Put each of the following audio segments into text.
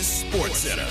is SportsCenter.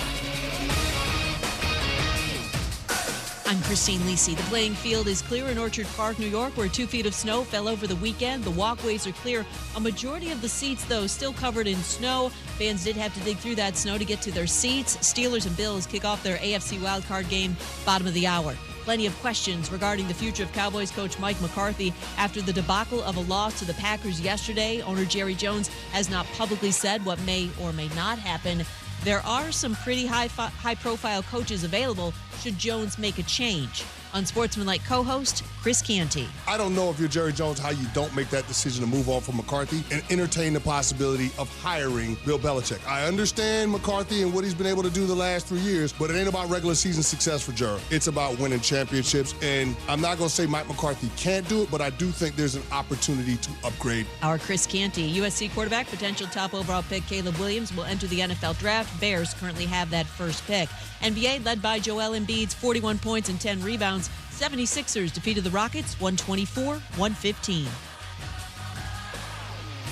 I'm Christine Lisi. The playing field is clear in Orchard Park, New York, where 2 feet of snow fell over the weekend. The walkways are clear. A majority of the seats, though, still covered in snow. Fans did have to dig through that snow to get to their seats. Steelers and Bills kick off their AFC wildcard game bottom of the hour. Plenty of questions regarding the future of Cowboys coach Mike McCarthy after the debacle of a loss to the Packers yesterday. Owner Jerry Jones has not publicly said what may or may not happen. There are some pretty high-profile coaches available should Jones make a change. Unsportsmanlike co-host Chris Canty. I don't know if you're Jerry Jones how you don't make that decision to move on from McCarthy and entertain the possibility of hiring Bill Belichick. I understand McCarthy and what he's been able to do the last 3 years, but it ain't about regular season success for Jerry. It's about winning championships, and I'm not going to say Mike McCarthy can't do it, but I do think there's an opportunity to upgrade. Our Chris Canty, USC quarterback, potential top overall pick Caleb Williams will enter the NFL draft. Bears currently have that first pick. NBA led by Joel Embiid's 41 points and 10 rebounds. 76ers defeated the Rockets 124-115.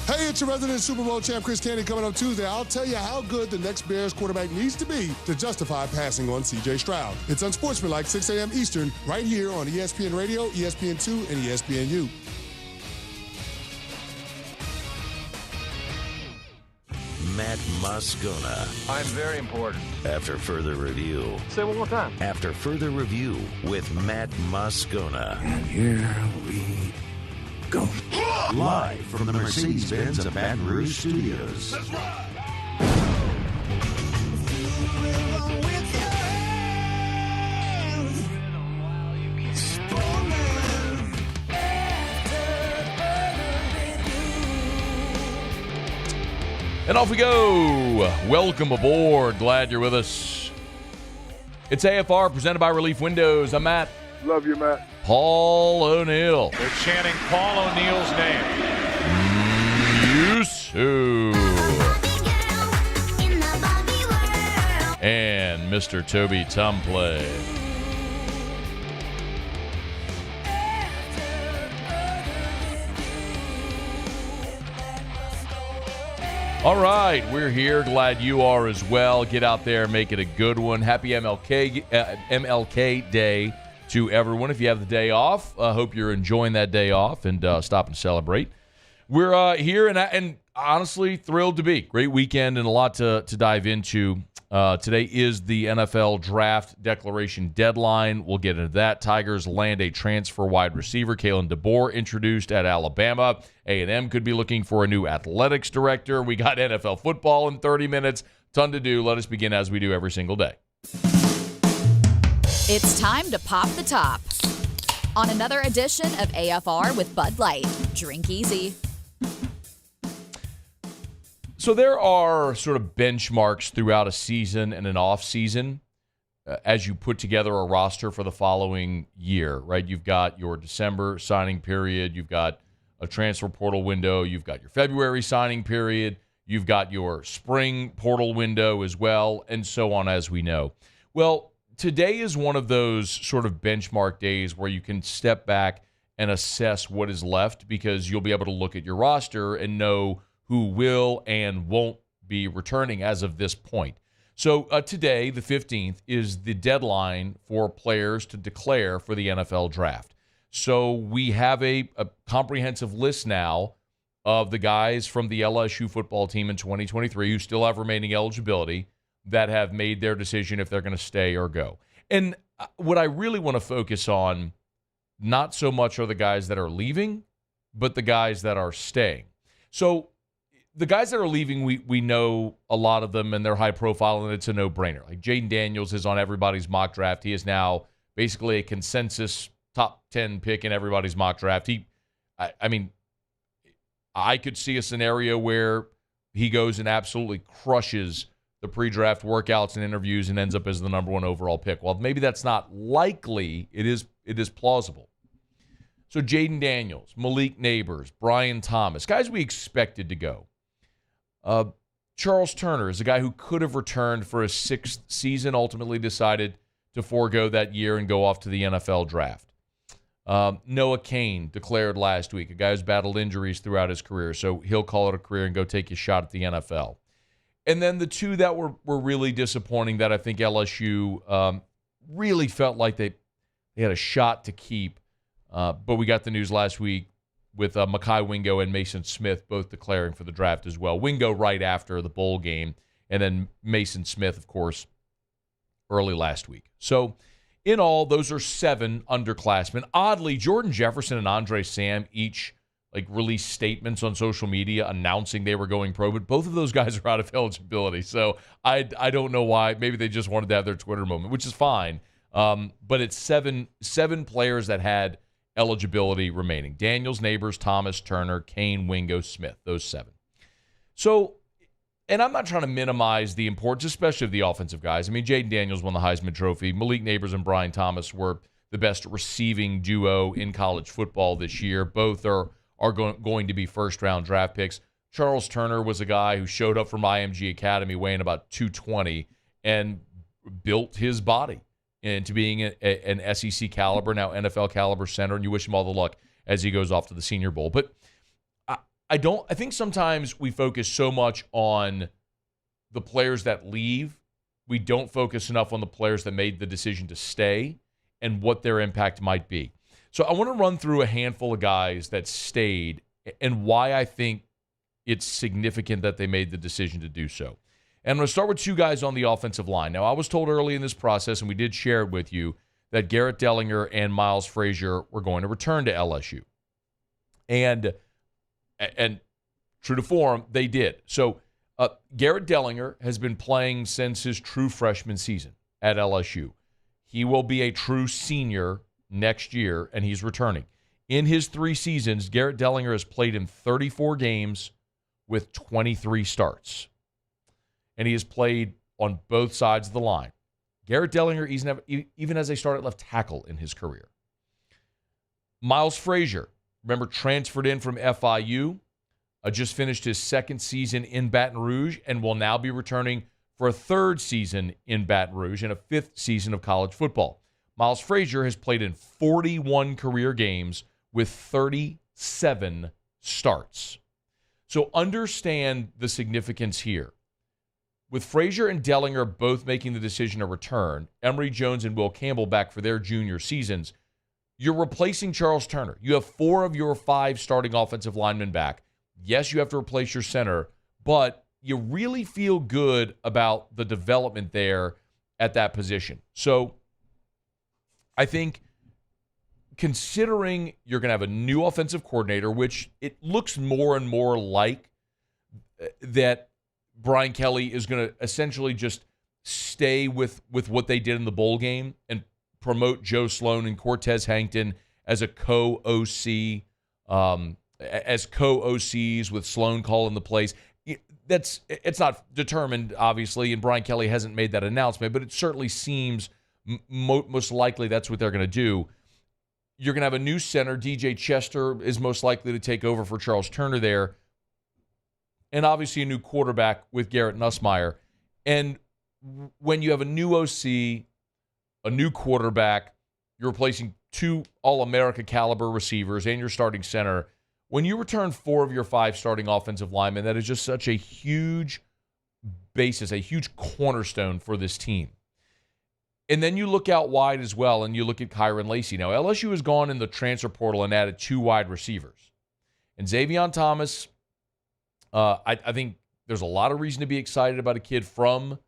Hey, it's your resident Super Bowl champ, Chris Canty, coming up Tuesday. I'll tell you how good the next Bears quarterback needs to be to justify passing on C.J. Stroud. It's Unsportsmanlike, 6 a.m. Eastern, right here on ESPN Radio, ESPN2, and ESPNU. Matt Moscona. I'm very important. After further review. Say it one more time. After further review with Matt Moscona. And here we go. Live from the Mercedes-Benz of Baton Rouge Studios. Let's ride! And off we go. Welcome aboard. Glad you're with us. It's AFR presented by Relief Windows. I'm Matt. Love you, Matt. Paul O'Neill. They're chanting Paul O'Neill's name. Yusu. And Mr. Toby Tumplay. All right, we're here. Glad you are as well. Get out there, make it a good one. Happy MLK Day to everyone. If you have the day off, I hope you're enjoying that day off and stop and celebrate. We're here and honestly thrilled to be. Great weekend and a lot to dive into. Today is the NFL draft declaration deadline. We'll get into that. Tigers land a transfer wide receiver. Kalen DeBoer introduced at Alabama. A&M could be looking for a new athletics director. We got NFL football in 30 minutes. Ton to do. Let us begin as we do every single day. It's time to pop the top on another edition of AFR with Bud Light. Drink easy. So there are sort of benchmarks throughout a season and an off season as you put together a roster for the following year, right? You've got your December signing period. You've got a transfer portal window. You've got your February signing period. You've got your spring portal window as well, and so on, as we know. Well, today is one of those sort of benchmark days where you can step back and assess what is left because you'll be able to look at your roster and know who will and won't be returning as of this point. So today, the 15th, is the deadline for players to declare for the NFL draft. So we have a comprehensive list now of the guys from the LSU football team in 2023 who still have remaining eligibility that have made their decision if they're going to stay or go. And what I really want to focus on, not so much are the guys that are leaving, but the guys that are staying. So the guys that are leaving, we know a lot of them, and they're high profile, and it's a no-brainer. Like Jaden Daniels is on everybody's mock draft. He is now basically a consensus top 10 pick in everybody's mock draft. I could see a scenario where he goes and absolutely crushes the pre-draft workouts and interviews and ends up as the number one overall pick. Well, maybe that's not likely. It is plausible. So Jaden Daniels, Malik Neighbors, Brian Thomas, guys we expected to go. Charles Turner is a guy who could have returned for his sixth season, ultimately decided to forego that year and go off to the NFL draft. Noah Cain declared last week, a guy who's battled injuries throughout his career, so he'll call it a career and go take his shot at the NFL. And then the two that were really disappointing that I think LSU really felt like they had a shot to keep. But we got the news last week with Mekhi Wingo and Mason Smith both declaring for the draft as well. Wingo right after the bowl game, and then Mason Smith, of course, early last week. So in all, those are 7 underclassmen. Oddly, Jordan Jefferson and Andre Sam each released statements on social media announcing they were going pro, but both of those guys are out of eligibility. So I don't know why. Maybe they just wanted to have their Twitter moment, which is fine. But it's seven players that had eligibility remaining. Daniels, Neighbors, Thomas, Turner, Kane, Wingo, Smith, those 7. So, and I'm not trying to minimize the importance, especially of the offensive guys. I mean, Jaden Daniels won the Heisman Trophy. Malik Neighbors and Brian Thomas were the best receiving duo in college football this year. Both are going to be first-round draft picks. Charles Turner was a guy who showed up from IMG Academy weighing about 220 and built his body into being an SEC caliber, now NFL caliber center, and you wish him all the luck as he goes off to the Senior Bowl. But I think sometimes we focus so much on the players that leave, we don't focus enough on the players that made the decision to stay and what their impact might be. So I want to run through a handful of guys that stayed and why I think it's significant that they made the decision to do so. And I'm going to start with 2 guys on the offensive line. Now, I was told early in this process, and we did share it with you, that Garrett Dellinger and Miles Frazier were going to return to LSU. And true to form, they did. So Garrett Dellinger has been playing since his true freshman season at LSU. He will be a true senior next year, and he's returning. In his 3 seasons, Garrett Dellinger has played in 34 games with 23 starts. And he has played on both sides of the line. Garrett Dellinger even as a start at left tackle in his career. Miles Frazier, remember, transferred in from FIU, just finished his 2nd season in Baton Rouge and will now be returning for a 3rd season in Baton Rouge and a 5th season of college football. Miles Frazier has played in 41 career games with 37 starts. So understand the significance here. With Frazier and Dellinger both making the decision to return, Emory Jones and Will Campbell back for their junior seasons, you're replacing Charles Turner. You have 4 of your 5 starting offensive linemen back. Yes, you have to replace your center, but you really feel good about the development there at that position. So I think considering you're going to have a new offensive coordinator, which it looks more and more like that Brian Kelly is going to essentially just stay with what they did in the bowl game and promote Joe Sloan and Cortez Hankton as a co-OC, as co-OCs with Sloan calling the plays. It's not determined, obviously, and Brian Kelly hasn't made that announcement, but it certainly seems most likely that's what they're going to do. You're going to have a new center. DJ Chester is most likely to take over for Charles Turner there. And obviously a new quarterback with Garrett Nussmeier. And when you have a new OC, a new quarterback, you're replacing 2 All-America caliber receivers and your starting center. When you return 4 of your 5 starting offensive linemen, that is just such a huge basis, a huge cornerstone for this team. And then you look out wide as well, and you look at Kyron Lacey. Now, LSU has gone in the transfer portal and added 2 wide receivers. And Xavion Thomas, I think there's a lot of reason to be excited about a kid from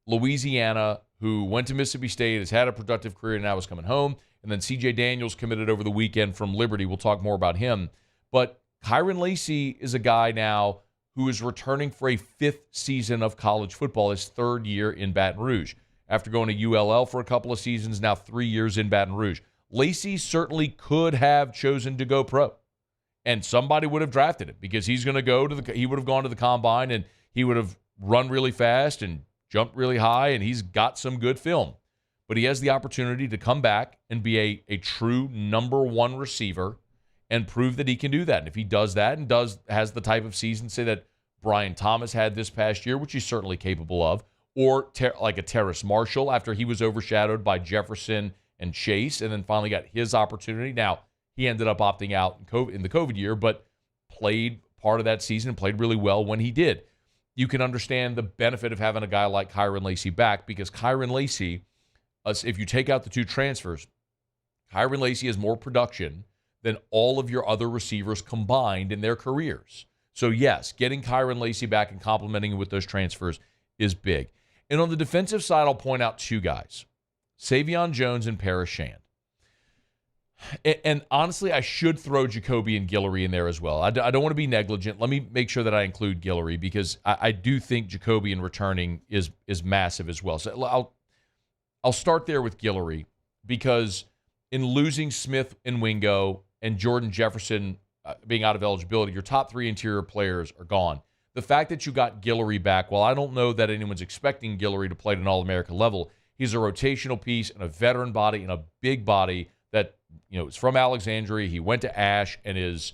Louisiana who went to Mississippi State, has had a productive career, and now is coming home. And then C.J. Daniels committed over the weekend from Liberty. We'll talk more about him. But Kyron Lacey is a guy now who is returning for a 5th season of college football, his 3rd year in Baton Rouge. After going to ULL for a couple of seasons, now 3 years in Baton Rouge. Lacey certainly could have chosen to go pro. And somebody would have drafted him because he would have gone to the combine and he would have run really fast and jumped really high, and he's got some good film. But he has the opportunity to come back and be a true number 1 receiver and prove that he can do that. And if he does that and has the type of season, say that Brian Thomas had this past year, which he's certainly capable of, or like a Terrace Marshall after he was overshadowed by Jefferson and Chase and then finally got his opportunity. Now, he ended up opting out in the COVID year, but played part of that season and played really well when he did. you can understand the benefit of having a guy like Kyron Lacy back, because Kyron Lacy, if you take out the 2 transfers, Kyron Lacy has more production than all of your other receivers combined in their careers. So, yes, getting Kyron Lacy back and complementing him with those transfers is big. And on the defensive side, I'll point out 2 guys, Savion Jones and Paris Shand. And honestly, I should throw Jacoby and Guillory in there as well. I don't want to be negligent. Let me make sure that I include Guillory, because I do think Jacoby in returning is massive as well. So I'll start there with Guillory, because in losing Smith and Wingo and Jordan Jefferson being out of eligibility, your top 3 interior players are gone. The fact that you got Guillory back, well, I don't know that anyone's expecting Guillory to play at an All-America level. He's a rotational piece and a veteran body and a big body that, is from Alexandria. He went to Ash and is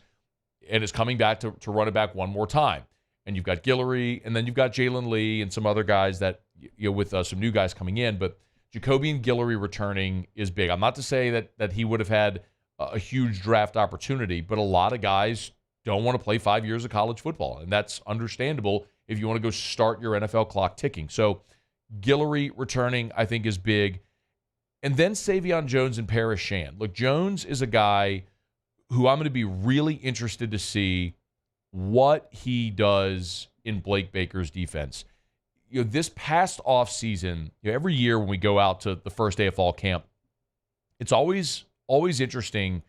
coming back to run it back one more time. And you've got Guillory, and then you've got Jalen Lee and some other guys that, with some new guys coming in. But Jacoby and Guillory returning is big. I'm not to say that he would have had a huge draft opportunity, but a lot of guys don't want to play 5 years of college football, and that's understandable if you want to go start your NFL clock ticking. So Guillory returning, I think, is big. And then Savion Jones and Paris Shand. Look, Jones is a guy who I'm going to be really interested to see what he does in Blake Baker's defense. This past offseason, every year when we go out to the first day of fall camp, it's always interesting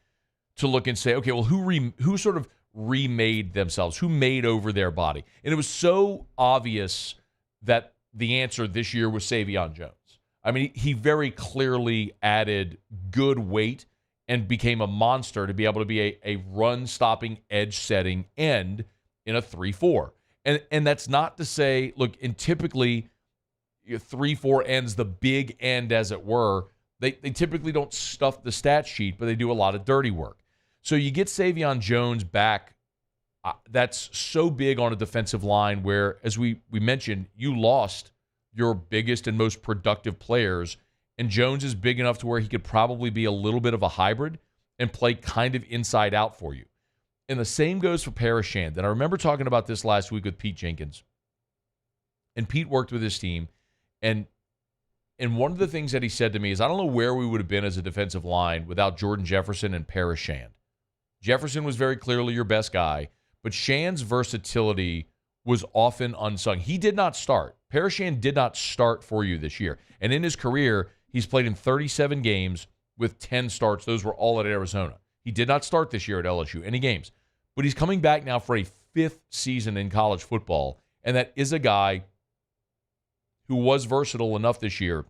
to look and say, okay, well, who sort of remade themselves? Who made over their body? And it was so obvious that the answer this year was Savion Jones. I mean, he very clearly added good weight and became a monster to be able to be a run-stopping, edge-setting end in a 3-4. And that's not to say, look, and typically 3-4 ends, the big end as it were, they typically don't stuff the stat sheet, but they do a lot of dirty work. So you get Savion Jones back. That's so big on a defensive line where, as we mentioned, you lost your biggest and most productive players, and Jones is big enough to where he could probably be a little bit of a hybrid and play kind of inside out for you. And the same goes for Paris Shand. And I remember talking about this last week with Pete Jenkins. And Pete worked with his team, and one of the things that he said to me is, I don't know where we would have been as a defensive line without Jordan Jefferson and Paris Shand. Jefferson was very clearly your best guy, but Shand's versatility was often unsung. He did not start. Paris Shand did not start for you this year. And in his career, he's played in 37 games with 10 starts. Those were all at Arizona. He did not start this year at LSU, any games. But he's coming back now for a 5th season in college football, and that is a guy who was versatile enough this year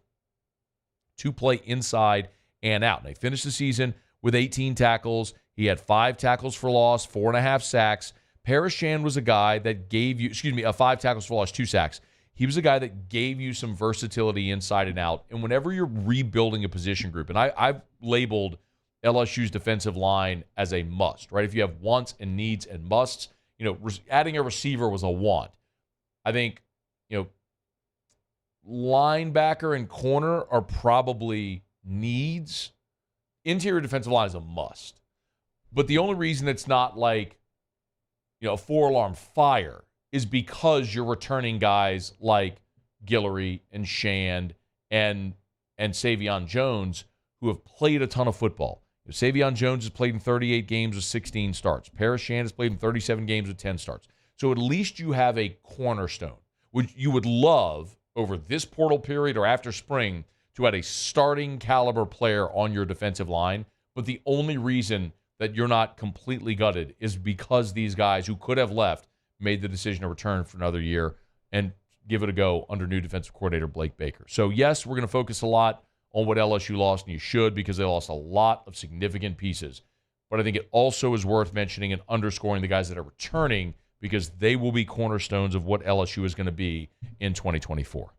to play inside and out. And they finished the season with 18 tackles. He had 5 tackles for loss, 4.5 sacks. Paris Shand was a guy that gave you, 5 tackles for loss, 2 sacks. He was a guy that gave you some versatility inside and out. And whenever you're rebuilding a position group, and I've labeled LSU's defensive line as a must, right? If you have wants and needs and musts, adding a receiver was a want. I think, linebacker and corner are probably needs. Interior defensive line is a must. But the only reason it's not like, a 4-alarm fire is because you're returning guys like Guillory and Shand and Savion Jones who have played a ton of football. Savion Jones has played in 38 games with 16 starts. Paris Shand has played in 37 games with 10 starts. So at least you have a cornerstone, which you would love over this portal period or after spring to add a starting caliber player on your defensive line. But the only reason that you're not completely gutted is because these guys who could have left made the decision to return for another year and give it a go under new defensive coordinator Blake Baker. So, yes, we're going to focus a lot on what LSU lost, and you should, because they lost a lot of significant pieces. But I think it also is worth mentioning and underscoring the guys that are returning, because they will be cornerstones of what LSU is going to be in 2024.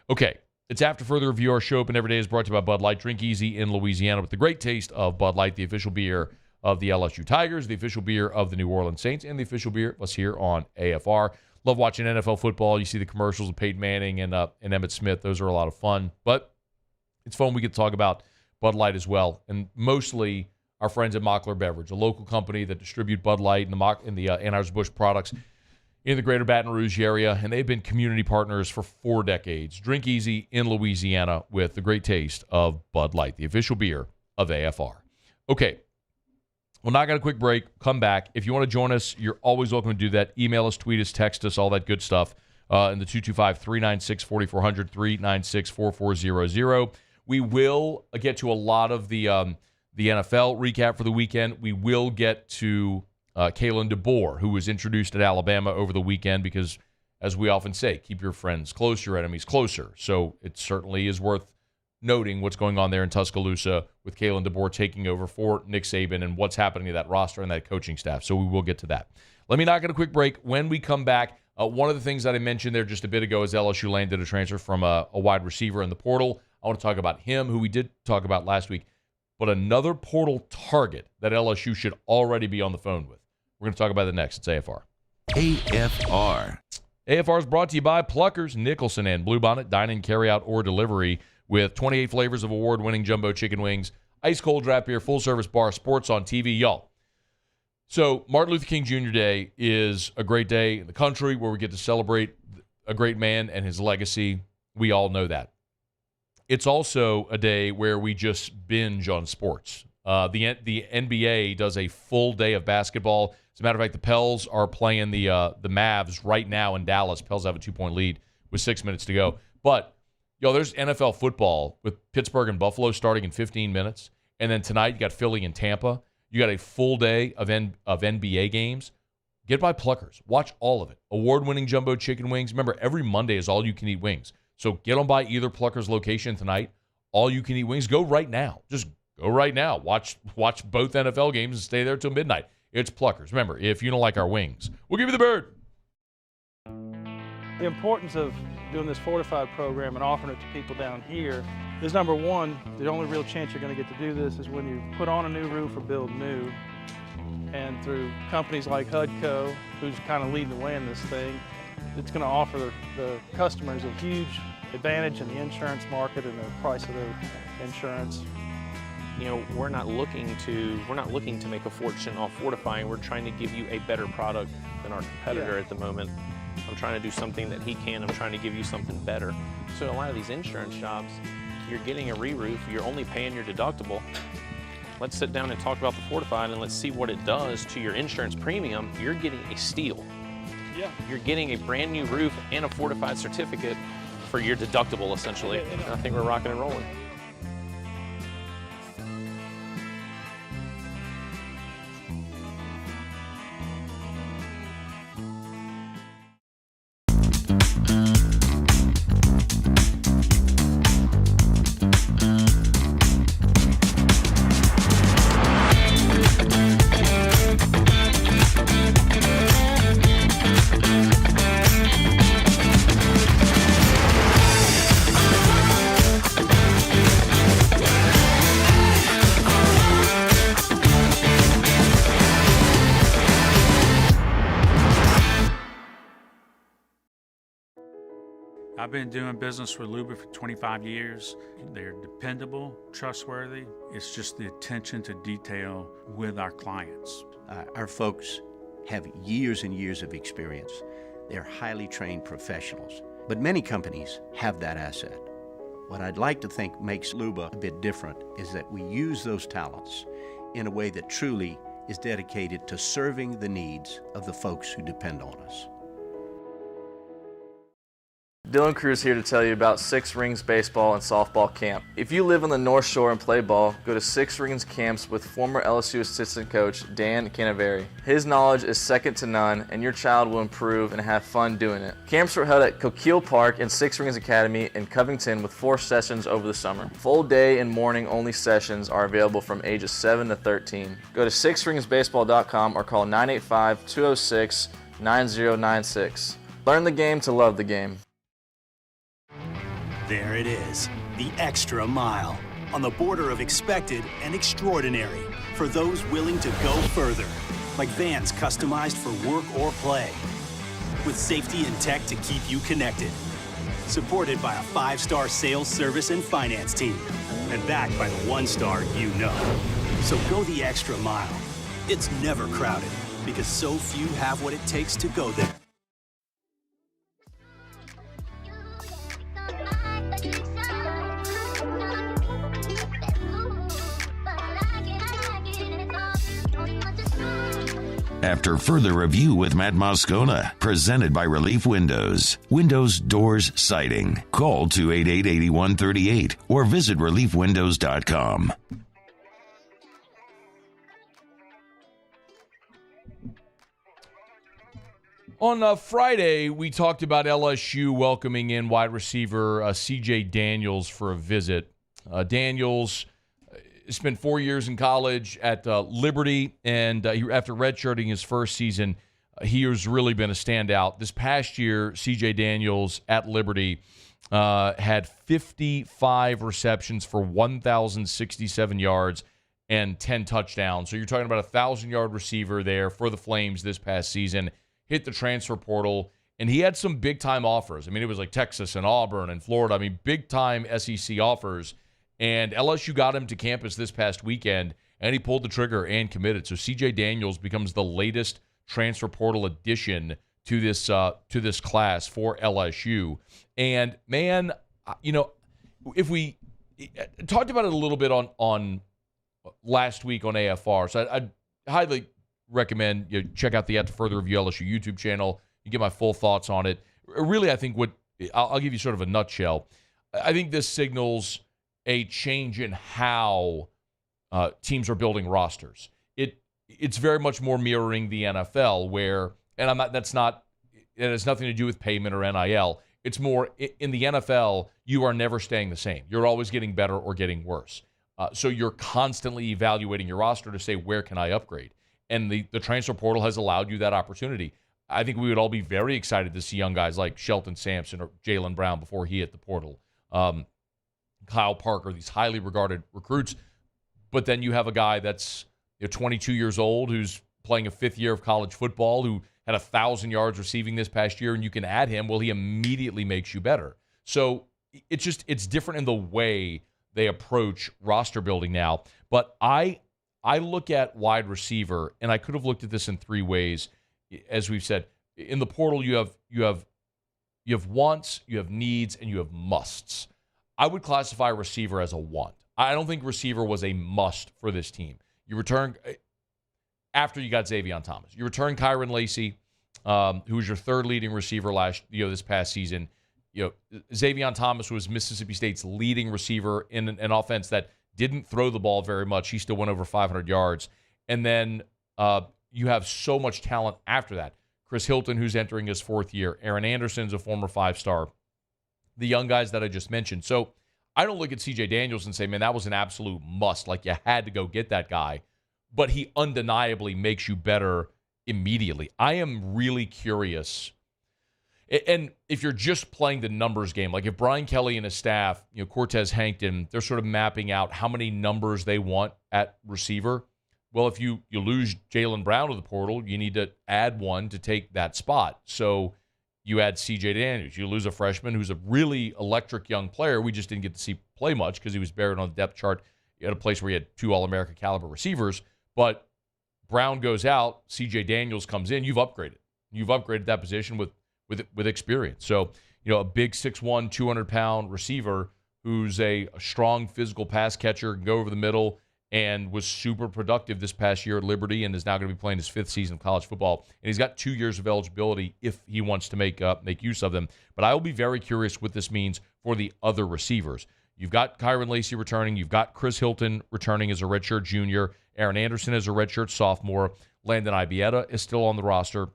Okay, it's After Further Review. Our show open every day is brought to you by Bud Light. Drink easy in Louisiana with the great taste of Bud Light, the official beer of the LSU Tigers, the official beer of the New Orleans Saints, and the official beer of us here on AFR. Love watching NFL football. You see the commercials of Peyton Manning and Emmitt Smith. Those are a lot of fun. But it's fun we get to talk about Bud Light as well, and mostly our friends at Mockler Beverage, a local company that distribute Bud Light and the Anheuser-Busch products in the greater Baton Rouge area, and they've been community partners for 4 decades. Drink easy in Louisiana with the great taste of Bud Light, the official beer of AFR. Okay, well, now I got a quick break. Come back. If you want to join us, you're always welcome to do that. Email us, tweet us, text us, all that good stuff in the 225-396-4400, 396-4400. We will get to a lot of the NFL recap for the weekend. We will get to Kalen DeBoer, who was introduced at Alabama over the weekend because, as we often say, keep your friends close, your enemies closer. So it certainly is worth noting what's going on there in Tuscaloosa with Kalen DeBoer taking over for Nick Saban and what's happening to that roster and that coaching staff. So we will get to that. Let me now get a quick break. When we come back, one of the things that I mentioned there just a bit ago is LSU landed a transfer from a wide receiver in the portal. I want to talk about him, who we did talk about last week, but another portal target that LSU should already be on the phone with. We're going to talk about that next. It's AFR. AFR. AFR is brought to you by Pluckers, Nicholson, and Bluebonnet, dine-in, carry-out, or delivery with 28 flavors of award-winning jumbo chicken wings, ice-cold draft beer, full-service bar, sports on TV, y'all. So Martin Luther King Jr. Day is a great day in the country where we get to celebrate a great man and his legacy. We all know that. It's also a day where we just binge on sports. The NBA does a full day of basketball. As a matter of fact, the Pels are playing the Mavs right now in Dallas. Pels have a 2-point lead with 6 minutes to go. But, there's NFL football with Pittsburgh and Buffalo starting in 15 minutes. And then tonight you got Philly and Tampa. You got a full day of NBA games. Get by Pluckers. Watch all of it. Award-winning jumbo chicken wings. Remember, every Monday is all-you-can-eat wings. So get on by either Pluckers location tonight. All-you-can-eat wings. Go right now. Just go right now. Watch both NFL games and stay there till midnight. It's Pluckers. Remember, if you don't like our wings, we'll give you the bird. The importance of doing this fortified program and offering it to people down here is, number one, the only real chance you're going to get to do this is when you put on a new roof or build new. And through companies like HUDCO, who's kind of leading the way in this thing, it's going to offer the customers a huge advantage in the insurance market and the price of their insurance. We're not looking to make a fortune off fortifying. We're trying to give you a better product than our competitor at the moment. I'm trying to do something that he can. I'm trying to give you something better. So a lot of these insurance jobs, you're getting a re-roof, you're only paying your deductible. Let's sit down and talk about the fortified and let's see what it does to your insurance premium. You're getting a steal. Yeah. You're getting a brand new roof and a fortified certificate for your deductible, essentially. And I think we're rocking and rolling. I've been doing business with Luba for 25 years. They're dependable, trustworthy. It's just the attention to detail with our clients. Our folks have years and years of experience. They're highly trained professionals, but many companies have that asset. What I'd like to think makes Luba a bit different is that we use those talents in a way that truly is dedicated to serving the needs of the folks who depend on us. Dylan Cruz here to tell you about Six Rings Baseball and Softball Camp. If you live on the North Shore and play ball, go to Six Rings Camps with former LSU assistant coach Dan Canaveri. His knowledge is second to none, and your child will improve and have fun doing it. Camps were held at Coquille Park and Six Rings Academy in Covington with 4 sessions over the summer. Full day and morning only sessions are available from ages 7 to 13. Go to sixringsbaseball.com or call 985-206-9096. Learn the game to love the game. There it is, the extra mile, on the border of expected and extraordinary for those willing to go further, like vans customized for work or play, with safety and tech to keep you connected, supported by a 5-star sales, service, and finance team, and backed by the 1-star you know. So go the extra mile. It's never crowded, because so few have what it takes to go there. after further review with Matt Moscona, presented by Relief Windows. Windows, doors, siding. Call 288-8138 or visit reliefwindows.com. On Friday, we talked about LSU welcoming in wide receiver C.J. Daniels for a visit. Daniels spent 4 years in college at Liberty, and after redshirting his first season, he has really been a standout. This past year, C.J. Daniels at Liberty had 55 receptions for 1,067 yards and 10 touchdowns. So you're talking about a 1,000-yard receiver there for the Flames this past season. Hit the transfer portal, and he had some big-time offers. I mean, it was like Texas and Auburn and Florida. I mean, big-time SEC offers. And LSU got him to campus this past weekend, and he pulled the trigger and committed. So C.J. Daniels becomes the latest transfer portal addition to this class for LSU. And, man, you know, if we talked about it a little bit on last week on AFR, so I'd highly recommend you check out the At the Further Review LSU YouTube channel. You get my full thoughts on it. Really, I think I'll give you sort of a nutshell. I think this signals a change in how teams are building rosters. It's very much more mirroring the NFL, where, and it has nothing to do with payment or NIL. It's more in the NFL, you are never staying the same. You're always getting better or getting worse. So you're constantly evaluating your roster to say, where can I upgrade? And the transfer portal has allowed you that opportunity. I think we would all be very excited to see young guys like Shelton Sampson or Jaylen Brown before he hit the portal. Kyle Parker, these highly regarded recruits. But then you have a guy that's 22 years old who's playing a fifth year of college football, who had 1,000 yards receiving this past year, and you can add him. Well, he immediately makes you better. So it's different in the way they approach roster building now. But I look at wide receiver, and I could have looked at this in three ways. As we've said, in the portal, you have wants, you have needs, and you have musts. I would classify receiver as a want. I don't think receiver was a must for this team. You return after you got Xavier Thomas. You return Kyron Lacy, who was your third leading receiver this past season. Xavier Thomas was Mississippi State's leading receiver in an offense that didn't throw the ball very much. He still went over 500 yards. And then you have so much talent after that. Chris Hilton, who's entering his fourth year. Aaron Anderson's a former five-star. The young guys that I just mentioned. So I don't look at C.J. Daniels and say, man, that was an absolute must. Like, you had to go get that guy. But he undeniably makes you better immediately. I am really curious. And if you're just playing the numbers game, like if Brian Kelly and his staff, Cortez Hankton, they're sort of mapping out how many numbers they want at receiver. Well, if you lose Jaylen Brown to the portal, you need to add one to take that spot. So you add C.J. Daniels. You lose a freshman who's a really electric young player. We just didn't get to see play much because he was buried on the depth chart at a place where he had two All-America caliber receivers. But Brown goes out, C.J. Daniels comes in. You've upgraded. You've upgraded that position with experience. So, a big 6'1", 200-pound receiver who's a strong physical pass catcher, can go over the middle, and was super productive this past year at Liberty and is now going to be playing his fifth season of college football. And he's got 2 years of eligibility if he wants to make use of them. But I will be very curious what this means for the other receivers. You've got Kyron Lacy returning. You've got Chris Hilton returning as a redshirt junior. Aaron Anderson as a redshirt sophomore. Landon Ibieta is still on the roster.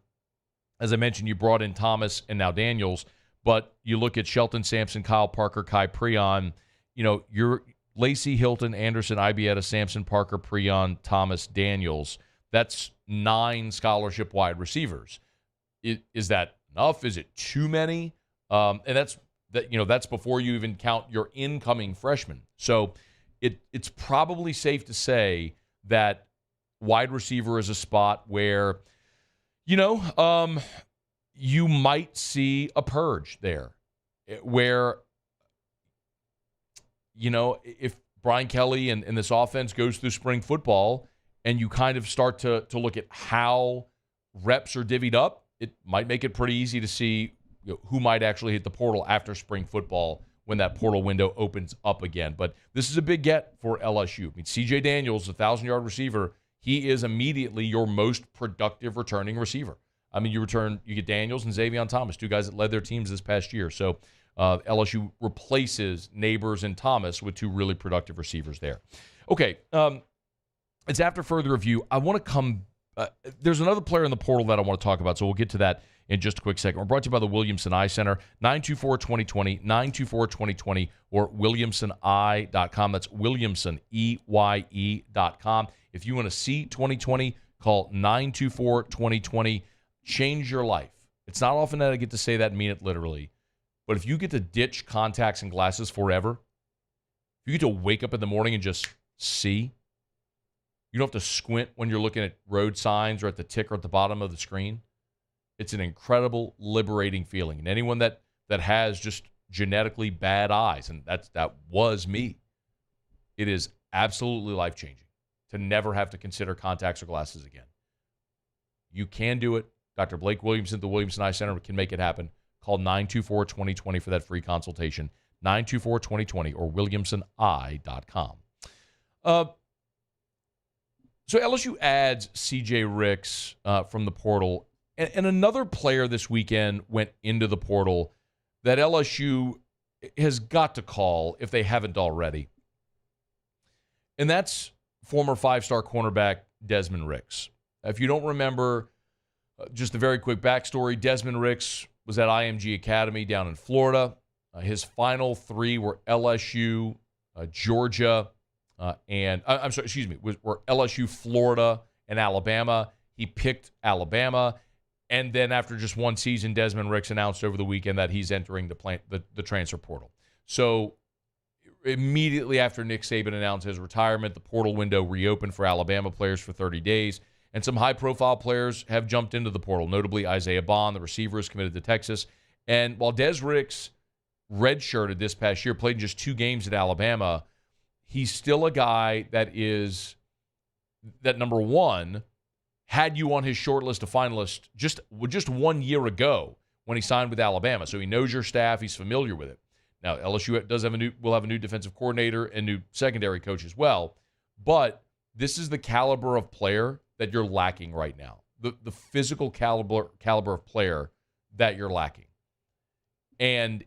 As I mentioned, you brought in Thomas and now Daniels. But you look at Shelton Sampson, Kyle Parker, Kai Preon. You're Lacy, Hilton, Anderson, Ibieta, Sampson, Parker, Preon, Thomas, Daniels. That's 9 scholarship wide receivers. Is that enough? Is it too many? And that's before you even count your incoming freshmen. So it's probably safe to say that wide receiver is a spot where, you might see a purge there, where if Brian Kelly and this offense goes through spring football and you kind of start to look at how reps are divvied up, it might make it pretty easy to see who might actually hit the portal after spring football when that portal window opens up again. But this is a big get for LSU. I mean, C.J. Daniels, a 1,000-yard receiver, he is immediately your most productive returning receiver. I mean, you get Daniels and Xavier Thomas, two guys that led their teams this past year. So LSU replaces Neighbors and Thomas with two really productive receivers there. Okay, it's after further review. I want to come there's another player in the portal that I want to talk about, so we'll get to that in just a quick second. We're brought to you by the Williamson Eye Center, 924-2020, 924-2020, or williamsoneye.com. That's Williamson, EYE.com. If you want to see 2020, call 924-2020. Change your life. It's not often that I get to say that and mean it literally, but if you get to ditch contacts and glasses forever, if you get to wake up in the morning and just see, you don't have to squint when you're looking at road signs or at the ticker at the bottom of the screen. It's an incredible, liberating feeling. And anyone that has just genetically bad eyes, and that was me, it is absolutely life-changing to never have to consider contacts or glasses again. You can do it. Dr. Blake Williamson at the Williamson Eye Center can make it happen. Call 924-2020 for that free consultation, 924-2020, or williamsoneye.com. So LSU adds C.J. Ricks from the portal. And another player this weekend went into the portal that LSU has got to call if they haven't already. And that's former five-star cornerback Desmond Ricks. If you don't remember, just a very quick backstory, Desmond Ricks was at IMG Academy down in Florida. His final three were LSU, Georgia, were LSU, Florida, and Alabama. He picked Alabama. And then after just one season, Desmond Ricks announced over the weekend that he's entering the transfer portal. So immediately after Nick Saban announced his retirement, the portal window reopened for Alabama players for 30 days. And some high-profile players have jumped into the portal, notably Isaiah Bond, the receiver, is committed to Texas. And while Des Ricks redshirted this past year, played in just 2 games at Alabama, he's still a guy that number one, had you on his short list of finalists just 1 year ago when he signed with Alabama. So he knows your staff. He's familiar with it. Now, LSU will have a new defensive coordinator and new secondary coach as well. But this is the caliber of player that you're lacking right now. The physical caliber of player that you're lacking. And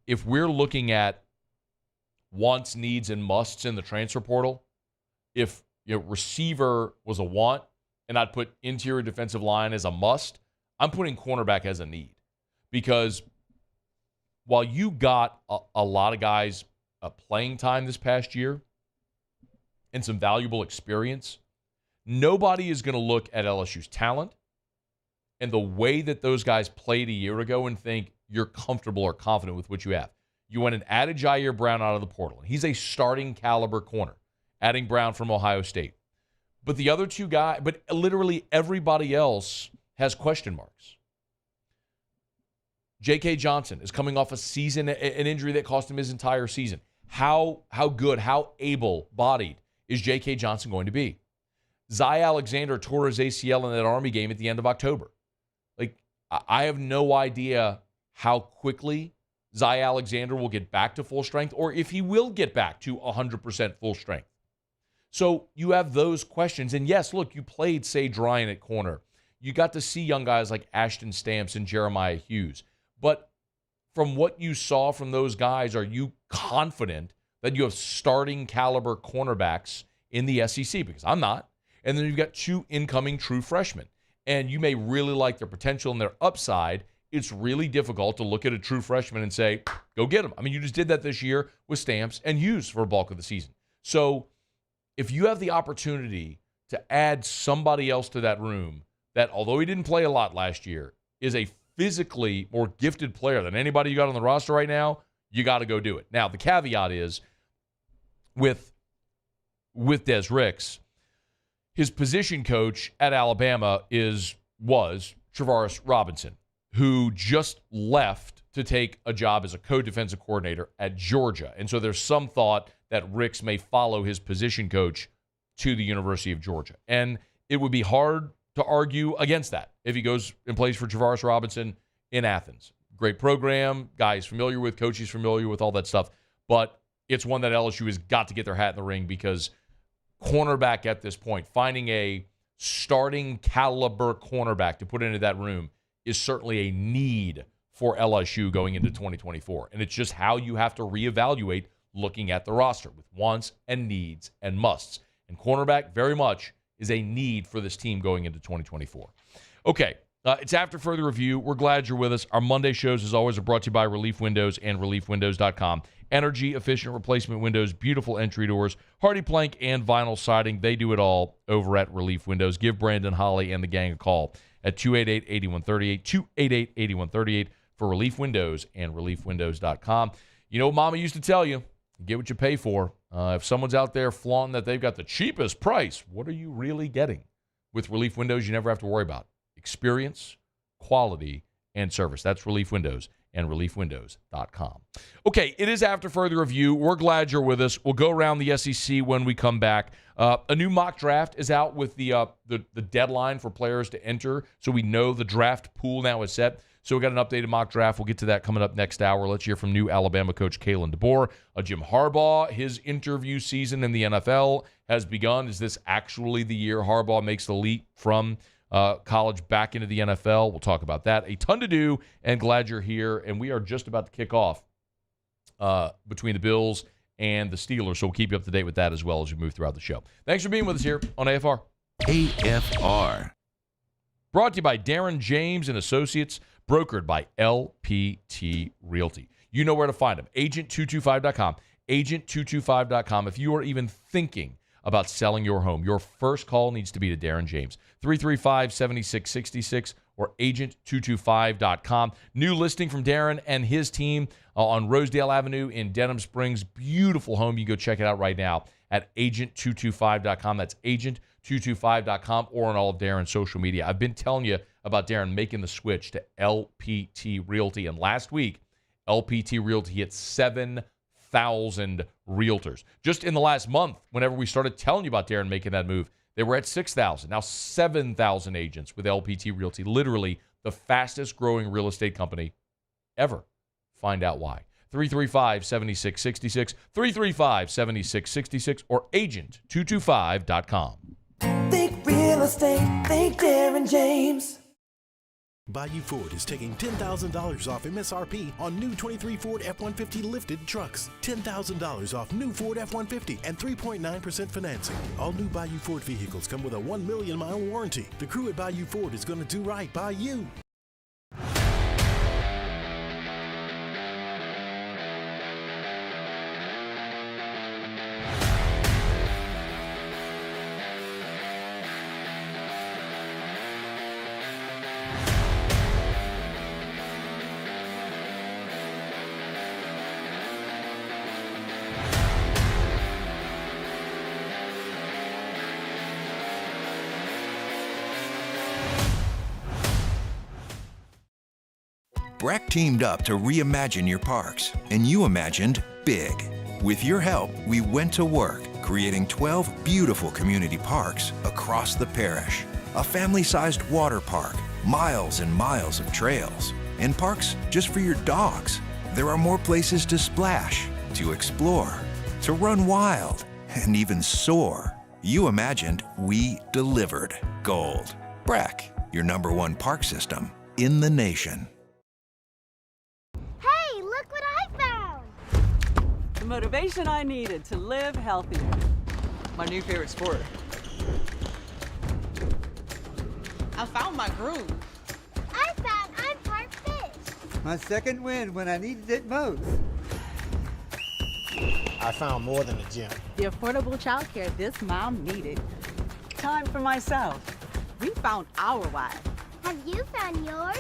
if we're looking at wants, needs, and musts in the transfer portal, if receiver was a want and I'd put interior defensive line as a must, I'm putting cornerback as a need. Because while you got a lot of guys playing time this past year and some valuable experience, nobody is going to look at LSU's talent and the way that those guys played a year ago and think you're comfortable or confident with what you have. You went and added Jair Brown out of the portal. He's a starting caliber corner, adding Brown from Ohio State. But the other two guys, but literally everybody else has question marks. J.K. Johnson is coming off an injury that cost him his entire season. How good, how able-bodied is J.K. Johnson going to be? Zy Alexander tore his ACL in that Army game at the end of October. I have no idea how quickly Zy Alexander will get back to full strength or if he will get back to 100% full strength. So you have those questions. And yes, look, you played Sage Ryan at corner. You got to see young guys like Ashton Stamps and Jeremiah Hughes. But from what you saw from those guys, are you confident that you have starting caliber cornerbacks in the SEC? Because I'm not. And then you've got 2 incoming true freshmen. And you may really like their potential and their upside. It's really difficult to look at a true freshman and say, go get him. I mean, you just did that this year with Stamps and Hughes for a bulk of the season. So if you have the opportunity to add somebody else to that room that, although he didn't play a lot last year, is a physically more gifted player than anybody you got on the roster right now, you got to go do it. Now, the caveat is with Des Ricks, his position coach at Alabama was Travaris Robinson, who just left to take a job as a co-defensive coordinator at Georgia. And so there's some thought that Ricks may follow his position coach to the University of Georgia. And it would be hard to argue against that if he goes and plays for Travaris Robinson in Athens. Great program, guy he's familiar with, coach he's familiar with, all that stuff. But it's one that LSU has got to get their hat in the ring because cornerback at this point, finding a starting caliber cornerback to put into that room is certainly a need for LSU going into 2024. And it's just how you have to reevaluate looking at the roster with wants and needs and musts. And cornerback very much is a need for this team going into 2024. Okay, it's After Further Review. We're glad you're with us. Our Monday shows, as always, are brought to you by Relief Windows and ReliefWindows.com. Energy-efficient replacement windows, beautiful entry doors, hardy plank and vinyl siding. They do it all over at Relief Windows. Give Brandon Holly and the gang a call at 288-8138, 288-8138 for Relief Windows and ReliefWindows.com. You know, Mama used to tell you, get what you pay for. If someone's out there flaunting that they've got the cheapest price, what are you really getting? With Relief Windows, you never have to worry about experience, quality, and service. That's Relief Windows and ReliefWindows.com. Okay, it is After Further Review. We're glad you're with us. We'll go around the SEC when we come back. A new mock draft is out with the deadline for players to enter, so we know the draft pool now is set. So we got an updated mock draft. We'll get to that coming up next hour. Let's hear from new Alabama coach Kalen DeBoer. Jim Harbaugh, his interview season in the NFL has begun. Is this actually the year Harbaugh makes the leap from college back into the NFL? We'll talk about that. A ton to do, and glad you're here. And we are just about to kick off between the Bills and the Steelers, so we'll keep you up to date with that as well as we move throughout the show. Thanks for being with us here on AFR. AFR. Brought to you by Darren James and Associates, brokered by LPT Realty. You know where to find them. Agent225.com. Agent225.com. If you are even thinking about selling your home, your first call needs to be to Darren James. 335-7666 or agent225.com. New listing from Darren and his team on Rosedale Avenue in Denham Springs. Beautiful home. You can go check it out right now at agent225.com. That's agent225.com or on all of Darren's social media. I've been telling you about Darren making the switch to LPT Realty. And last week, LPT Realty hit 7,000 realtors. Just in the last month, whenever we started telling you about Darren making that move, they were at 6,000. Now 7,000 agents with LPT Realty. Literally the fastest growing real estate company ever. Find out why. 335-7666, 335-7666, or agent225.com. Think real estate, think Darren James. Bayou Ford is taking $10,000 off MSRP on new 23 Ford F-150 lifted trucks. $10,000 off new Ford F-150 and 3.9% financing. All new Bayou Ford vehicles come with a 1 million mile warranty. The crew at Bayou Ford is going to do right by you. BRAC teamed up to reimagine your parks, and you imagined big. With your help, we went to work, creating 12 beautiful community parks across the parish. A family-sized water park, miles and miles of trails, and parks just for your dogs. There are more places to splash, to explore, to run wild, and even soar. You imagined, we delivered. Gold. BRAC, your #1 park system in the nation. Hey, look what I found! The motivation I needed to live healthier. My new favorite sport. I found my groove. I found I'm part fish. My second win when I needed it most. I found more than a gym. The affordable childcare this mom needed. Time for myself. We found our why. Have you found yours?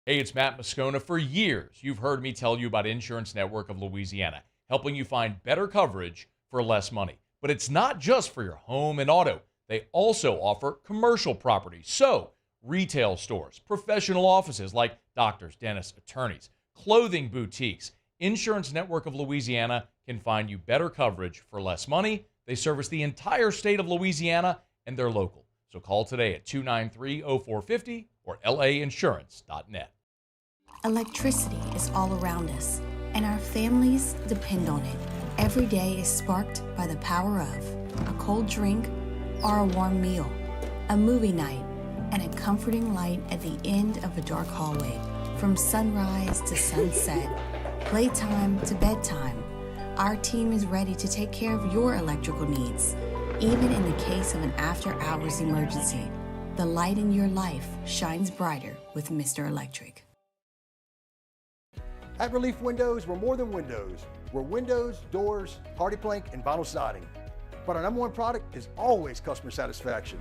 Hey, it's Matt Moscona. For years, you've heard me tell you about Insurance Network of Louisiana, helping you find better coverage for less money. But it's not just for your home and auto. They also offer commercial property. So, retail stores, professional offices like doctors, dentists, attorneys, clothing boutiques. Insurance Network of Louisiana can find you better coverage for less money. They service the entire state of Louisiana, and they're local. So call today at 293-0450 or lainsurance.net. Electricity is all around us, and our families depend on it. Every day is sparked by the power of a cold drink or a warm meal, a movie night, and a comforting light at the end of a dark hallway. From sunrise to sunset, playtime to bedtime, our team is ready to take care of your electrical needs. Even in the case of an after-hours emergency, the light in your life shines brighter with Mr. Electric. At Relief Windows, we're more than windows. We're windows, doors, hardy plank, and vinyl siding. But our number one product is always customer satisfaction.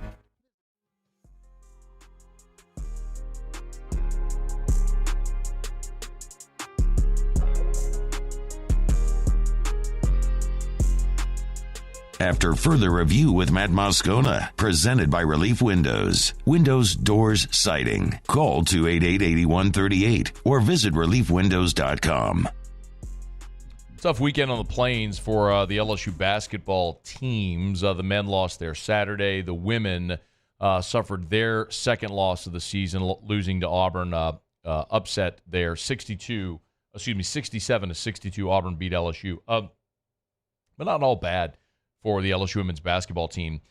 After further review with Matt Moscona, presented by Relief Windows. Windows, doors, siding. Call 288-8138 or visit reliefwindows.com. Tough weekend on the Plains for the LSU basketball teams. The men lost their Saturday. The women suffered their second loss of the season, losing to Auburn. Upset there, 67-62. Auburn beat LSU. But not all bad for the LSU women's basketball team.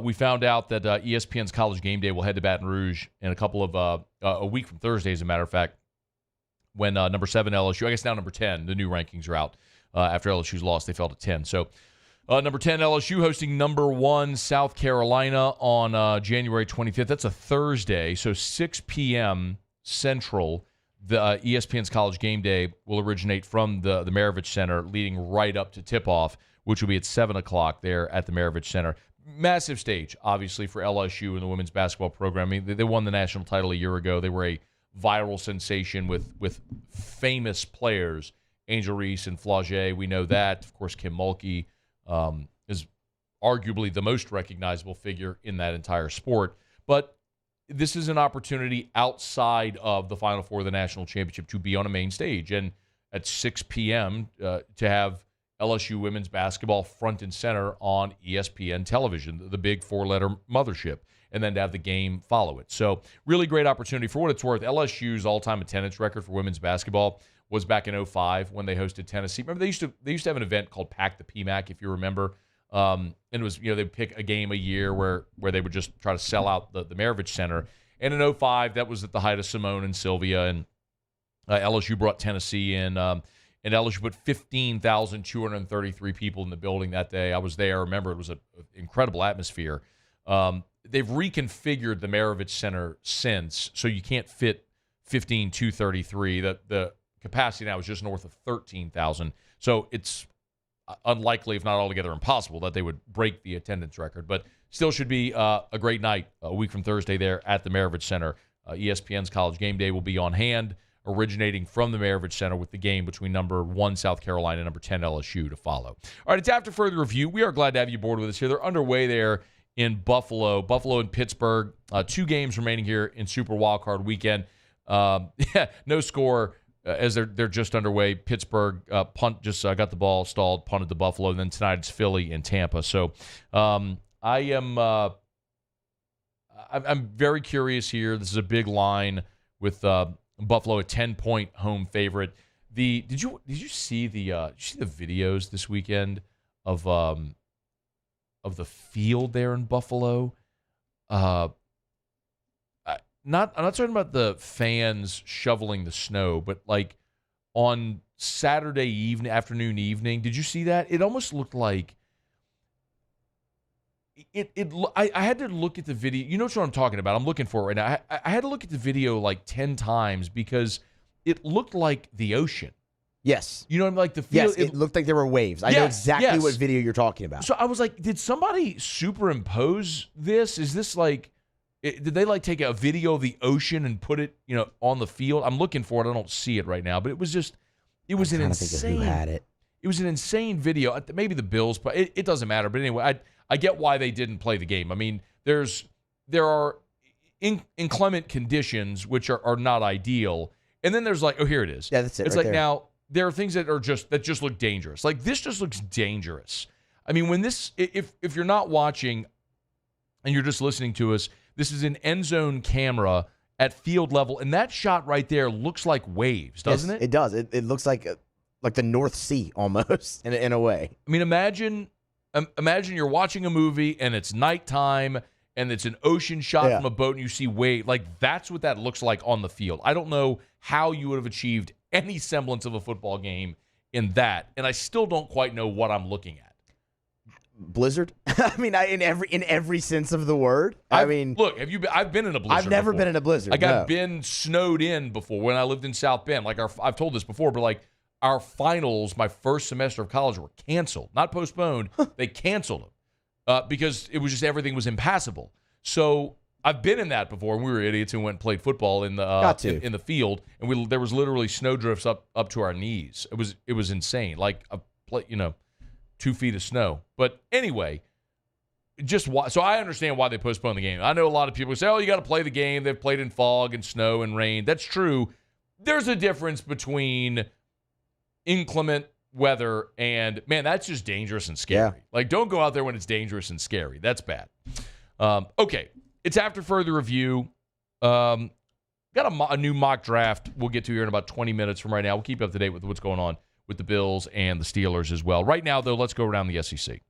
We found out that ESPN's College Game Day will head to Baton Rouge in a week from Thursday, as a matter of fact, when number 7 LSU, I guess now number 10, the new rankings are out. After LSU's loss, they fell to 10. So number 10 LSU hosting number 1 South Carolina on January 25th. That's a Thursday, so 6 p.m. Central. The ESPN's College Game Day will originate from the Maravich Center, leading right up to tip-off, which will be at 7 o'clock there at the Maravich Center. Massive stage, obviously, for LSU and the women's basketball program. I mean, they won the national title a year ago. They were a viral sensation with famous players, Angel Reese and Flaugier. We know that. Of course, Kim Mulkey is arguably the most recognizable figure in that entire sport. But this is an opportunity outside of the Final Four of the national championship to be on a main stage. And at 6 p.m. To have LSU women's basketball front and center on ESPN television, the big 4-letter mothership, and then to have the game follow it. So really great opportunity. For what it's worth, LSU's all-time attendance record for women's basketball was back in 2005 when they hosted Tennessee. Remember, they used to have an event called Pack the PMAC, if you remember. And it was, they'd pick a game a year where they would just try to sell out the Maravich Center. And in 2005, that was at the height of Simone and Sylvia, and LSU brought Tennessee in. And LSU put 15,233 people in the building that day. I was there. Remember, it was an incredible atmosphere. They've reconfigured the Maravich Center since, so you can't fit 15,233. The capacity now is just north of 13,000. So it's unlikely, if not altogether impossible, that they would break the attendance record. But still should be a great night a week from Thursday there at the Maravich Center. ESPN's College Game Day will be on hand, originating from the Maravich Center, with the game between number 1 South Carolina and number 10 LSU to follow. All right, it's after further review. We are glad to have you aboard with us here. They're underway there in Buffalo and Pittsburgh. 2 games remaining here in Super Wildcard Weekend. No score as they're just underway. Pittsburgh punt just got the ball stalled, punted to Buffalo, and then tonight it's Philly and Tampa. So I'm very curious here. This is a big line with Buffalo, a 10-point home favorite. Did you see the videos this weekend of the field there in Buffalo? I'm not talking about the fans shoveling the snow, but like on Saturday afternoon, did you see that? It almost looked like I had to look at the video. You know what I'm talking about. I'm looking for it right now. I had to look at the video like 10 times because it looked like the ocean. Yes. You know what I mean? Like the field. Yes, it looked like there were waves. I know exactly what video you're talking about. So I was like, did somebody superimpose this? Is this like, did they like take a video of the ocean and put it, on the field? I'm looking for it. I don't see it right now, but it was an insane. Who had it? It was an insane video. Maybe the Bills, but it doesn't matter. But anyway, I get why they didn't play the game. I mean, there are inclement conditions which are not ideal, and then there's like, oh, here it is. Yeah, that's it. It's right like there. now there are things that just look dangerous. Like this just looks dangerous. I mean, when this, if you're not watching and you're just listening to us, this is an end zone camera at field level, and that shot right there looks like waves, doesn't it? It does. It looks like like the North Sea almost in a way. I mean, imagine you're watching a movie and it's nighttime and it's an ocean shot from a boat and you see wave. Like, that's what that looks like on the field. I don't know how you would have achieved any semblance of a football game in that, and I still don't quite know what I'm looking at. Blizzard? I mean, in every sense of the word. I've been in a blizzard. I've never before. been in a blizzard. Like, I've been snowed in before when I lived in South Bend. Like, I've told this before, but like our finals, my first semester of college, were canceled, not postponed. They canceled them because it was just everything was impassable. So I've been in that before, and we were idiots who went and played football in the in the field, and there was literally snowdrifts up to our knees. It was insane. Like 2 feet of snow. But anyway, so I understand why they postponed the game. I know a lot of people say, "Oh, you got to play the game." They've played in fog and snow and rain. That's true. There's a difference between inclement weather and, man, that's just dangerous and scary. Yeah. Like, don't go out there when it's dangerous and scary. That's bad. Okay, it's after further review. Got a new mock draft we'll get to here in about 20 minutes from right now. We'll keep you up to date with what's going on with the Bills and the Steelers as well. Right now, though, let's go around the SEC.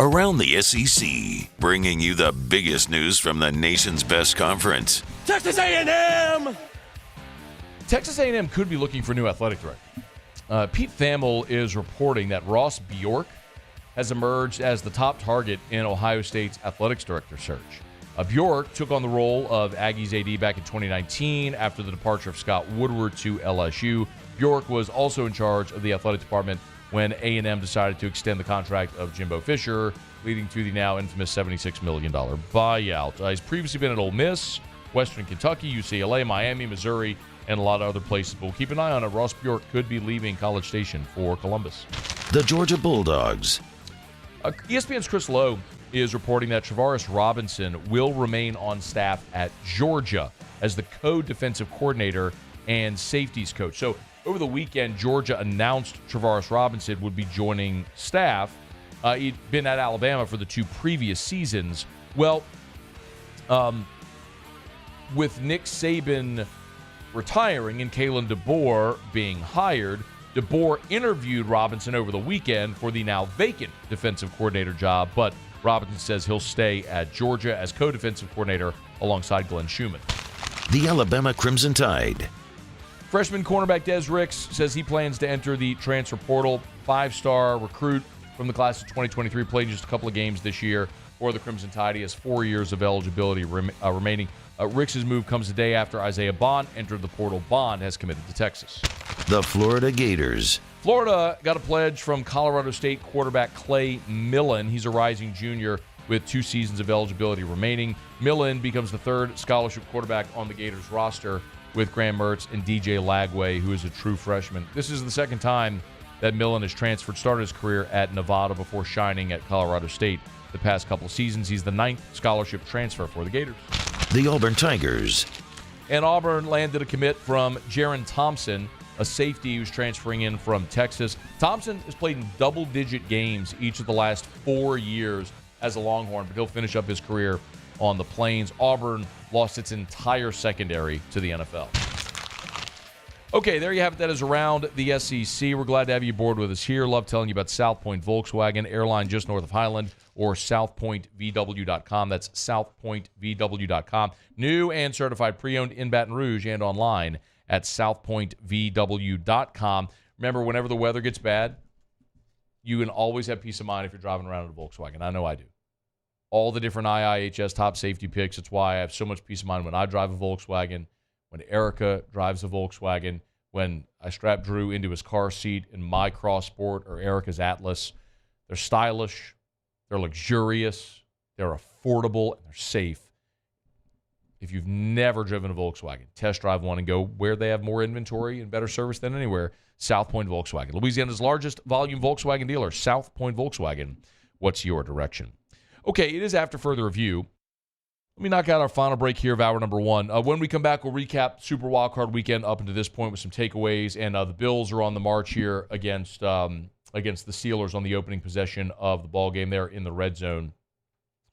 Around the SEC, bringing you the biggest news from the nation's best conference. Texas A&M! Texas A&M could be looking for a new athletic director. Pete Thamel is reporting that Ross Bjork has emerged as the top target in Ohio State's athletics director search. Bjork took on the role of Aggies AD back in 2019 after the departure of Scott Woodward to LSU. Bjork was also in charge of the athletic department when A&M decided to extend the contract of Jimbo Fisher, leading to the now infamous $76 million buyout. He's previously been at Ole Miss, Western Kentucky, UCLA, Miami, Missouri, and a lot of other places. But we'll keep an eye on it. Ross Bjork could be leaving College Station for Columbus. The Georgia Bulldogs. ESPN's Chris Lowe is reporting that Travaris Robinson will remain on staff at Georgia as the co-defensive coordinator and safeties coach. So over the weekend, Georgia announced Travaris Robinson would be joining staff. He'd been at Alabama for the 2 previous seasons. Well, with Nick Saban retiring and Kalen DeBoer being hired, DeBoer interviewed Robinson over the weekend for the now vacant defensive coordinator job, but Robinson says he'll stay at Georgia as co-defensive coordinator alongside Glenn Schumann. The Alabama Crimson Tide. Freshman cornerback Des Ricks says he plans to enter the transfer portal. 5-star recruit from the class of 2023, played just a couple of games this year for the Crimson Tide. He has 4 years of eligibility remaining. Ricks' move comes the day after Isaiah Bond entered the portal. Bond has committed to Texas. The Florida Gators. Florida got a pledge from Colorado State quarterback Clay Millen. He's a rising junior with 2 seasons of eligibility remaining. Millen becomes the 3rd scholarship quarterback on the Gators roster with Graham Mertz and DJ Lagway, who is a true freshman. This is the 2nd time that Millen has started his career at Nevada before shining at Colorado State the past couple of seasons. He's the 9th scholarship transfer for the Gators. The Auburn Tigers. And Auburn landed a commit from Jaron Thompson, a safety who's transferring in from Texas. Thompson has played in double-digit games each of the last 4 years as a Longhorn, but he'll finish up his career on the Plains. Auburn lost its entire secondary to the NFL. Okay, there you have it. That is around the SEC. We're glad to have you aboard with us here. Love telling you about South Point Volkswagen, airline just north of Highland, or southpointvw.com. That's southpointvw.com. New and certified pre-owned in Baton Rouge and online at southpointvw.com. Remember, whenever the weather gets bad, you can always have peace of mind if you're driving around in a Volkswagen. I know I do. All the different IIHS top safety picks. It's why I have so much peace of mind when I drive a Volkswagen, when Erica drives a Volkswagen, when I strap Drew into his car seat in my Cross Sport or Erica's Atlas. They're stylish, they're luxurious, they're affordable, and they're safe. If you've never driven a Volkswagen, test drive one and go where they have more inventory and better service than anywhere. South Point Volkswagen, Louisiana's largest volume Volkswagen dealer. South Point Volkswagen. What's your direction? Okay, it is after further review. Let me knock out our final break here of hour number 1. When we come back, we'll recap Super Wildcard Weekend up until this point with some takeaways. And the Bills are on the march here against the Steelers on the opening possession of the ball game there in the red zone.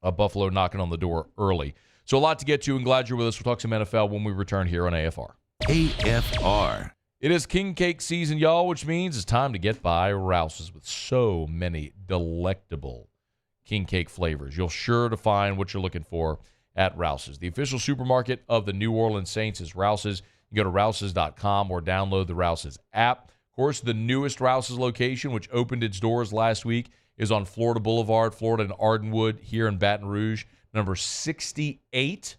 Buffalo knocking on the door early. So a lot to get to, and glad you're with us. We'll talk some NFL when we return here on AFR. AFR. It is king cake season, y'all, which means it's time to get by Rouse's with so many delectable king cake flavors. You'll sure to find what you're looking for at Rouse's. The official supermarket of the New Orleans Saints is Rouse's. You go to rouses.com or download the Rouse's app. Of course, the newest Rouse's location, which opened its doors last week, is on Florida Boulevard, Florida and Ardenwood here in Baton Rouge, number 68.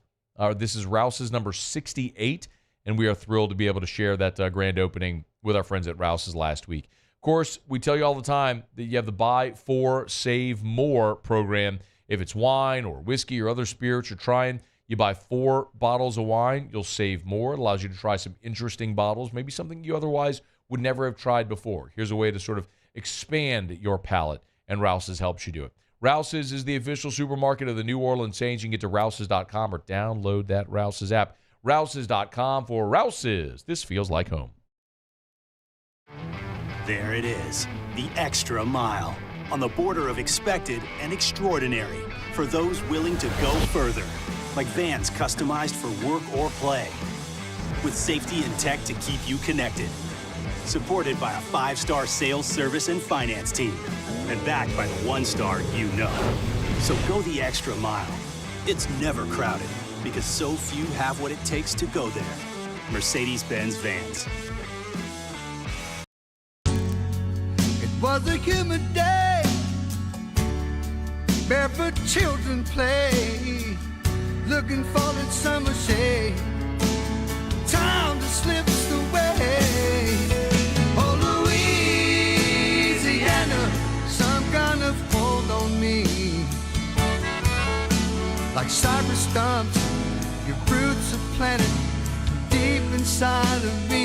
This is Rouse's number 68, and we are thrilled to be able to share that grand opening with our friends at Rouse's last week. Of course, we tell you all the time that you have the Buy 4, Save More program. If it's wine or whiskey or other spirits you're trying, you buy 4 bottles of wine, you'll save more. It allows you to try some interesting bottles, maybe something you otherwise would never have tried before. Here's a way to sort of expand your palate, and Rouse's helps you do it. Rouse's is the official supermarket of the New Orleans Saints. You can get to rouses.com or download that Rouse's app. Rouses.com for Rouse's. This feels like home. There it is, the extra mile, on the border of expected and extraordinary, for those willing to go further, like vans customized for work or play, with safety and tech to keep you connected, supported by a 5-star sales, service, and finance team, and backed by the 1-star you know. So go the extra mile. It's never crowded, because so few have what it takes to go there. Mercedes-Benz Vans. It was a humid day, barefoot children play, looking for that summer shade. Time to slip away. Oh, Louisiana, some kind of hold on me. Like cypress stumps, your roots are planted deep inside of me.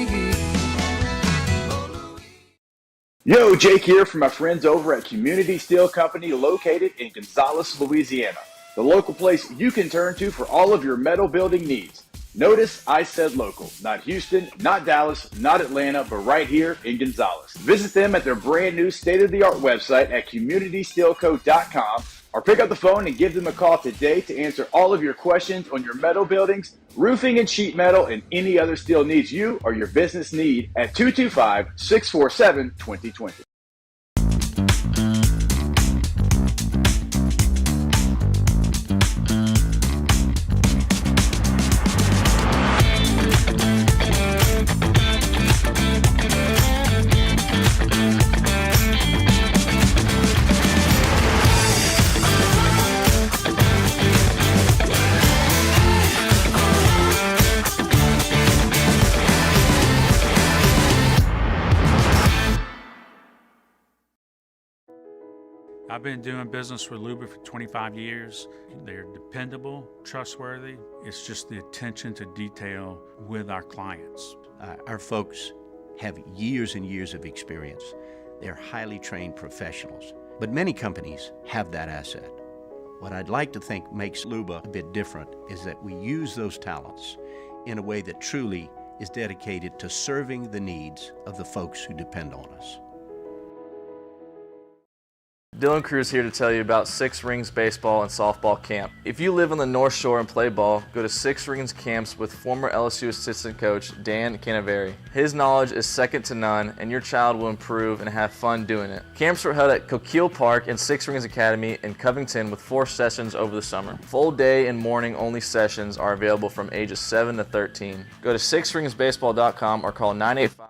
Yo, Jake here from my friends over at Community Steel Company located in Gonzales, Louisiana. The local place you can turn to for all of your metal building needs. Notice I said local, not Houston, not Dallas, not Atlanta, but right here in Gonzales. Visit them at their brand new state-of-the-art website at communitysteelco.com or pick up the phone and give them a call today to answer all of your questions on your metal buildings, roofing and sheet metal, and any other steel needs you or your business need at 225-647-2020. I've been doing business with Luba for 25 years. They're dependable, trustworthy. It's just the attention to detail with our clients. Our folks have years and years of experience. They're highly trained professionals, but many companies have that asset. What I'd like to think makes Luba a bit different is that we use those talents in a way that truly is dedicated to serving the needs of the folks who depend on us. Dylan Cruz here to tell you about Six Rings Baseball and Softball Camp. If you live on the North Shore and play ball, go to Six Rings Camps with former LSU assistant coach Dan Canaveri. His knowledge is second to none, and your child will improve and have fun doing it. Camps are held at Coquille Park and Six Rings Academy in Covington with 4 sessions over the summer. Full day and morning only sessions are available from ages 7 to 13. Go to sixringsbaseball.com or call 985.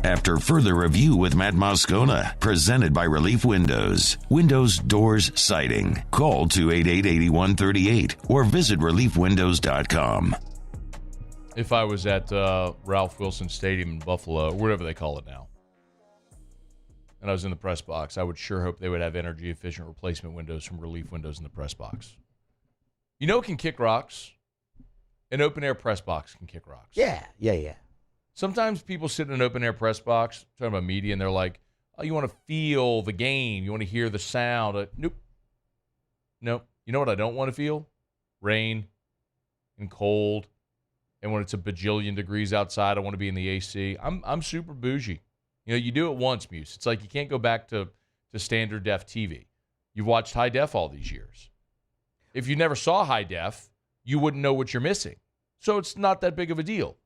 After further review with Matt Moscona, presented by Relief Windows. Windows, doors, siding. Call 288-8138 or visit reliefwindows.com. If I was at Ralph Wilson Stadium in Buffalo, whatever they call it now, and I was in the press box, I would sure hope they would have energy-efficient replacement windows from Relief Windows in the press box. You know what can kick rocks? An open-air press box can kick rocks. Yeah. Sometimes people sit in an open-air press box, talking about media, and they're like, oh, you want to feel the game. You want to hear the sound. Nope. You know what I don't want to feel? Rain and cold. And when it's a bajillion degrees outside, I want to be in the AC. I'm super bougie. You know, you do it once, Muse. It's like you can't go back to standard def TV. You've watched high def all these years. If you never saw high def, you wouldn't know what you're missing. So it's not that big of a deal.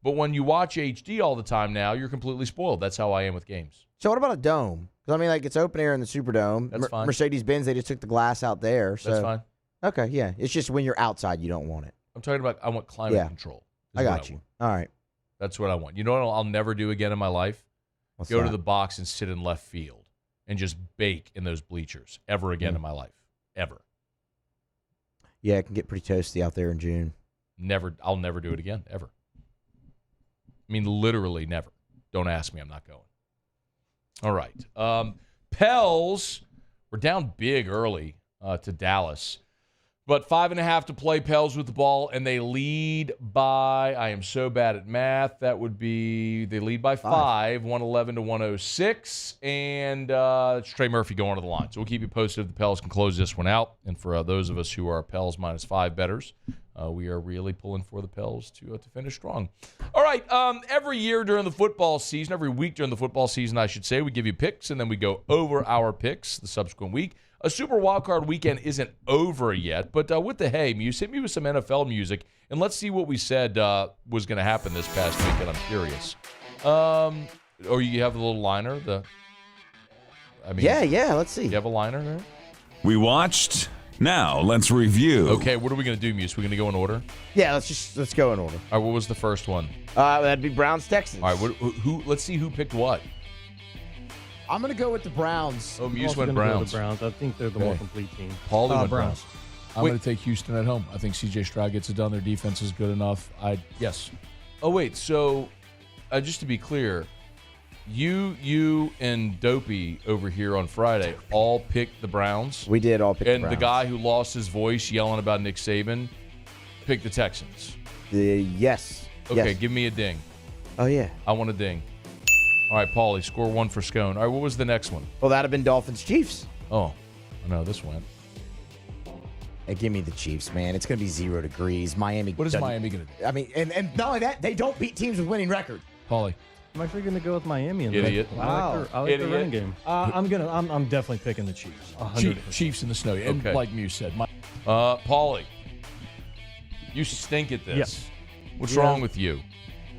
But when you watch HD all the time now, you're completely spoiled. That's how I am with games. So what about a dome? Because, I mean, like, it's open air in the Superdome. That's fine. Mercedes-Benz, they just took the glass out there. So. That's fine. Okay, yeah. It's just when you're outside, you don't want it. I'm talking about I want climate control. I got you. All right. That's what I want. You know what I'll never do again in my life? What's Go that? to the box and sit in left field and just bake in those bleachers ever again in my life. Ever. Yeah, it can get pretty toasty out there in June. I'll never do it again, ever. I mean, literally never. Don't ask me. I'm not going. All right. Pels, we're down big early to Dallas. But 5.5 to play, Pels with the ball, and they lead by, I am so bad at math, that would be, they lead by 5, 111 to 106, and it's Trey Murphy going to the line. So we'll keep you posted if the Pels can close this one out. And for those of us who are Pels -5 bettors, we are really pulling for the Pels to finish strong. All right, every year during the football season, every week during the football season, I should say, we give you picks, and then we go over our picks the subsequent week. A Super Wildcard weekend isn't over yet, but with the hay, Muse, hit me with some NFL music, and let's see what we said was going to happen this past weekend. I'm curious. Or you have a little liner? Yeah, let's see. You have a liner there? We watched. Now, let's review. Okay, what are we going to do, Muse? We're going to go in order? Yeah, let's go in order. All right, what was the first one? That'd be Browns-Texans. All right, let's see who picked what. I'm going to go with the Browns. Oh, Muse went Browns. The Browns. I think they're the more complete team. Paulie went Browns. I'm going to take Houston at home. I think C.J. Stroud gets it done. Their defense is good enough. Yes. Oh, wait. So, just to be clear, you and Dopey over here on Friday all picked the Browns. We did all pick the Browns. And the guy who lost his voice yelling about Nick Saban picked the Texans. Yes. Okay, yes. Give me a ding. Oh, yeah. I want a ding. All right, Paulie, score 1 for Scone. All right, what was the next one? Well, that'd have been Dolphins-Chiefs. Oh, I know this went. Hey, give me the Chiefs, man. It's going to be 0 degrees. Miami. What is Miami going to do? I mean, and not only that, they don't beat teams with winning record. Paulie. I'm actually going to go with Miami. Idiot. I like their running game. I'm definitely picking the Chiefs. 100%. Chiefs in the snow. And Okay. like Muse said. Paulie, you stink at this. Yes. What's wrong with you?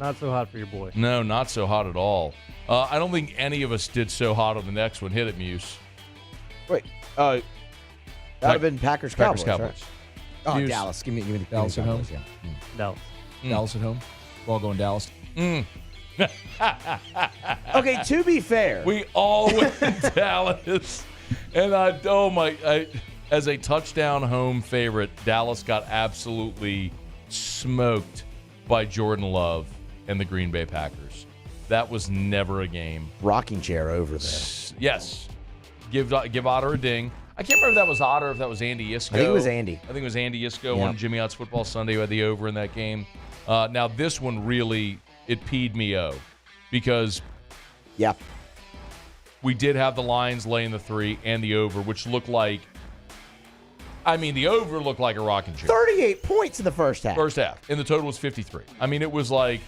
Not so hot for your boy. No, not so hot at all. I don't think any of us did so hot on the next one. Hit it, Muse. Wait. That would have been Packers-Cowboys. Right? Oh, Muse. Dallas. Give me Dallas at home. Yeah. Dallas. Dallas at home. We're all going Dallas. Okay, to be fair. We all went to Dallas. And as a touchdown home favorite, Dallas got absolutely smoked by Jordan Love and the Green Bay Packers. That was never a game. Rocking chair over there. Yes. Give Otter a ding. I can't remember if that was Otter or if that was Andy Iskoe. I think it was Andy. I think it was Andy Iskoe on Jimmy Ott's Football Sunday who had the over in that game. Now, this one really, it peed me because we did have the Lions laying the 3 and the over, which looked like, the over looked like a rocking chair. 38 points in the first half. And the total was 53. It was like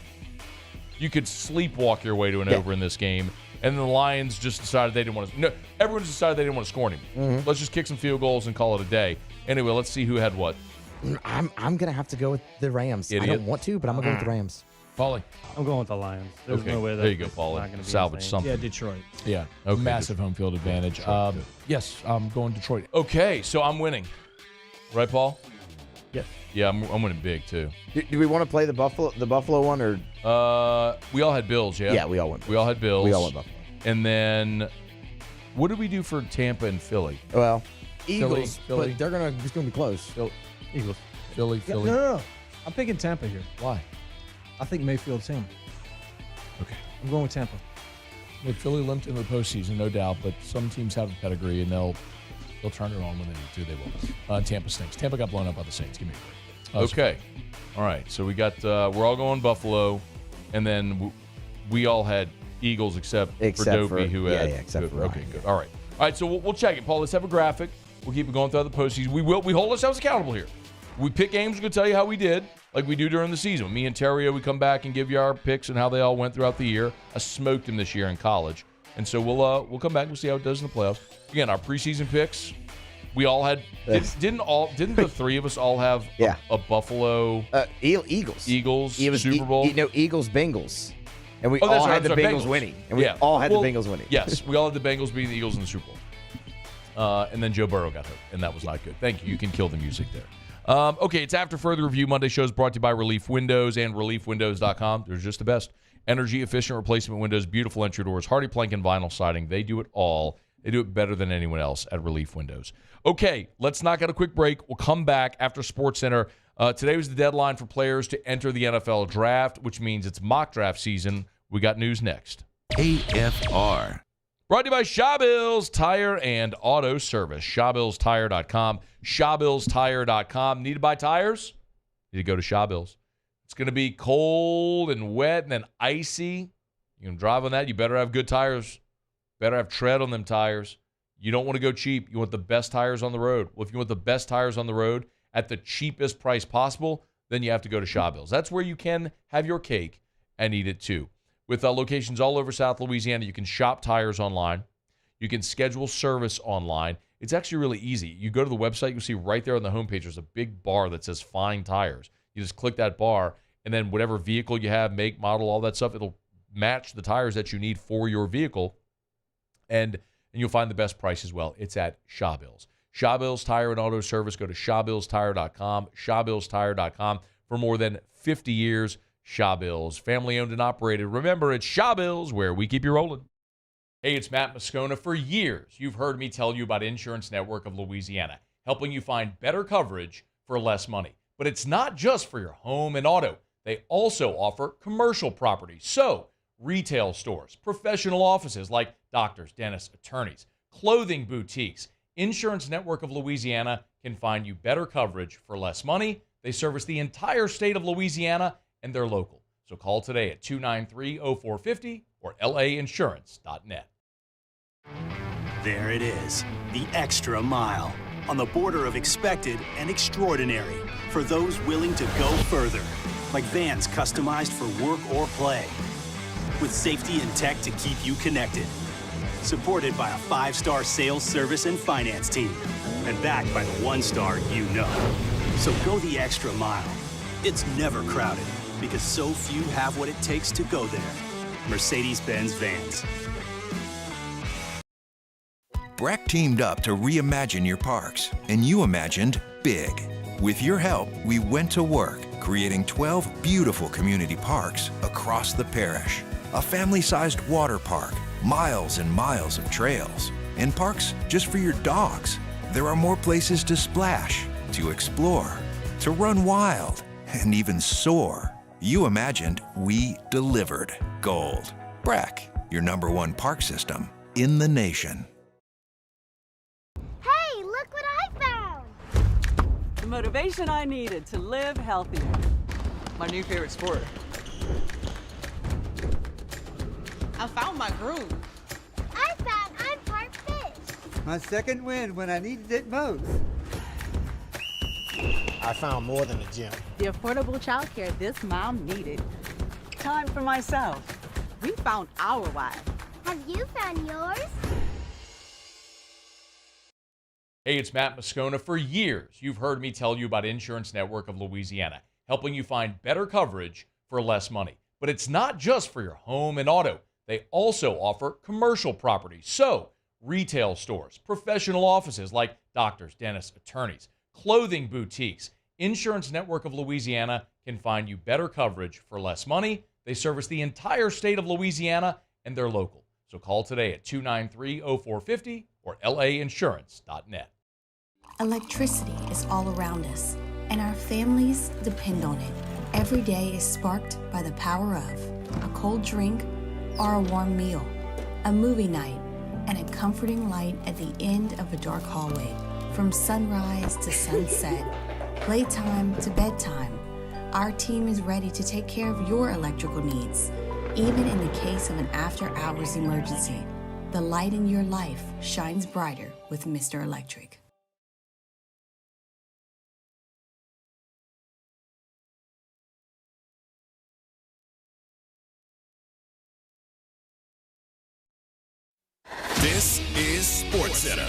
you could sleepwalk your way to an over in this game. And the Lions just decided they didn't want to. No, everyone just decided they didn't want to score anymore. Let's just kick some field goals and call it a day. Anyway, let's see who had what. I'm going to have to go with the Rams. Idiot. I don't want to, but I'm going to go with the Rams. Paulie. I'm going with the Lions. There's Okay, no way that there you go, it's Paulie. not gonna be Salvage insane. something. Yeah, Detroit. Yeah. Okay, Massive home field advantage. Yes, I'm going Detroit. Okay, so I'm winning. Right, Paul? Yes. Yeah, I'm winning big, too. Do we want to play the Buffalo one, or? We all had Bills, yeah? Yeah, we all went. We all had Bills. We all went Buffalo. And then, what did we do for Tampa and Philly? Well, Eagles, Philly. but it's going to be close. Eagles. Philly. No. I'm picking Tampa here. Why? I think Mayfield's him. Okay. I'm going with Tampa. Philly limped into the postseason, no doubt, but some teams have a pedigree, and they'll turn it on when they need to. They will. Tampa stinks. Tampa got blown up by the Saints. Give me a break. Okay. All right. So we got we're all going Buffalo, and then we all had Eagles except for Dopey, who had except for okay, Ryan. good. All right. So we'll check it, Paul. Let's have a graphic. We'll keep it going throughout the postseason. We hold ourselves accountable here. We pick games. We're going to tell you how we did. like we do during the season. Me and Terrio, we come back and give you our picks and how they all went throughout the year. I smoked him this year in college. And so we'll come back and we'll see how it does in the playoffs. Again, our preseason picks, we all had didn't the three of us all have a Buffalo Eagles Super Bowl? Eagles Bengals. And we all had the Bengals winning. And we all had the Bengals winning. Yes, we all had the Bengals beating the Eagles in the Super Bowl. And then Joe Burrow got hurt, and that was not good. Thank you. You can kill the music there. Okay, it's After Further Review. Monday show is brought to you by Relief Windows and ReliefWindows.com. They're just the best. Energy-efficient replacement windows, beautiful entry doors, hardy plank and vinyl siding. They do it all. They do it better than anyone else at Relief Windows. Okay, let's knock out a quick break. We'll come back after SportsCenter. Today was the deadline for players to enter the NFL draft, which means it's mock draft season. We got news next. AFR. Brought to you by Shawbills Tire and Auto Service. ShawBillsTire.com. ShawBillsTire.com. Need to buy tires? Need to go to Shawbills. It's going to be cold and wet and then icy. You're going to drive on that. You better have good tires. Better have tread on them tires. You don't want to go cheap. You want the best tires on the road. Well, if you want the best tires on the road at the cheapest price possible, then you have to go to Shawbills. That's where you can have your cake and eat it too. With locations all over South Louisiana, you can shop tires online. You can schedule service online. It's actually really easy. You go to the website, you'll see right there on the homepage, there's a big bar that says Find Tires. You just click that bar, and then whatever vehicle you have, make, model, all that stuff, it'll match the tires that you need for your vehicle, and you'll find the best price as well. It's at Shawbills. Shawbills Tire and Auto Service. Go to ShawBillsTire.com. ShawBillsTire.com. For more than 50 years, Shawbills, family-owned and operated. Remember, it's Shawbills where we keep you rolling. Hey, it's Matt Moscona. For years, you've heard me tell you about Insurance Network of Louisiana, helping you find better coverage for less money. But it's not just for your home and auto. They also offer commercial property. So, retail stores, professional offices like doctors, dentists, attorneys, clothing boutiques. Insurance Network of Louisiana can find you better coverage for less money. They service the entire state of Louisiana, and they're local. So call today at 293-0450 or lainsurance.net. There it is, the extra mile, on the border of expected and extraordinary for those willing to go further, like vans customized for work or play, with safety and tech to keep you connected. Supported by a 5-star sales, service, and finance team, and backed by the 1-star you know. So go the extra mile. It's never crowded, because so few have what it takes to go there. Mercedes-Benz Vans. Breck teamed up to reimagine your parks, and you imagined big. With your help, we went to work, creating 12 beautiful community parks across the parish. A family-sized water park, miles and miles of trails, and parks just for your dogs. There are more places to splash, to explore, to run wild, and even soar. You imagined, we delivered. Gold. Breck, your #1 park system in the nation. Hey, look what I found! The motivation I needed to live healthier. My new favorite sport. I found my groove. I found I'm part fish. My second win when I needed it most. I found more than a gym. The affordable childcare this mom needed. Time for myself. We found our why. Have you found yours? Hey, it's Matt Moscona. For years, you've heard me tell you about Insurance Network of Louisiana, helping you find better coverage for less money. But it's not just for your home and auto. They also offer commercial property. So, retail stores, professional offices like doctors, dentists, attorneys, clothing boutiques. Insurance Network of Louisiana can find you better coverage for less money. They service the entire state of Louisiana, and they're local. So call today at 293-0450 or lainsurance.net. Electricity is all around us, and our families depend on it. Every day is sparked by the power of a cold drink or a warm meal, a movie night, and a comforting light at the end of a dark hallway. From sunrise to sunset, playtime to bedtime, our team is ready to take care of your electrical needs. Even in the case of an after-hours emergency, the light in your life shines brighter with Mr. Electric. This is SportsCenter.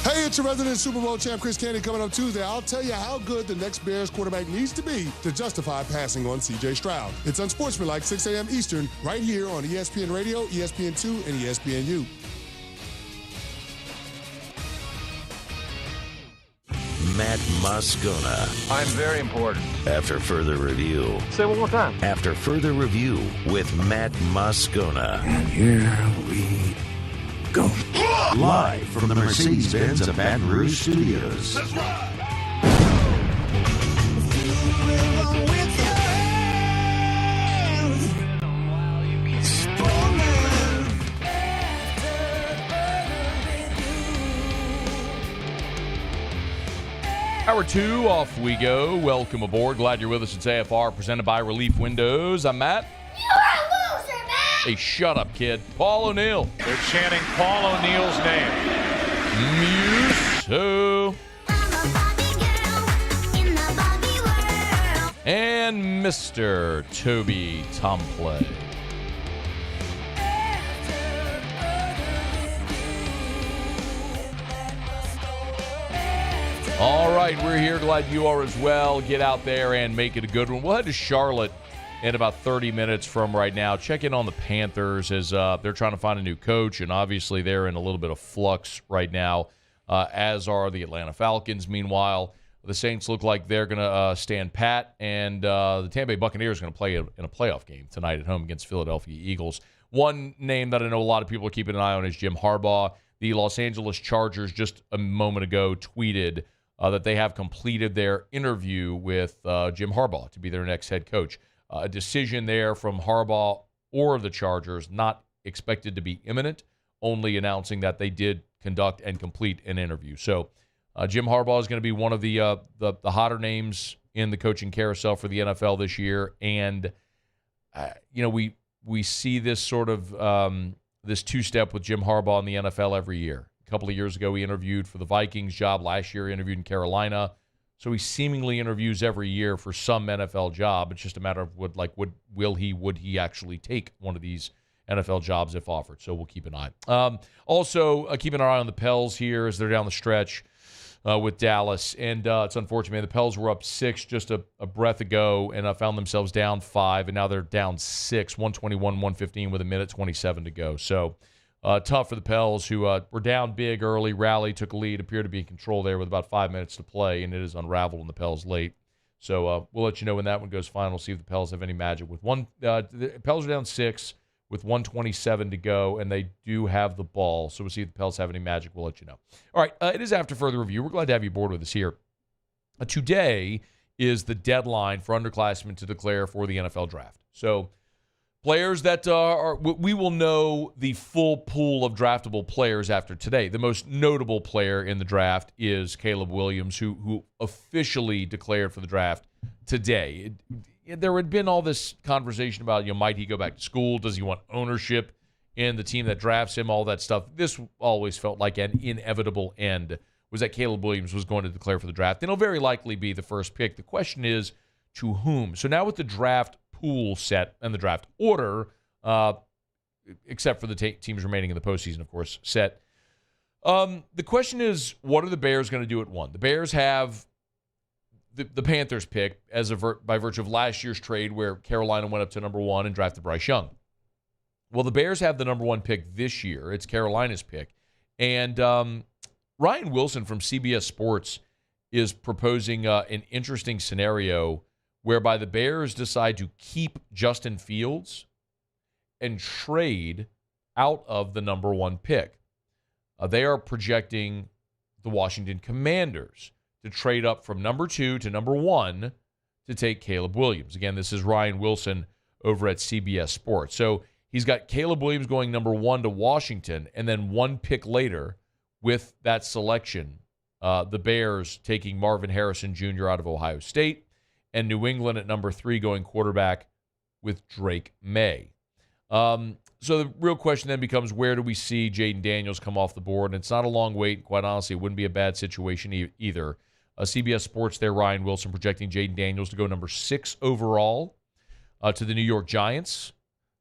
Hey, it's your resident Super Bowl champ, Chris Candy, coming up Tuesday. I'll tell you how good the next Bears quarterback needs to be to justify passing on C.J. Stroud. It's Unsportsmanlike, 6 a.m. Eastern, right here on ESPN Radio, ESPN2, and ESPNU. Matt Moscona. I'm very important. After further review. Say it one more time. After further review with Matt Moscona. And here we go. Live from the Mercedes-Benz of Baton Rouge Studios. Let's ride. Hour 2, off we go. Welcome aboard. Glad you're with us. It's AFR, presented by Relief Windows. I'm Matt. You're a loser, Matt! Hey, shut up, kid. Paul O'Neill. They're chanting Paul O'Neill's name. Muso. And Mr. Toby Tomplay. All right, we're here. Glad you are as well. Get out there and make it a good one. We'll head to Charlotte in about 30 minutes from right now. Check in on the Panthers as they're trying to find a new coach, and obviously they're in a little bit of flux right now, as are the Atlanta Falcons. Meanwhile, the Saints look like they're going to stand pat, and the Tampa Bay Buccaneers are going to play in a playoff game tonight at home against Philadelphia Eagles. One name that I know a lot of people are keeping an eye on is Jim Harbaugh. The Los Angeles Chargers just a moment ago tweeted that they have completed their interview with Jim Harbaugh to be their next head coach. A decision there from Harbaugh or the Chargers not expected to be imminent, only announcing that they did conduct and complete an interview. So Jim Harbaugh is going to be one of the hotter names in the coaching carousel for the NFL this year. And, we see this sort of this two-step with Jim Harbaugh in the NFL every year. A couple of years ago, he interviewed for the Vikings job. Last year, he interviewed in Carolina. So he seemingly interviews every year for some NFL job. It's just a matter of would he actually take one of these NFL jobs if offered. So we'll keep an eye. Also, keeping our eye on the Pels here as they're down the stretch with Dallas. And it's unfortunate, man. The Pels were up 6 just a breath ago and found themselves down 5, and now they're down 6, 121-115 with 1:27 to go. So tough for the Pels, who were down big early, rally, took a lead, appeared to be in control there with about 5 minutes to play, and it is unraveled in the Pels late. So we'll let you know when that one goes final, see if the Pels have any magic. With the Pels are down 6 with 1:27 to go, and they do have the ball. So we'll see if the Pels have any magic. We'll let you know. All right, it is after further review. We're glad to have you aboard with us here. Today is the deadline for underclassmen to declare for the NFL draft. So players that we will know the full pool of draftable players after today. The most notable player in the draft is Caleb Williams, who officially declared for the draft today. There had been all this conversation about, might he go back to school? Does he want ownership in the team that drafts him? All that stuff. This always felt like an inevitable end, was that Caleb Williams was going to declare for the draft. And he'll very likely be the first pick. The question is, to whom? So now with the draft pool set and the draft order, except for the teams remaining in the postseason, of course, set. The question is, what are the Bears going to do at 1? The Bears have the Panthers pick by virtue of last year's trade where Carolina went up to number 1 and drafted Bryce Young. Well, the Bears have the number 1 pick this year. It's Carolina's pick. And Ryan Wilson from CBS Sports is proposing an interesting scenario whereby the Bears decide to keep Justin Fields and trade out of the number 1 pick. They are projecting the Washington Commanders to trade up from number 2 to number 1 to take Caleb Williams. Again, this is Ryan Wilson over at CBS Sports. So he's got Caleb Williams going number 1 to Washington, and then 1 pick later with that selection, the Bears taking Marvin Harrison Jr. out of Ohio State, and New England at number 3 going quarterback with Drake May. So the real question then becomes, where do we see Jaden Daniels come off the board? And it's not a long wait. Quite honestly, it wouldn't be a bad situation either. CBS Sports there, Ryan Wilson projecting Jaden Daniels to go number 6 overall to the New York Giants,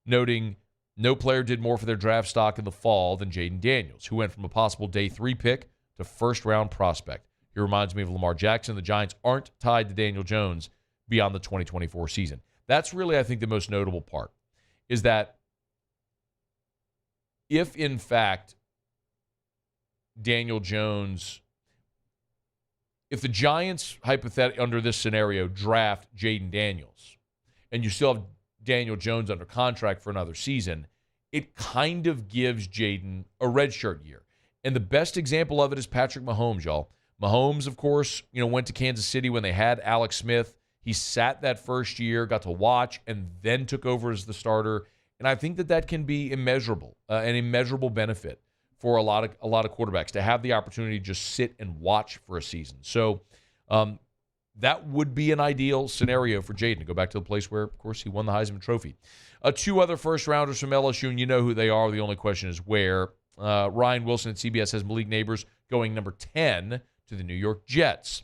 noting no player did more for their draft stock in the fall than Jaden Daniels, who went from a possible day 3 pick to first-round prospect. He reminds me of Lamar Jackson. The Giants aren't tied to Daniel Jones beyond the 2024 season. That's really, I think, the most notable part, is that if, in fact, Daniel Jones, if the Giants, hypothetically, under this scenario, draft Jaden Daniels, and you still have Daniel Jones under contract for another season, it kind of gives Jaden a redshirt year. And the best example of it is Patrick Mahomes, y'all. Mahomes, of course, went to Kansas City when they had Alex Smith. He sat that first year, got to watch, and then took over as the starter. And I think that can be immeasurable, an immeasurable benefit for a lot of quarterbacks to have the opportunity to just sit and watch for a season. So that would be an ideal scenario for Jaden to go back to the place where, of course, he won the Heisman Trophy. 2 other first-rounders from LSU, and you know who they are. The only question is where. Ryan Wilson at CBS has Malik Neighbors going number 10 to the New York Jets.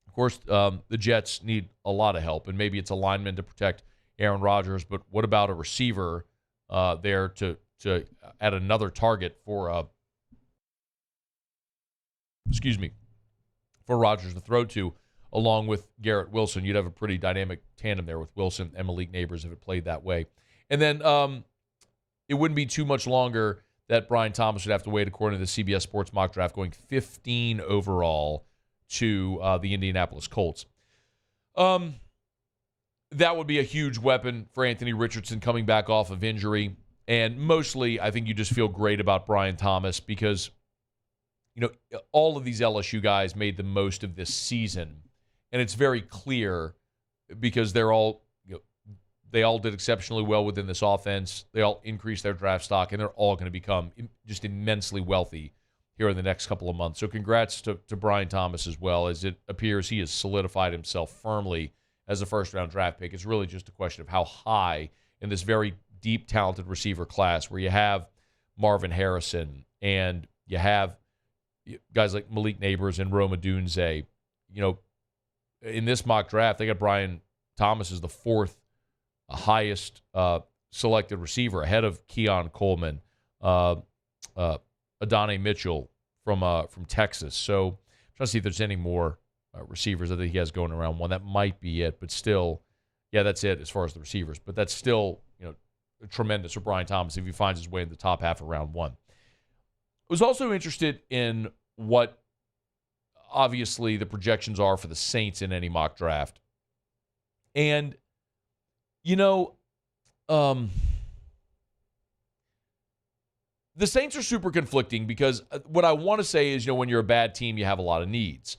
Of course, the Jets need a lot of help, and maybe it's a lineman to protect Aaron Rodgers, but what about a receiver there to add another target for Rodgers to throw to, along with Garrett Wilson? You'd have a pretty dynamic tandem there with Wilson and Malik Neighbors if it played that way. And then it wouldn't be too much longer that Brian Thomas would have to wait, according to the CBS Sports mock draft, going 15 overall to the Indianapolis Colts. That would be a huge weapon for Anthony Richardson coming back off of injury. And mostly, I think you just feel great about Brian Thomas because, all of these LSU guys made the most of this season. And it's very clear because they all did exceptionally well within this offense. They all increased their draft stock, and they're all going to become just immensely wealthy here in the next couple of months. So congrats to Brian Thomas as well, as it appears he has solidified himself firmly as a first-round draft pick. It's really just a question of how high in this very deep, talented receiver class where you have Marvin Harrison and you have guys like Malik Neighbors and Rome Odunze. In this mock draft, they got Brian Thomas as the 4th highest selected receiver, ahead of Keon Coleman, Adonai Mitchell from Texas. So I'm trying to see if there's any more receivers that he has going around one. That might be it, but still, yeah, that's it as far as the receivers. But that's still, tremendous for Brian Thomas if he finds his way in the top half of round 1. I was also interested in what, obviously, the projections are for the Saints in any mock draft. And, the Saints are super conflicting because what I want to say is, when you're a bad team, you have a lot of needs.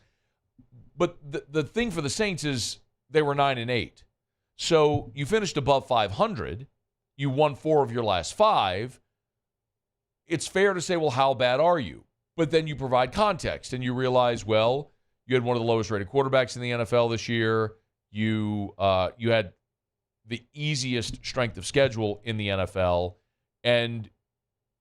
But the thing for the Saints is they were 9-8. So you finished above 500. You won 4 of your last 5. It's fair to say, well, how bad are you? But then you provide context and you realize, well, you had one of the lowest rated quarterbacks in the NFL this year. You had the easiest strength of schedule in the NFL. And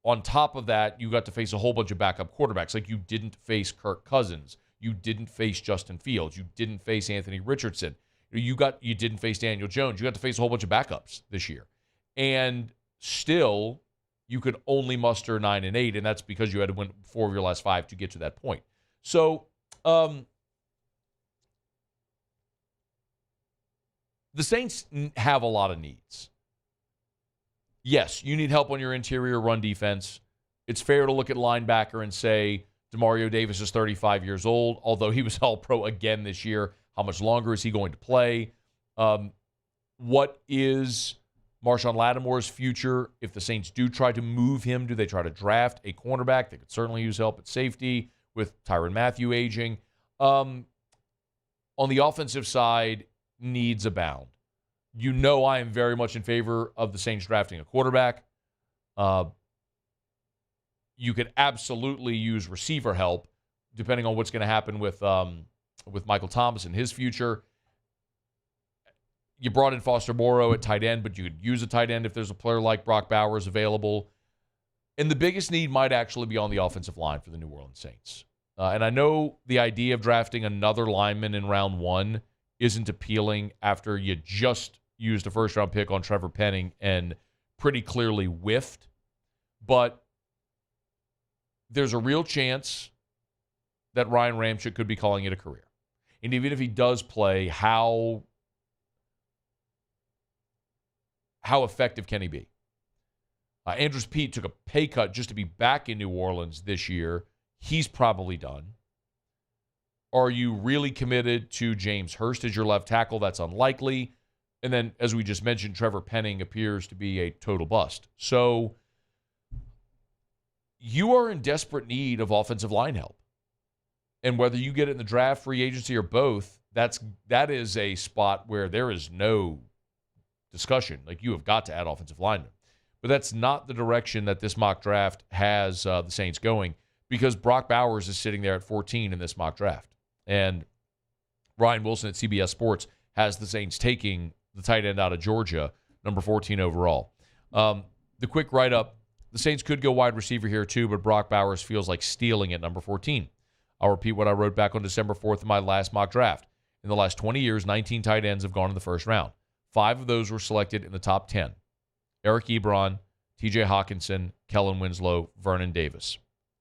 on top of that, you got to face a whole bunch of backup quarterbacks. Like, you didn't face Kirk Cousins. You didn't face Justin Fields. You didn't face Anthony Richardson. You didn't face Daniel Jones. You got to face a whole bunch of backups this year. And still, you could only muster 9-8, and that's because you had to win 4 of your last 5 to get to that point. So, the Saints have a lot of needs. Yes, you need help on your interior run defense. It's fair to look at linebacker and say Demario Davis is 35 years old, although he was All-Pro again this year. How much longer is he going to play? What is Marshawn Lattimore's future? If the Saints do try to move him, do they try to draft a cornerback? They could certainly use help at safety with Tyrann Mathieu aging. On the offensive side, needs abound. You know I am very much in favor of the Saints drafting a quarterback. You could absolutely use receiver help, depending on what's going to happen with Michael Thomas and his future. You brought in Foster Moreau at tight end, but you could use a tight end if there's a player like Brock Bowers available. And the biggest need might actually be on the offensive line for the New Orleans Saints. And I know the idea of drafting another lineman in round 1 isn't appealing after you just used a first-round pick on Trevor Penning and pretty clearly whiffed. But there's a real chance that Ryan Ramczyk could be calling it a career. And even if he does play, how effective can he be? Andrews Pete took a pay cut just to be back in New Orleans this year. He's probably done. Are you really committed to James Hurst as your left tackle? That's unlikely. And then, as we just mentioned, Trevor Penning appears to be a total bust. So you are in desperate need of offensive line help. And whether you get it in the draft, free agency, or both, that is a spot where there is no discussion. Like, you have got to add offensive linemen. But that's not the direction that this mock draft has the Saints going, because Brock Bowers is sitting there at 14 in this mock draft. And Ryan Wilson at CBS Sports has the Saints taking the tight end out of Georgia, number 14 overall. The quick write-up, the Saints could go wide receiver here too, but Brock Bowers feels like stealing at number 14. I'll repeat what I wrote back on December 4th in my last mock draft. In the last 20 years, 19 tight ends have gone in the first round. 5 of those were selected in the top 10. Eric Ebron, TJ Hawkinson, Kellen Winslow, Vernon Davis,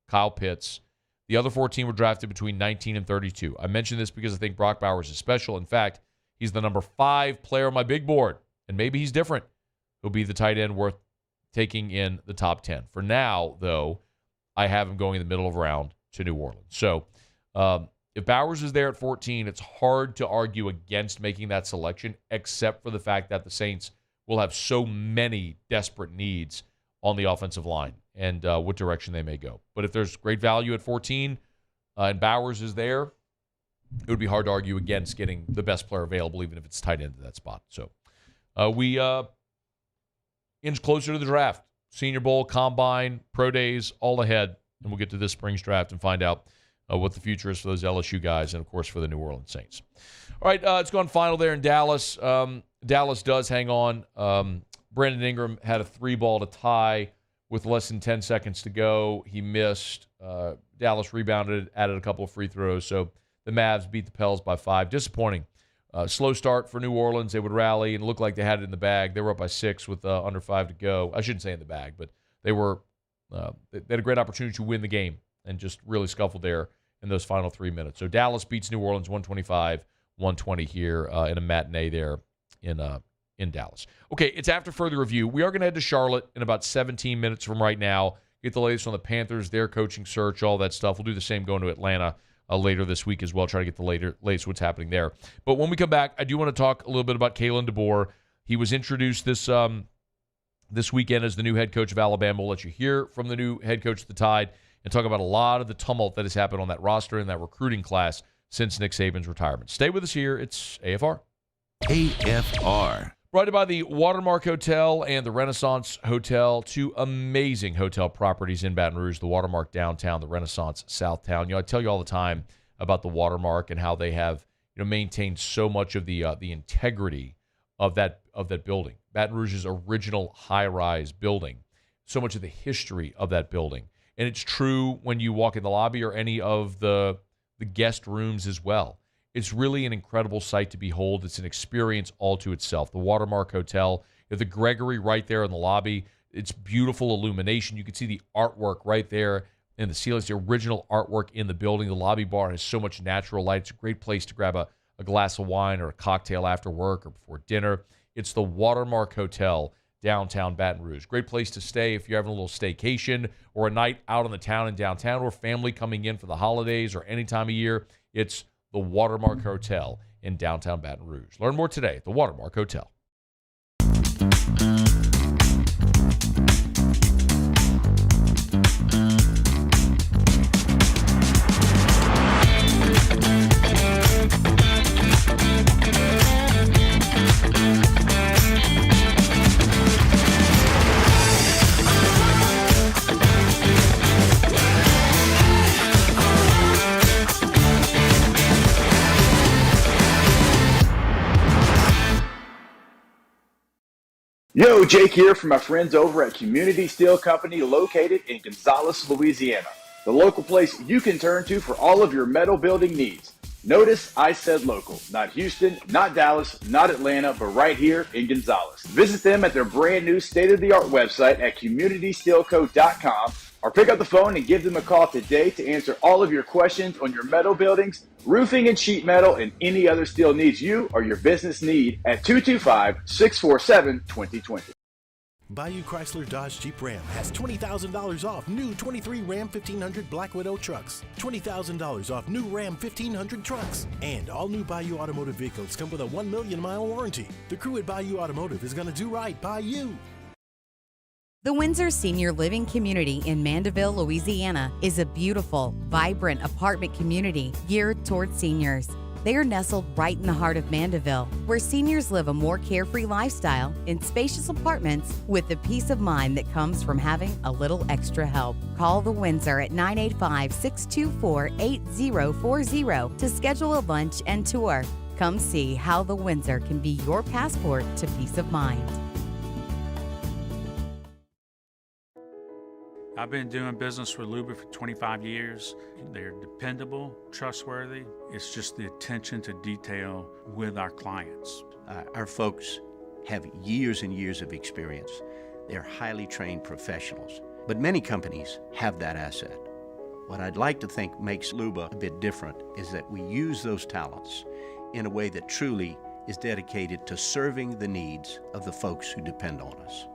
Kyle Pitts. The other 14 were drafted between 19 and 32. I mention this because I think Brock Bowers is special. In fact, he's the number 5 player on my big board, and maybe he's different. He'll be the tight end worth taking in the top 10. For now, though, I have him going in the middle of the round to New Orleans. So if Bowers is there at 14, it's hard to argue against making that selection, except for the fact that the Saints will have so many desperate needs on the offensive line and what direction they may go. But if there's great value at 14 and Bowers is there, it would be hard to argue against getting the best player available, even if it's tight end to that spot. So we inch closer to the draft. Senior Bowl, Combine, Pro Days, all ahead. And we'll get to this spring's draft and find out what the future is for those LSU guys and, of course, for the New Orleans Saints. All right, it's gone final there in Dallas. Dallas does hang on. Brandon Ingram had a 3-ball to tie with less than 10 seconds to go. He missed. Dallas rebounded, added a couple of free throws. So the Mavs beat the Pels by 5. Disappointing. Slow start for New Orleans. They would rally and look like they had it in the bag. They were up by 6 with under 5 to go. I shouldn't say in the bag, but they had a great opportunity to win the game and just really scuffled there in those final 3 minutes. So Dallas beats New Orleans 125-120 here in a matinee there in Dallas. Okay, it's after further review. We are going to head to Charlotte in about 17 minutes from right now. Get the latest on the Panthers, their coaching search, all that stuff. We'll do the same going to Atlanta later this week as well, try to get the latest what's happening there. But when we come back, I do want to talk a little bit about Kalen DeBoer. He was introduced this weekend as the new head coach of Alabama. We'll let you hear from the new head coach of the Tide and talk about a lot of the tumult that has happened on that roster and that recruiting class since Nick Saban's retirement. Stay with us here. It's AFR. AFR. Brought to you by the Watermark Hotel and the Renaissance Hotel, 2 amazing hotel properties in Baton Rouge, the Watermark downtown, the Renaissance Southtown. You know, I tell you all the time about the Watermark and how they have, you know, maintained so much of the integrity of that building. Baton Rouge's original high-rise building, so much of the history of that building. And it's true when you walk in the lobby or any of the guest rooms as well. It's really an incredible sight to behold. It's an experience all to itself. The Watermark Hotel, you have the Gregory right there in the lobby. It's beautiful illumination. You can see the artwork right there in the ceilings, the original artwork in the building. The lobby bar has so much natural light. It's a great place to grab a a glass of wine or a cocktail after work or before dinner. It's the Watermark Hotel, downtown Baton Rouge. Great place to stay if you're having a little staycation or a night out on the town in downtown, or family coming in for the holidays or any time of year. It's the Watermark Hotel in downtown Baton Rouge. Learn more today at the Watermark Hotel. Yo, Jake here from my friends over at Community Steel Company located in Gonzales, Louisiana. The local place you can turn to for all of your metal building needs. Notice I said local, not Houston, not Dallas, not Atlanta, but right here in Gonzales. Visit them at their brand new state-of-the-art website at communitysteelco.com or pick up the phone and give them a call today to answer all of your questions on your metal buildings, roofing and sheet metal, and any other steel needs you or your business need at 225-647-2020. Bayou Chrysler Dodge Jeep Ram has $20,000 off new 23 Ram 1500 Black Widow trucks, $20,000 off new Ram 1500 trucks, and all new Bayou Automotive vehicles come with a 1 million mile warranty. The crew at Bayou Automotive is going to do right by you. The Windsor Senior Living Community in Mandeville, Louisiana is a beautiful, vibrant apartment community geared toward seniors. They are nestled right in the heart of Mandeville, where seniors live a more carefree lifestyle in spacious apartments with the peace of mind that comes from having a little extra help. Call the Windsor at 985-624-8040 to schedule a lunch and tour. Come see how the Windsor can be your passport to peace of mind. I've been doing business with Luba for 25 years. They're dependable, trustworthy. It's just the attention to detail with our clients. Our folks have years and years of experience. They're highly trained professionals, but many companies have that asset. What I'd like to think makes Luba a bit different is that we use those talents in a way that truly is dedicated to serving the needs of the folks who depend on us.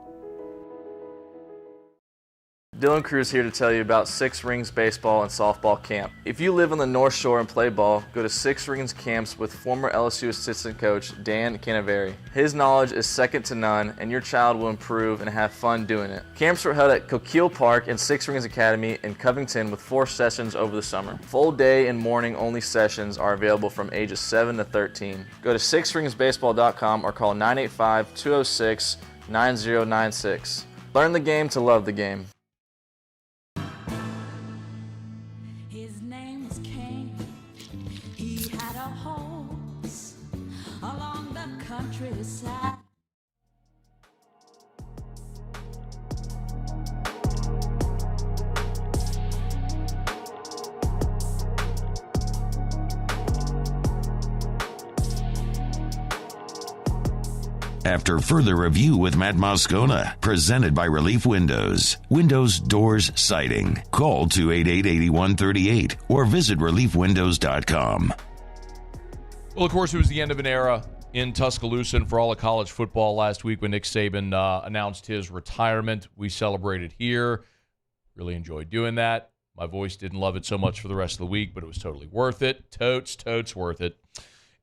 Dylan Cruz here to tell you about Six Rings Baseball and Softball Camp. If you live on the North Shore and play ball, go to Six Rings Camps with former LSU assistant coach Dan Canaveri. His knowledge is second to none, and your child will improve and have fun doing it. Camps were held at Coquille Park and Six Rings Academy in Covington with 4 sessions over the summer. Full day and morning only sessions are available from ages 7 to 13. Go to sixringsbaseball.com or call 985-206-9096. Learn the game to love the game. Countryside. After further review with Matt Moscona, presented by Relief Windows. Windows, doors, siding. Call 288-8138 or visit reliefwindows.com. Well, of course, it was the end of an era in Tuscaloosa and for all of college football last week when Nick Saban announced his retirement. We celebrated here. Really enjoyed doing that. My voice didn't love it so much for the rest of the week, but it was totally worth it. Totes worth it.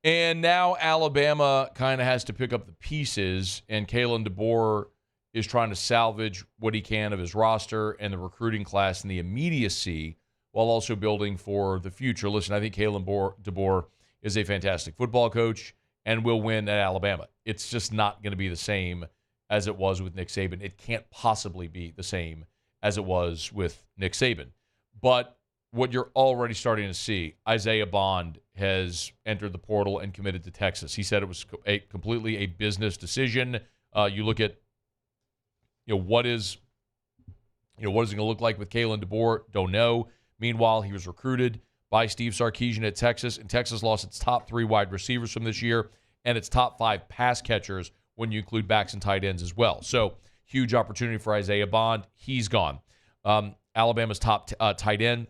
And now Alabama kind of has to pick up the pieces, and Kalen DeBoer is trying to salvage what he can of his roster and the recruiting class and the immediacy while also building for the future. Listen, I think Kalen DeBoer is a fantastic football coach and will win at Alabama. It's just not going to be the same as it was with Nick Saban. It can't possibly be the same as it was with Nick Saban. But what you're already starting to see, Isaiah Bond has entered the portal and committed to Texas. He said it was completely a business decision. You look at, what is it going to look like with Kalen DeBoer? Don't know. Meanwhile, he was recruited by Steve Sarkisian at Texas, and Texas lost its top 3 wide receivers from this year and its top 5 pass catchers when you include backs and tight ends as well. So huge opportunity for Isaiah Bond. He's gone. Alabama's top tight end,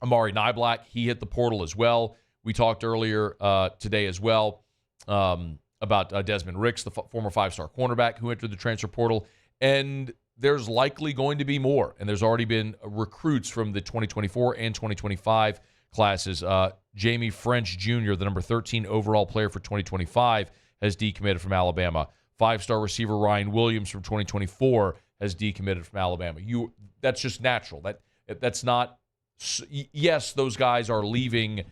Amari Niblack, he hit the portal as well. We talked earlier today as well about Desmond Ricks, the former five-star cornerback who entered the transfer portal. And there's likely going to be more. And there's already been recruits from the 2024 and 2025 classes. Jamie French Jr., the number 13 overall player for 2025, has decommitted from Alabama. Five-star receiver Ryan Williams from 2024 has decommitted from Alabama. That's just natural. That's not – yes, those guys are leaving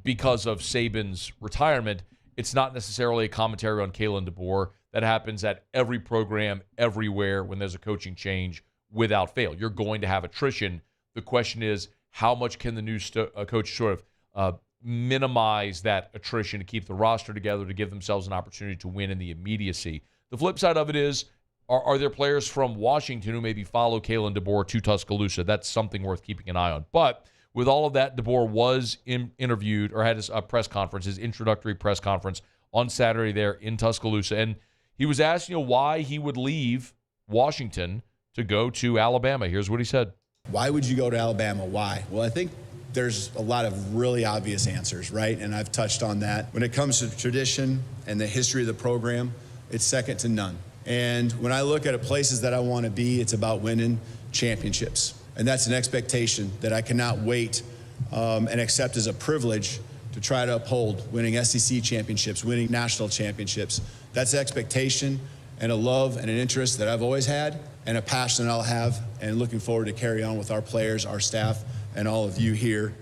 because of Saban's retirement. It's not necessarily a commentary on Kalen DeBoer. That happens at every program, everywhere, when there's a coaching change without fail. You're going to have attrition. The question is, how much can the new coach sort of minimize that attrition to keep the roster together, to give themselves an opportunity to win in the immediacy? The flip side of it is, are there players from Washington who maybe follow Kalen DeBoer to Tuscaloosa? That's something worth keeping an eye on. But with all of that, DeBoer was interviewed or had his press conference, his introductory press conference on Saturday there in Tuscaloosa. And he was asked, why he would leave Washington to go to Alabama. Here's what he said. Why would you go to Alabama? Why? Well, I think there's a lot of really obvious answers, right? And I've touched on that. When it comes to tradition and the history of the program, it's second to none. And when I look at places that I want to be, it's about winning championships. And that's an expectation that I cannot wait and accept as a privilege to try to uphold, winning SEC championships, winning national championships. That's an expectation and a love and an interest that I've always had and a passion that I'll have, and looking forward to carry on with our players, our staff, and all of you here.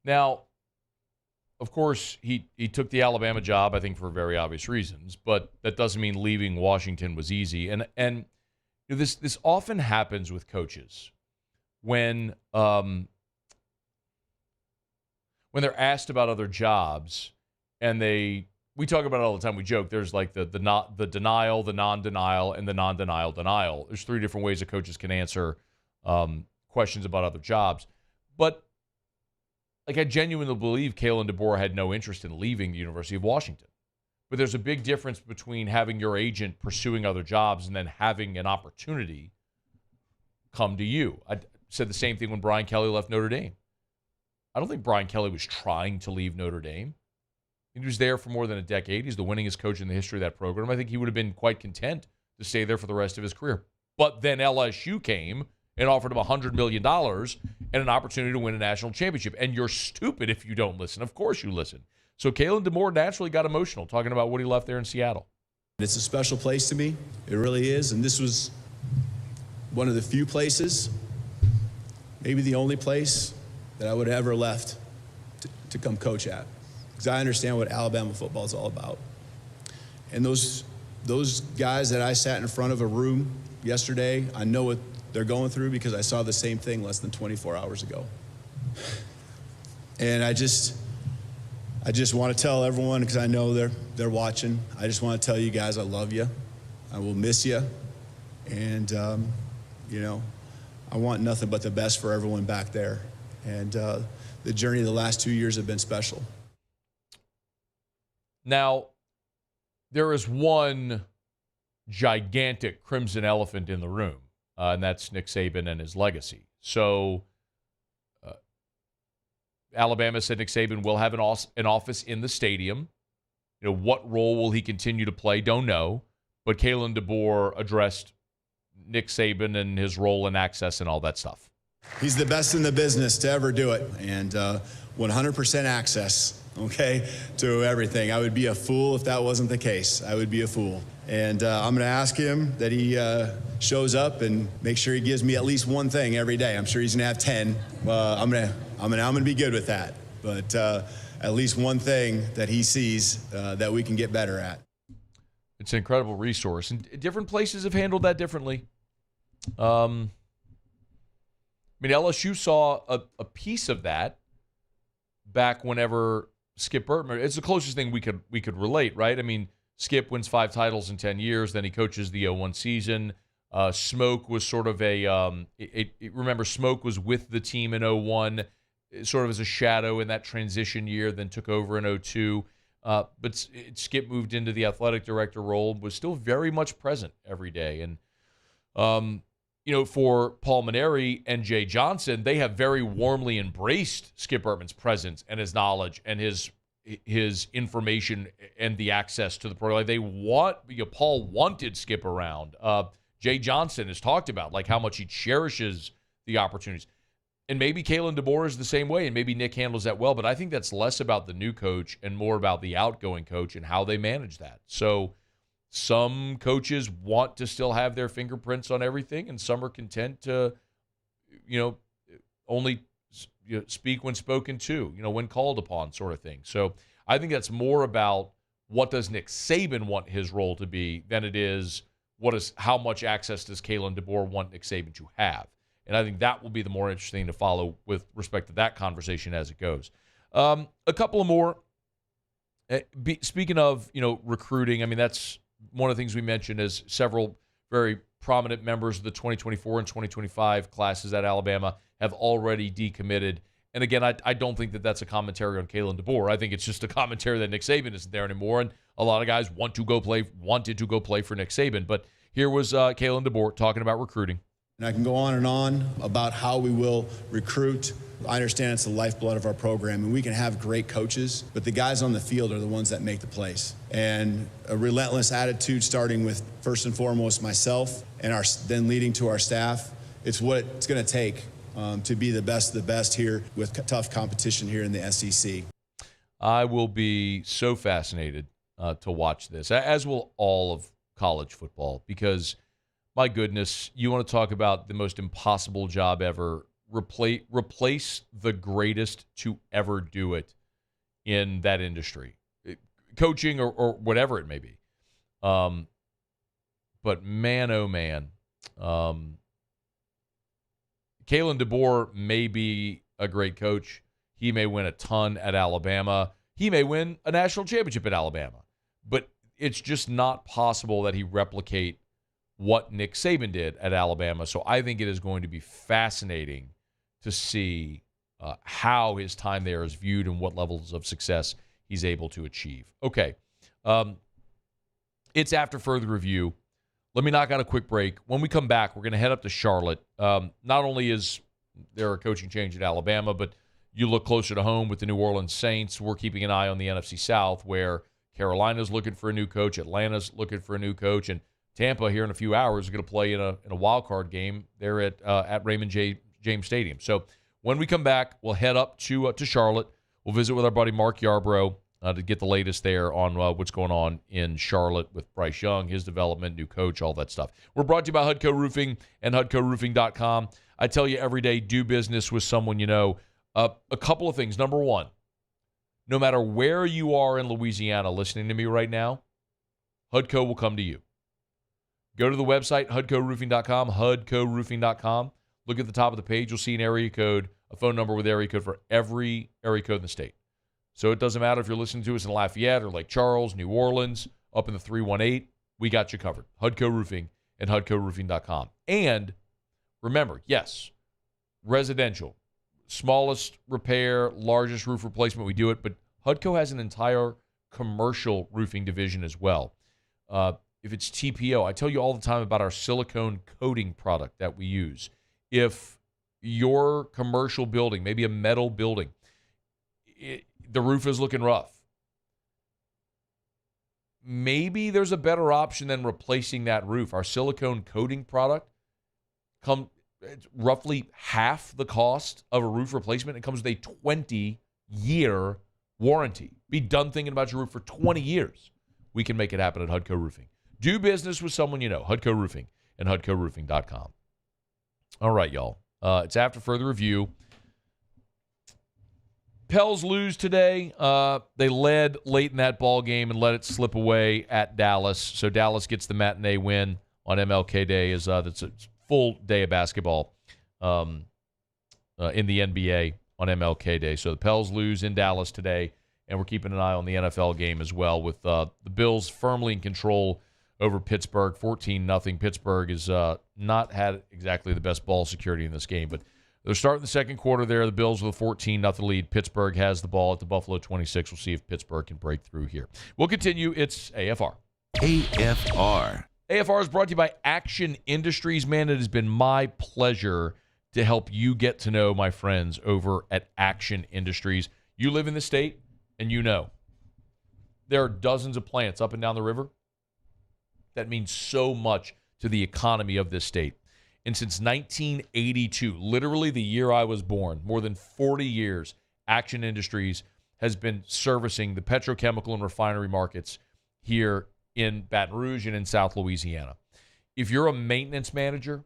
Now, of course, he took the Alabama job, I think, for very obvious reasons, but that doesn't mean leaving Washington was easy. And this often happens with coaches when they're asked about other jobs, and we talk about it all the time. We joke. There's like the denial, the non-denial, and the non-denial denial. There's three different ways that coaches can answer questions about other jobs. But I genuinely believe Kalen DeBoer had no interest in leaving the University of Washington. But there's a big difference between having your agent pursuing other jobs and then having an opportunity come to you. I said the same thing when Brian Kelly left Notre Dame. I don't think Brian Kelly was trying to leave Notre Dame. He was there for more than a decade. He's the winningest coach in the history of that program. I think he would have been quite content to stay there for the rest of his career. But then LSU came and offered him $100 million and an opportunity to win a national championship. And you're stupid if you don't listen. Of course you listen. So Kalen DeBoer naturally got emotional talking about what he left there in Seattle. It's a special place to me. It really is. And this was one of the few places, maybe the only place, that I would have ever left to come coach at. Because I understand what Alabama football is all about. And those guys that I sat in front of a room yesterday, I know what they're going through because I saw the same thing less than 24 hours ago. And I just want to tell everyone, because I know they're watching, I just want to tell you guys I love you. I will miss you. And, I want nothing but the best for everyone back there. And the journey of the last 2 years have been special. Now, there is one gigantic crimson elephant in the room, and that's Nick Saban and his legacy. So Alabama said Nick Saban will have an office in the stadium. What role will he continue to play? Don't know. But Kalen DeBoer addressed Nick Saban and his role in access and all that stuff. He's the best in the business to ever do it, and 100% access, to everything. I would be a fool if that wasn't the case. I would be a fool. And I'm going to ask him that he shows up and make sure he gives me at least one thing every day. I'm sure he's going to have 10. I'm going to be good with that. But at least one thing that he sees that we can get better at. It's an incredible resource, and different places have handled that differently. LSU saw a piece of that back whenever Skip Bertman. It's the closest thing we could relate, right? Skip wins 5 titles in 10 years, then he coaches the 0-1 season. Smoke was sort of remember, Smoke was with the team in 0-1, sort of as a shadow in that transition year, then took over in 0-2. But Skip moved into the athletic director role, was still very much present every day. And, for Paul Maneri and Jay Johnson, they have very warmly embraced Skip Ertman's presence and his knowledge and his information and the access to the program. They want, Paul wanted Skip around. Jay Johnson has talked about like how much he cherishes the opportunities. And maybe Kalen DeBoer is the same way, and maybe Nick handles that well, but I think that's less about the new coach and more about the outgoing coach and how they manage that. So some coaches want to still have their fingerprints on everything, and some are content to, only speak when spoken to, when called upon, sort of thing. So I think that's more about what does Nick Saban want his role to be than it is how much access does Kalen DeBoer want Nick Saban to have. And I think that will be the more interesting to follow with respect to that conversation as it goes. A couple of more. Speaking of, recruiting, I mean, that's one of the things we mentioned as several very prominent members of the 2024 and 2025 classes at Alabama have already decommitted. And again, I don't think that that's a commentary on Kalen DeBoer. I think it's just a commentary that Nick Saban isn't there anymore, and a lot of guys wanted to go play for Nick Saban. But here was Kalen DeBoer talking about recruiting. And I can go on and on about how we will recruit. I understand it's the lifeblood of our program, and we can have great coaches, but the guys on the field are the ones that make the plays. And a relentless attitude, starting with first and foremost myself, and then leading to our staff. It's what it's going to take to be the best of the best here with tough competition here in the SEC. I will be so fascinated to watch this, as will all of college football, because my goodness, you want to talk about the most impossible job ever. Replace the greatest to ever do it in that industry, coaching or whatever it may be. But man, oh man, Kalen DeBoer may be a great coach. He may win a ton at Alabama. He may win a national championship at Alabama. But it's just not possible that he replicate what Nick Saban did at Alabama. So I think it is going to be fascinating to see how his time there is viewed and what levels of success he's able to achieve. Okay. It's after further review. Let me knock out a quick break. When we come back, we're going to head up to Charlotte. Not only is there a coaching change at Alabama, but you look closer to home with the New Orleans Saints. We're keeping an eye on the NFC South, where Carolina's looking for a new coach, Atlanta's looking for a new coach, and Tampa here in a few hours is going to play in a wild card game there at Raymond James Stadium. So when we come back, we'll head up to Charlotte. We'll visit with our buddy Mark Yarbrough to get the latest there on what's going on in Charlotte with Bryce Young, his development, new coach, all that stuff. We're brought to you by Hudco Roofing and HudcoRoofing.com. I tell you every day, do business with someone you know. A couple of things. Number one, no matter where you are in Louisiana listening to me right now, Hudco will come to you. Go to the website, HudcoRoofing.com, HudcoRoofing.com. Look at the top of the page. You'll see an area code, a phone number with area code for every area code in the state. So it doesn't matter if you're listening to us in Lafayette or Lake Charles, New Orleans, up in the 318. We got you covered. Hudco Roofing and HudcoRoofing.com. And remember, yes, residential, smallest repair, largest roof replacement, we do it. But Hudco has an entire commercial roofing division as well. If it's TPO, I tell you all the time about our silicone coating product that we use. If your commercial building, maybe a metal building, the roof is looking rough, maybe there's a better option than replacing that roof. Our silicone coating product it's roughly half the cost of a roof replacement. It comes with a 20-year warranty. Be done thinking about your roof for 20 years. We can make it happen at Hudco Roofing. Do business with someone you know. Hudco Roofing and HudcoRoofing.com. All right, y'all. It's after further review. Pels lose today. They led late in that ball game and let it slip away at Dallas. So Dallas gets the matinee win on MLK Day. That's a full day of basketball in the NBA on MLK Day. So the Pels lose in Dallas today, and we're keeping an eye on the NFL game as well with the Bills firmly in control over Pittsburgh, 14-0. Pittsburgh has not had exactly the best ball security in this game, but they're starting the second quarter there. The Bills with a 14-0 lead. Pittsburgh has the ball at the Buffalo 26. We'll see if Pittsburgh can break through here. We'll continue. It's AFR. AFR. AFR is brought to you by Action Industries. Man, it has been my pleasure to help you get to know my friends over at Action Industries. You live in the state, and you know there are dozens of plants up and down the river that mean so much to the economy of this state. And since 1982, literally the year I was born, more than 40 years, Action Industries has been servicing the petrochemical and refinery markets here in Baton Rouge and in South Louisiana. If you're a maintenance manager,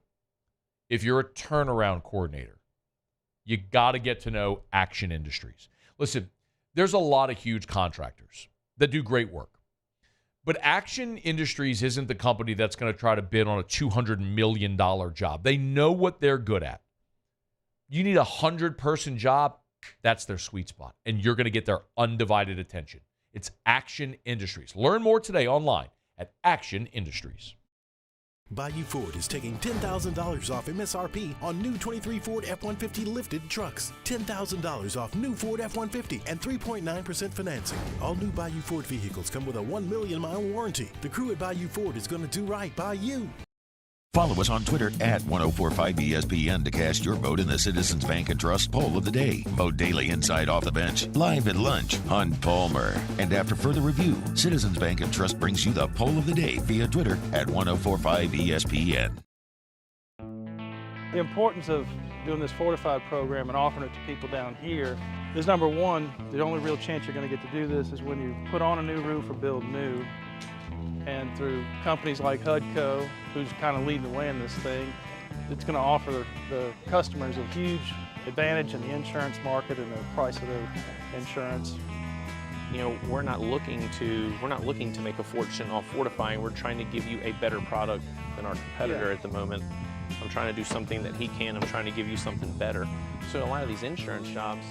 if you're a turnaround coordinator, you got to get to know Action Industries. Listen, there's a lot of huge contractors that do great work. But Action Industries isn't the company that's going to try to bid on a $200 million job. They know what they're good at. You need a 100-person job, that's their sweet spot. And you're going to get their undivided attention. It's Action Industries. Learn more today online at Action Industries. Bayou Ford is taking $10,000 off MSRP on new 23 Ford F-150 lifted trucks. $10,000 off new Ford F-150 and 3.9% financing. All new Bayou Ford vehicles come with a 1 million-mile warranty. The crew at Bayou Ford is going to do right by you. Follow us on Twitter at 1045ESPN to cast your vote in the Citizens Bank and Trust Poll of the Day. Vote daily inside Off the Bench, live at lunch on Palmer. And after further review, Citizens Bank and Trust brings you the Poll of the Day via Twitter at 1045ESPN. The importance of doing this fortified program and offering it to people down here is, number one, the only real chance you're going to get to do this is when you put on a new roof or build new. And through companies like HUDCO, who's kind of leading the way in this thing, it's going to offer the customers a huge advantage in the insurance market and the price of their insurance. You know, we're not looking to make a fortune off fortifying. We're trying to give you a better product than our competitor at the moment. I'm trying to do something that he can. I'm trying to give you something better. So a lot of these insurance jobs,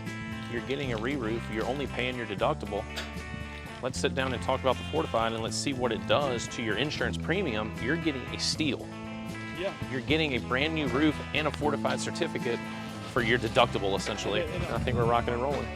you're getting a re-roof, you're only paying your deductible. Let's sit down and talk about the fortified and let's see what it does to your insurance premium. You're getting a steal. Yeah. You're getting a brand new roof and a fortified certificate for your deductible, essentially. And I think we're rocking and rolling.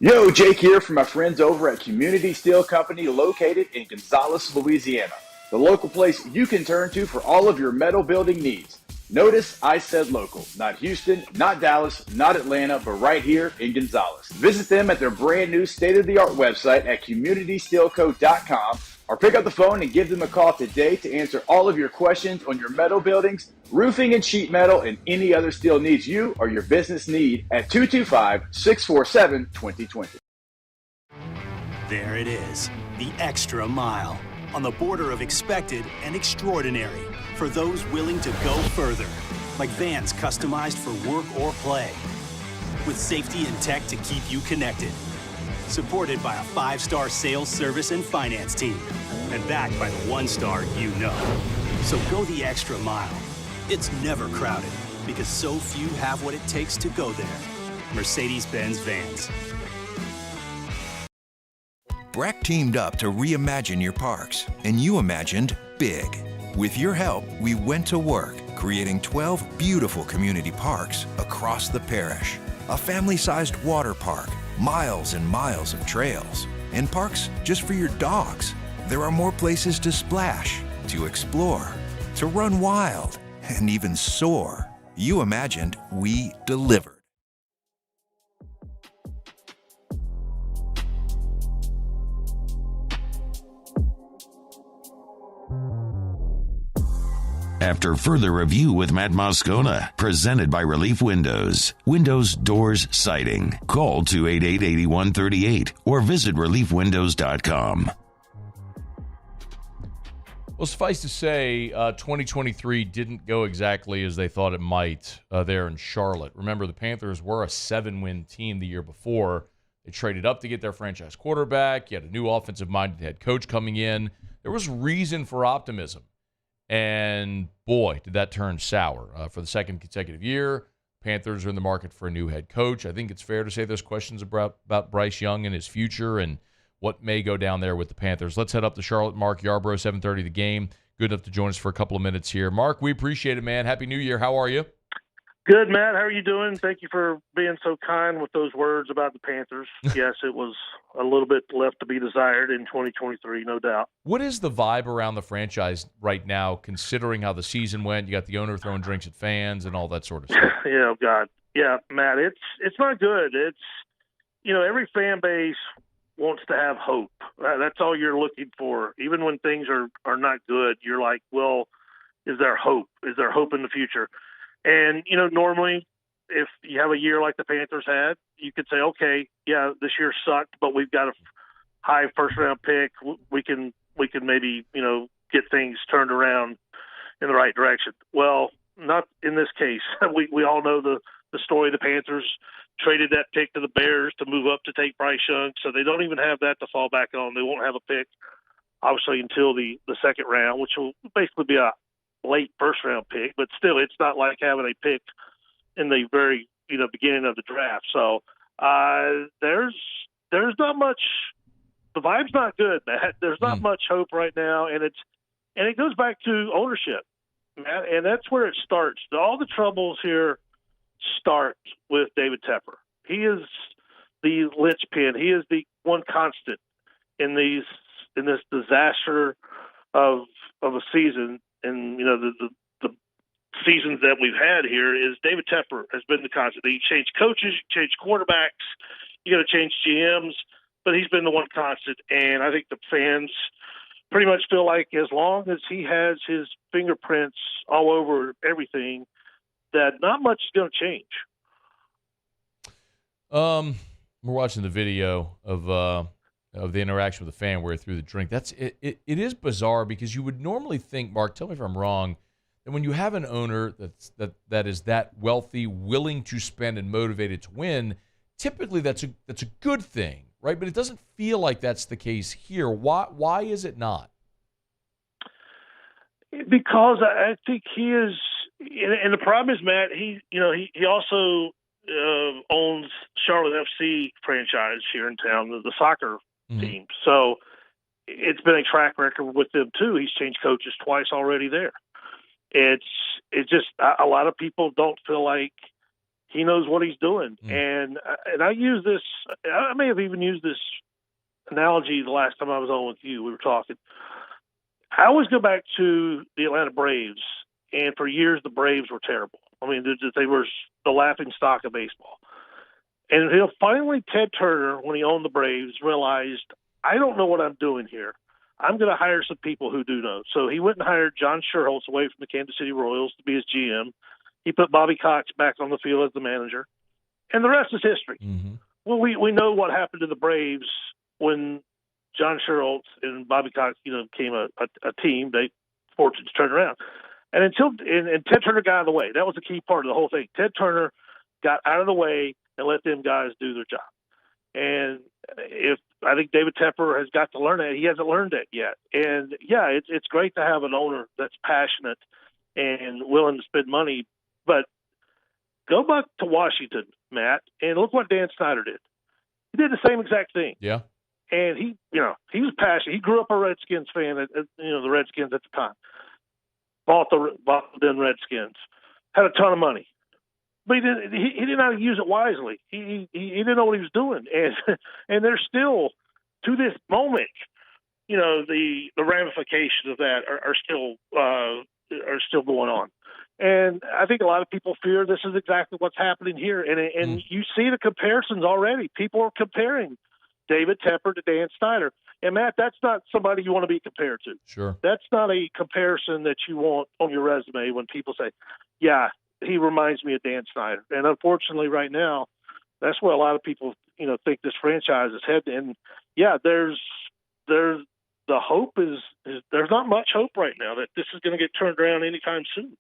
Yo, Jake here from my friends over at Community Steel Company located in Gonzales, Louisiana. The local place you can turn to for all of your metal building needs. Notice I said local, not Houston, not Dallas, not Atlanta, but right here in Gonzales. Visit them at their brand new state-of-the-art website at communitysteelco.com or pick up the phone and give them a call today to answer all of your questions on your metal buildings, roofing and sheet metal, and any other steel needs you or your business need at 225-647-2020. There it is, the extra mile. On the border of expected and extraordinary for those willing to go further, like vans customized for work or play, with safety and tech to keep you connected, supported by a 5-star sales, service, and finance team, and backed by the 1-star you know. So go the extra mile. It's never crowded because so few have what it takes to go there. Mercedes-Benz Vans. Breck teamed up to reimagine your parks, and you imagined big. With your help, we went to work, creating 12 beautiful community parks across the parish. A family-sized water park, miles and miles of trails, and parks just for your dogs. There are more places to splash, to explore, to run wild, and even soar. You imagined, we delivered. After further review with Matt Moscona, presented by Relief Windows. Windows, doors, siding. Call 288-8138 or visit reliefwindows.com. Well, suffice to say, 2023 didn't go exactly as they thought it might there in Charlotte. Remember, the Panthers were a 7-win team the year before. They traded up to get their franchise quarterback. You had a new offensive-minded head coach coming in. There was reason for optimism. And boy, did that turn sour. For the second consecutive year, Panthers are in the market for a new head coach. I think it's fair to say there's questions about Bryce Young and his future and what may go down there with the Panthers. Let's head up to Charlotte. Mark Yarbrough, 7:30 The Game. Good enough to join us for a couple of minutes here. Mark, we appreciate it, man. Happy New Year. How are you? Good, Matt. How are you doing? Thank you for being so kind with those words about the Panthers. Yes, it was a little bit left to be desired in 2023, no doubt. What is the vibe around the franchise right now, considering how the season went? You got the owner throwing drinks at fans and all that sort of stuff. Yeah, God. Yeah, Matt, it's not good. It's, every fan base wants to have hope. That's all you're looking for. Even when things are not good, you're like, well, is there hope? Is there hope in the future? And, normally if you have a year like the Panthers had, you could say, okay, yeah, this year sucked, but we've got a high first-round pick. We can maybe, get things turned around in the right direction. Well, not in this case. We all know the story. The Panthers traded that pick to the Bears to move up to take Bryce Young, so they don't even have that to fall back on. They won't have a pick, obviously, until the second round, which will basically be a late first-round pick. But still, it's not like having a pick in the very beginning of the draft. So there's not much. The vibe's not good, Matt. There's not much hope right now, and it goes back to ownership, Matt, and that's where it starts. All the troubles here start with David Tepper. He is the linchpin. He is the one constant in this disaster of a season. And the seasons that we've had here is David Tepper has been the constant. He changed coaches, changed quarterbacks, you got to change GMs, but he's been the one constant. And I think the fans pretty much feel like as long as he has his fingerprints all over everything, that not much is going to change. We're watching the video of the interaction with the fan where he threw the drink. It is bizarre because you would normally think, Mark, tell me if I'm wrong, that when you have an owner that is that wealthy, willing to spend and motivated to win, typically that's a good thing, right? But it doesn't feel like that's the case here. Why is it not? Because I think he is, and the problem is, Matt, he also owns Charlotte FC franchise here in town, the soccer team. So it's been a track record with them too. He's changed coaches twice already there. It's just a lot of people don't feel like he knows what he's doing. And I use this, I may have even used this analogy the last time I was on with you. We were talking. I always go back to the Atlanta Braves, and for years the Braves were terrible. I mean, they were the laughing stock of baseball. And finally, Ted Turner, when he owned the Braves, realized, I don't know what I'm doing here. I'm going to hire some people who do know. So he went and hired John Sherholtz away from the Kansas City Royals to be his GM. He put Bobby Cox back on the field as the manager. And the rest is history. Well, we know what happened to the Braves when John Sherholtz and Bobby Cox, became a team. They fortunate to turn around. And Ted Turner got out of the way. That was the key part of the whole thing. Ted Turner got out of the way and let them guys do their job. And I think David Tepper has got to learn that. He hasn't learned that yet. And yeah, it's great to have an owner that's passionate and willing to spend money. But go back to Washington, Matt, and look what Dan Snyder did. He did the same exact thing. Yeah. And he was passionate. He grew up a Redskins fan, the Redskins at the time. Bought the then Redskins. Had a ton of money. But he didn't know how to use it wisely. He didn't know what he was doing. And there's still, to this moment, the ramifications of that are still going on. And I think a lot of people fear this is exactly what's happening here. And you see the comparisons already. People are comparing David Tepper to Dan Snyder. And, Matt, that's not somebody you want to be compared to. Sure. That's not a comparison that you want on your resume when people say, yeah, he reminds me of Dan Snyder. And unfortunately right now, that's where a lot of people, think this franchise is heading. And, yeah, there's the hope is there's not much hope right now that this is going to get turned around anytime soon.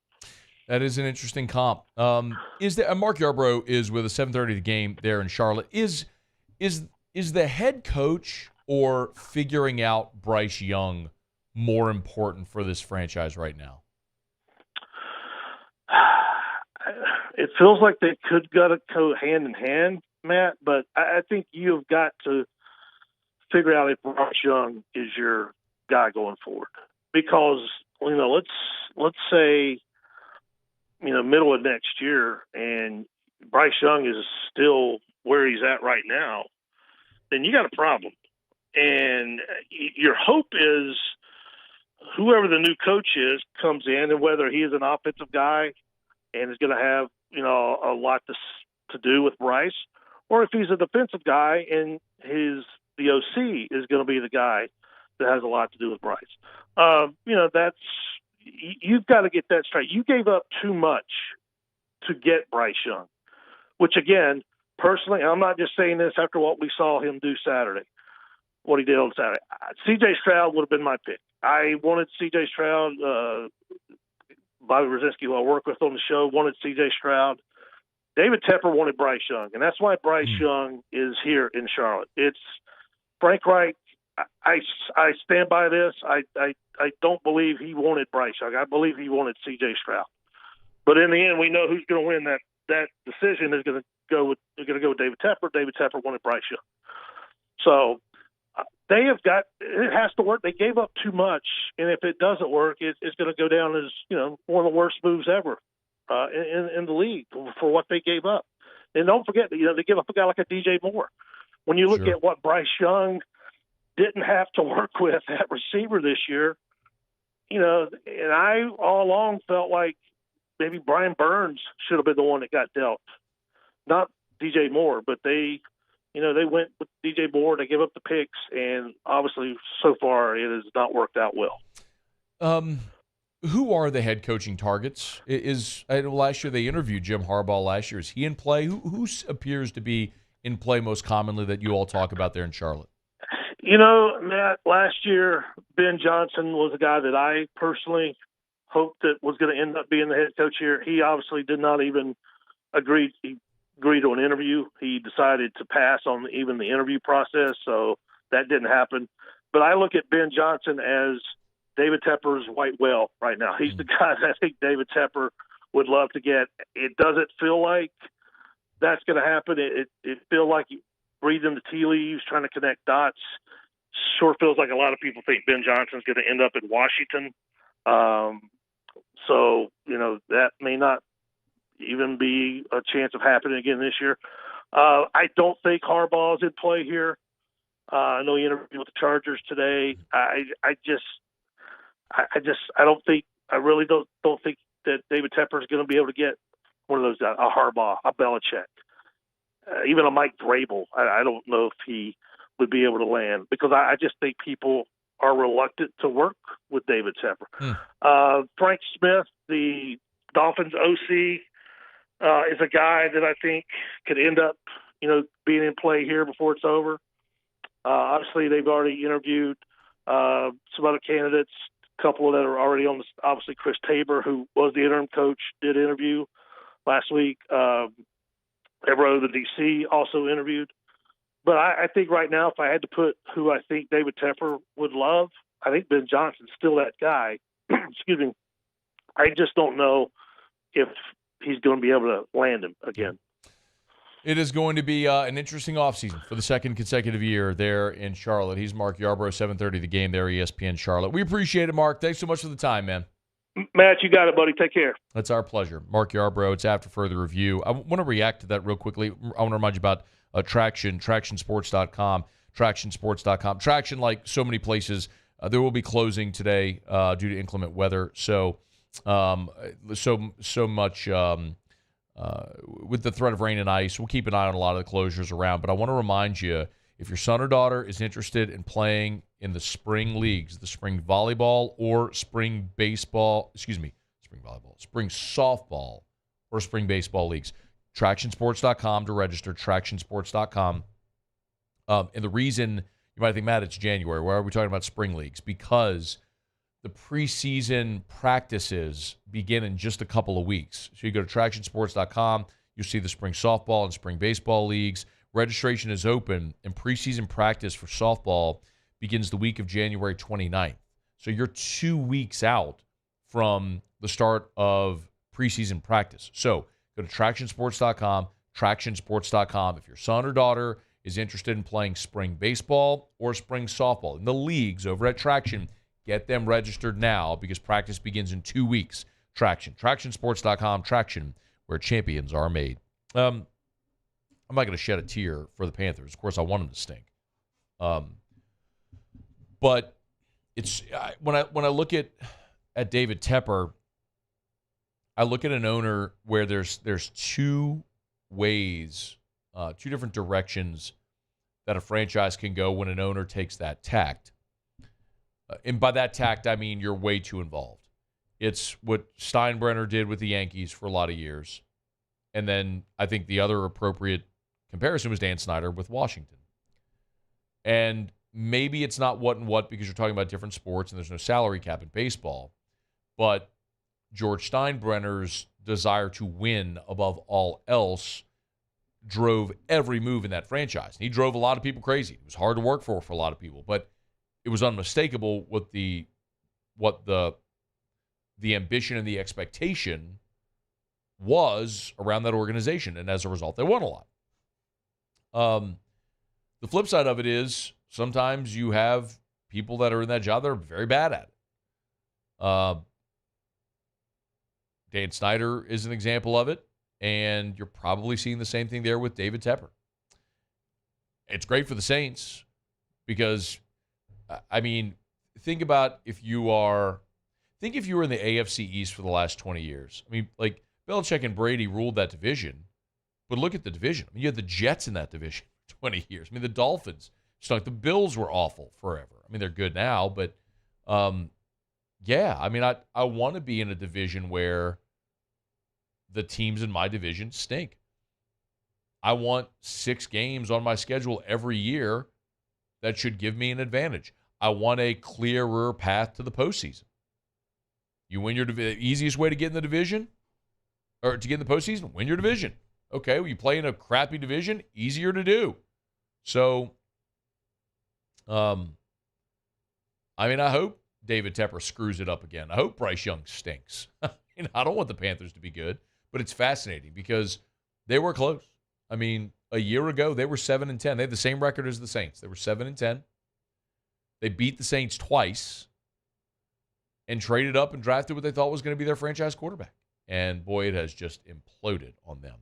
That is an interesting comp. Is there Mark Yarbrough is with a 7:30 game there in Charlotte. Is the head coach or figuring out Bryce Young more important for this franchise right now? It feels like they could go hand in hand, Matt, but I think you've got to figure out if Bryce Young is your guy going forward. Because, let's say middle of next year, and Bryce Young is still where he's at right now, then you got a problem. And your hope is whoever the new coach is comes in, and whether he is an offensive guy and is going to have, a lot to do with Bryce, or if he's a defensive guy and the OC is going to be the guy that has a lot to do with Bryce. You've got to get that straight. You gave up too much to get Bryce Young, which, again, personally, I'm not just saying this after what we saw him do Saturday, what he did on Saturday. C.J. Stroud would have been my pick. I wanted C.J. Stroud. Bobby Brzezinski, who I work with on the show, wanted C.J. Stroud. David Tepper wanted Bryce Young, and that's why Bryce Young is here in Charlotte. It's Frank Reich. I stand by this. I don't believe he wanted Bryce Young. I believe he wanted C.J. Stroud. But in the end, we know who's going to win that decision is going to go with David Tepper. David Tepper wanted Bryce Young. So they have got – it has to work. They gave up too much, and if it doesn't work, it's going to go down as, one of the worst moves ever in the league for what they gave up. And don't forget, they give up a guy like a DJ Moore. When you look at what Bryce Young didn't have to work with at receiver this year, and I all along felt like maybe Brian Burns should have been the one that got dealt, not DJ Moore, but they went with DJ Moore. They gave up the picks, and obviously so far it has not worked out well. Who are the head coaching targets? I know last year they interviewed Jim Harbaugh last year. Is he in play? Who appears to be in play most commonly that you all talk about there in Charlotte? Matt, last year, Ben Johnson was a guy that I personally hoped that was going to end up being the head coach here. He obviously did not even agree. He agreed to an interview. He decided to pass on even the interview process, so that didn't happen. But I look at Ben Johnson as David Tepper's white whale right now. He's the guy that I think David Tepper would love to get. It doesn't feel like that's going to happen. It feels like reading the tea leaves, trying to connect dots. Sure feels like a lot of people think Ben Johnson's going to end up in Washington. So, that may not even be a chance of happening again this year. I don't think Harbaugh is in play here. I know he interviewed with the Chargers today. I really don't think that David Tepper is going to be able to get one of those guys, a Harbaugh, a Belichick, even a Mike Vrabel. I don't know if he would be able to land because I just think people are reluctant to work with David Tepper. Frank Smith, the Dolphins OC, is a guy that I think could end up, being in play here before it's over. Obviously, they've already interviewed some other candidates, a couple that are already on the. Obviously, Chris Tabor, who was the interim coach, did interview last week. Everett, the DC, also interviewed. But I think right now, if I had to put who I think David Tepper would love, I think Ben Johnson's still that guy. Excuse me. I just don't know if he's going to be able to land him again. It is going to be an interesting offseason for the second consecutive year there in Charlotte. He's Mark Yarbrough, 7:30 The Game there, ESPN Charlotte. We appreciate it, Mark. Thanks so much for the time, man. Matt, you got it, buddy. Take care. That's our pleasure. Mark Yarbrough, it's after further review. I want to react to that real quickly. I want to remind you about Traction, tractionsports.com, tractionsports.com. Traction, like so many places, there will be closing today due to inclement weather. So much with the threat of rain and ice. We'll keep an eye on a lot of the closures around. But I want to remind you, if your son or daughter is interested in playing in the spring leagues, the spring volleyball or spring baseball, spring softball or spring baseball leagues, tractionsports.com to register, tractionsports.com. And the reason you might think, Matt, it's January. Why are we talking about spring leagues? Because the preseason practices begin in just a couple of weeks. So you go to tractionsports.com, you'll see the spring softball and spring baseball leagues. Registration is open, and preseason practice for softball begins the week of January 29th. So you're 2 weeks out from the start of preseason practice. So go to tractionsports.com, tractionsports.com. If your son or daughter is interested in playing spring baseball or spring softball in the leagues over at Traction, get them registered now because practice begins in 2 weeks. Traction. TractionSports.com. Traction, where champions are made. I'm not going to shed a tear for the Panthers. Of course, I want them to stink. But it's when I look at David Tepper, I look at an owner where there's two ways, two different directions that a franchise can go when an owner takes that tact. And by that tact, I mean you're way too involved. It's what Steinbrenner did with the Yankees for a lot of years. And then I think the other appropriate comparison was Dan Snyder with Washington. And maybe it's not what and what because you're talking about different sports and there's no salary cap in baseball. But George Steinbrenner's desire to win above all else drove every move in that franchise. And he drove a lot of people crazy. It was hard to work for a lot of people, but it was unmistakable what the ambition and the expectation was around that organization. And as a result, they won a lot. The flip side of it is sometimes you have people that are in that job that are very bad at it. Dan Snyder is an example of it, and you're probably seeing the same thing there with David Tepper. It's great for the Saints because, I mean, think if you were in the AFC East for the last 20 years. I mean, like, Belichick and Brady ruled that division, but look at the division. I mean, you had the Jets in that division for 20 years. I mean, the Dolphins stunk. The Bills were awful forever. I mean, they're good now, but yeah, I mean, I want to be in a division where the teams in my division stink. I want 6 games on my schedule every year that should give me an advantage. I want a clearer path to the postseason. You win the easiest way to get in the division, or to get in the postseason, win your division. Okay, well, you play in a crappy division, easier to do. So, I mean, I hope David Tepper screws it up again. I hope Bryce Young stinks. I don't want the Panthers to be good, but it's fascinating because they were close. I mean, a year ago, they were 7-10. They had the same record as the Saints. They were 7-10. They beat the Saints twice and traded up and drafted what they thought was going to be their franchise quarterback. And, boy, it has just imploded on them.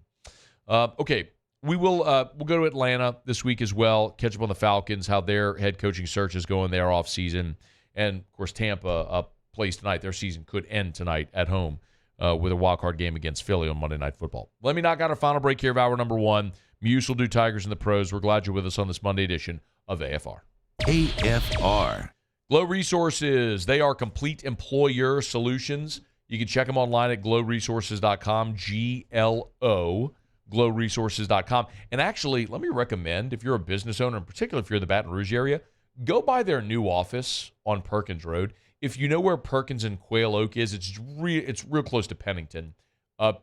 Okay, we'll go to Atlanta this week as well, catch up on the Falcons, how their head coaching search is going there off season. And, of course, Tampa plays tonight. Their season could end tonight at home with a wild-card game against Philly on Monday Night Football. Let me knock out our final break here of hour number 1. Muse will do Tigers and the Pros. We're glad you're with us on this Monday edition of AFR. AFR. Glow Resources. They are complete employer solutions. You can check them online at glowresources.com, G-L-O, glowresources.com. And actually, let me recommend, if you're a business owner, in particular if you're in the Baton Rouge area, go by their new office on Perkins Road. If you know where Perkins and Quail Oak is, it's real close to Pennington.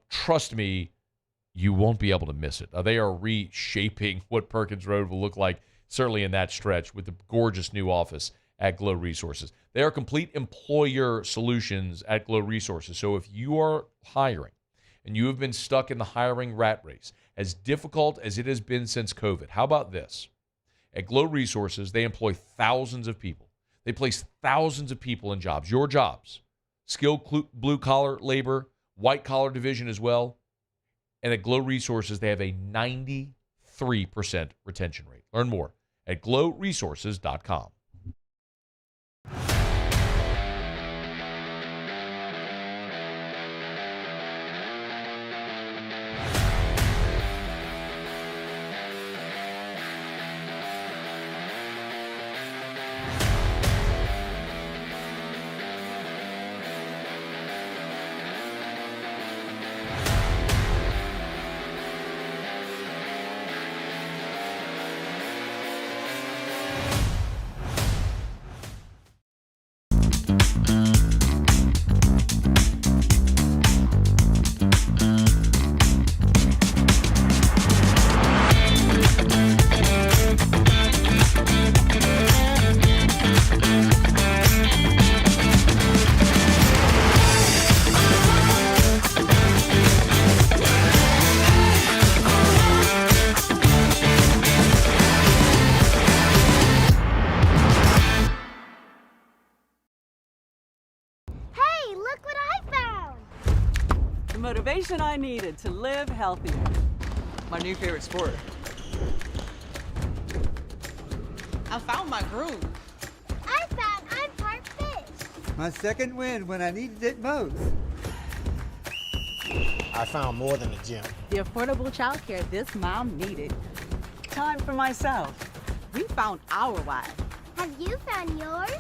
Trust me, you won't be able to miss it. They are reshaping what Perkins Road will look like, certainly in that stretch, with the gorgeous new office at Glow Resources. They are complete employer solutions at Glow Resources. So if you are hiring and you have been stuck in the hiring rat race, as difficult as it has been since COVID, how about this? At Glow Resources, they employ thousands of people. They place thousands of people in jobs, your jobs, skilled blue-collar labor, white-collar division as well. And at Glow Resources, they have a 93% retention rate. Learn more at glowresources.com. motivation I needed to live healthier. My new favorite sport. I found my groove. I found I'm part fish. My second win when I needed it most. I found more than a gym. The affordable childcare this mom needed. Time for myself. We found our why. Have you found yours?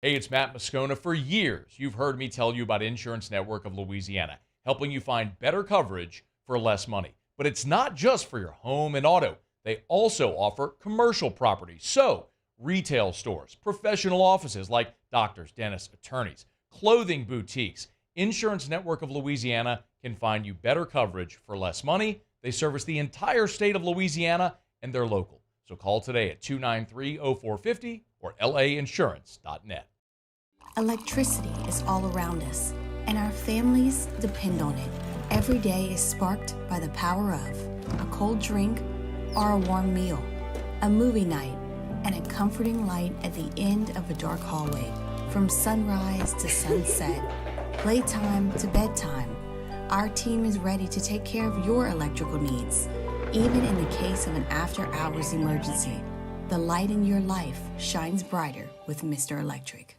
Hey, it's Matt Moscona. For years, you've heard me tell you about Insurance Network of Louisiana, helping you find better coverage for less money. But it's not just for your home and auto. They also offer commercial property. So, retail stores, professional offices like doctors, dentists, attorneys, clothing boutiques. Insurance Network of Louisiana can find you better coverage for less money. They service the entire state of Louisiana, and they're local. So call today at 293-0450 or lainsurance.net. Electricity is all around us, and our families depend on it. Every day is sparked by the power of a cold drink or a warm meal, a movie night, and a comforting light at the end of a dark hallway. From sunrise to sunset, playtime to bedtime, our team is ready to take care of your electrical needs. Even in the case of an after-hours emergency, the light in your life shines brighter with Mr. Electric.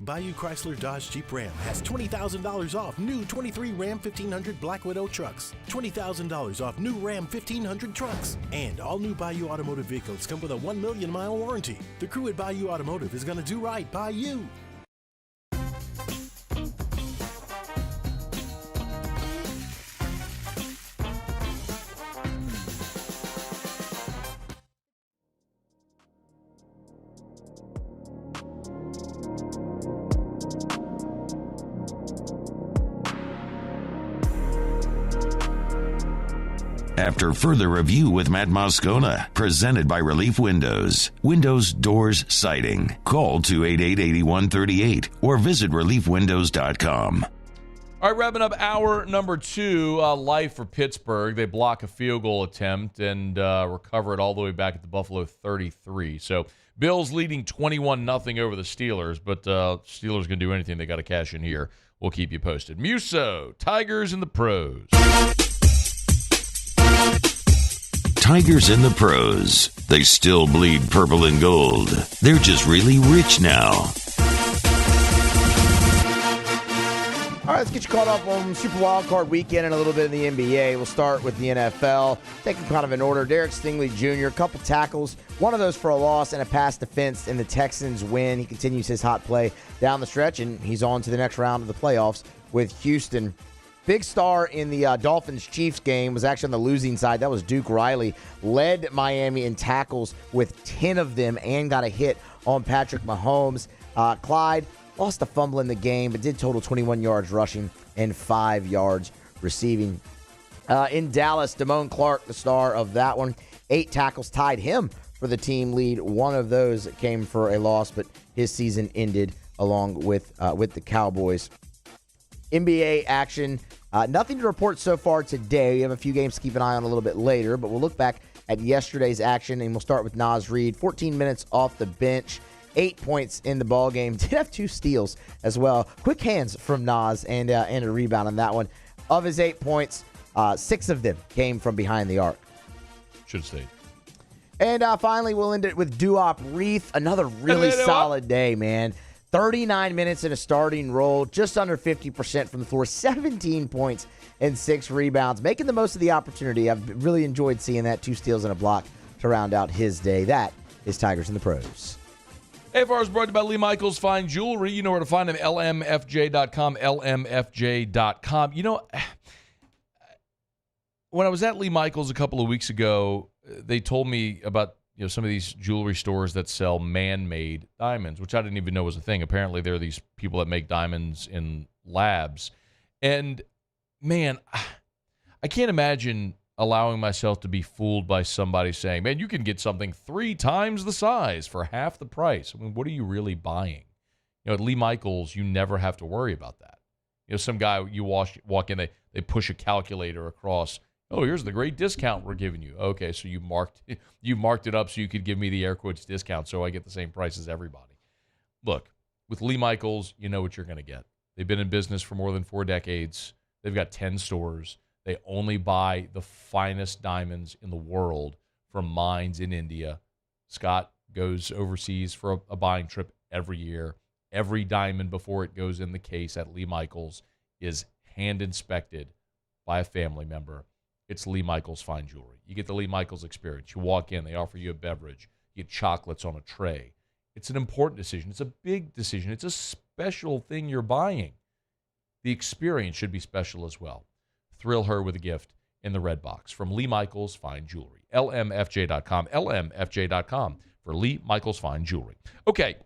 Bayou Chrysler Dodge Jeep Ram has $20,000 off new 23 Ram 1500 Black Widow trucks, $20,000 off new Ram 1500 trucks, and all new Bayou Automotive vehicles come with a 1 million mile warranty. The crew at Bayou Automotive is going to do right by you. After further review with Matt Moscona, presented by Relief Windows. Windows, doors, siding. Call 288-8138 or visit reliefwindows.com. All right, wrapping up hour number 2, life for Pittsburgh. They block a field goal attempt and recover it all the way back at the Buffalo 33. So Bills leading 21-0 over the Steelers, but Steelers going to do anything. They got to cash in here. We'll keep you posted. Musso, Tigers in the pros. Tigers in the pros. They still bleed purple and gold. They're just really rich now. All right, let's get you caught up on Super Wildcard Weekend and a little bit of the NBA. We'll start with the NFL. Take them kind of in order. Derek Stingley Jr., a couple tackles, one of those for a loss and a pass defense in the Texans win. He continues his hot play down the stretch, and he's on to the next round of the playoffs with Houston. Big star in the Dolphins-Chiefs game was actually on the losing side. That was Duke Riley. Led Miami in tackles with 10 of them and got a hit on Patrick Mahomes. Clyde lost a fumble in the game, but did total 21 yards rushing and 5 yards receiving. In Dallas, Damone Clark, the star of that one, 8 tackles, tied him for the team lead. One of those came for a loss, but his season ended along with the Cowboys. NBA action. Nothing to report so far today. We have a few games to keep an eye on a little bit later, but we'll look back at yesterday's action, and we'll start with Naz Reid. 14 minutes off the bench, 8 points in the ball game. Did have 2 steals as well. Quick hands from Naz and a rebound on that one. Of his 8 points, 6 of them came from behind the arc. Should stay. And finally, we'll end it with Duop Reith. Another really solid day, man. 39 minutes in a starting role, just under 50% from the floor, 17 points and 6 rebounds, making the most of the opportunity. I've really enjoyed seeing that. 2 steals and a block to round out his day. That is Tigers in the Pros. AFR is brought to you by Lee Michaels Fine Jewelry. You know where to find them, lmfj.com, lmfj.com. You know, when I was at Lee Michaels a couple of weeks ago, they told me about some of these jewelry stores that sell man-made diamonds, which I didn't even know was a thing. Apparently, there are these people that make diamonds in labs. And, man, I can't imagine allowing myself to be fooled by somebody saying, man, you can get something 3 times the size for half the price. I mean, what are you really buying? At Lee Michaels, you never have to worry about that. Some guy, you walk in, they push a calculator across. Oh, here's the great discount we're giving you. Okay, so you marked it up so you could give me the air quotes discount so I get the same price as everybody. Look, with Lee Michaels, you know what you're going to get. They've been in business for more than 4 decades. They've got 10 stores. They only buy the finest diamonds in the world from mines in India. Scott goes overseas for a buying trip every year. Every diamond before it goes in the case at Lee Michaels is hand inspected by a family member. It's Lee Michaels Fine Jewelry. You get the Lee Michaels experience. You walk in, they offer you a beverage. You get chocolates on a tray. It's an important decision. It's a big decision. It's a special thing you're buying. The experience should be special as well. Thrill her with a gift in the red box from Lee Michaels Fine Jewelry. LMFJ.com. LMFJ.com for Lee Michaels Fine Jewelry. Okay,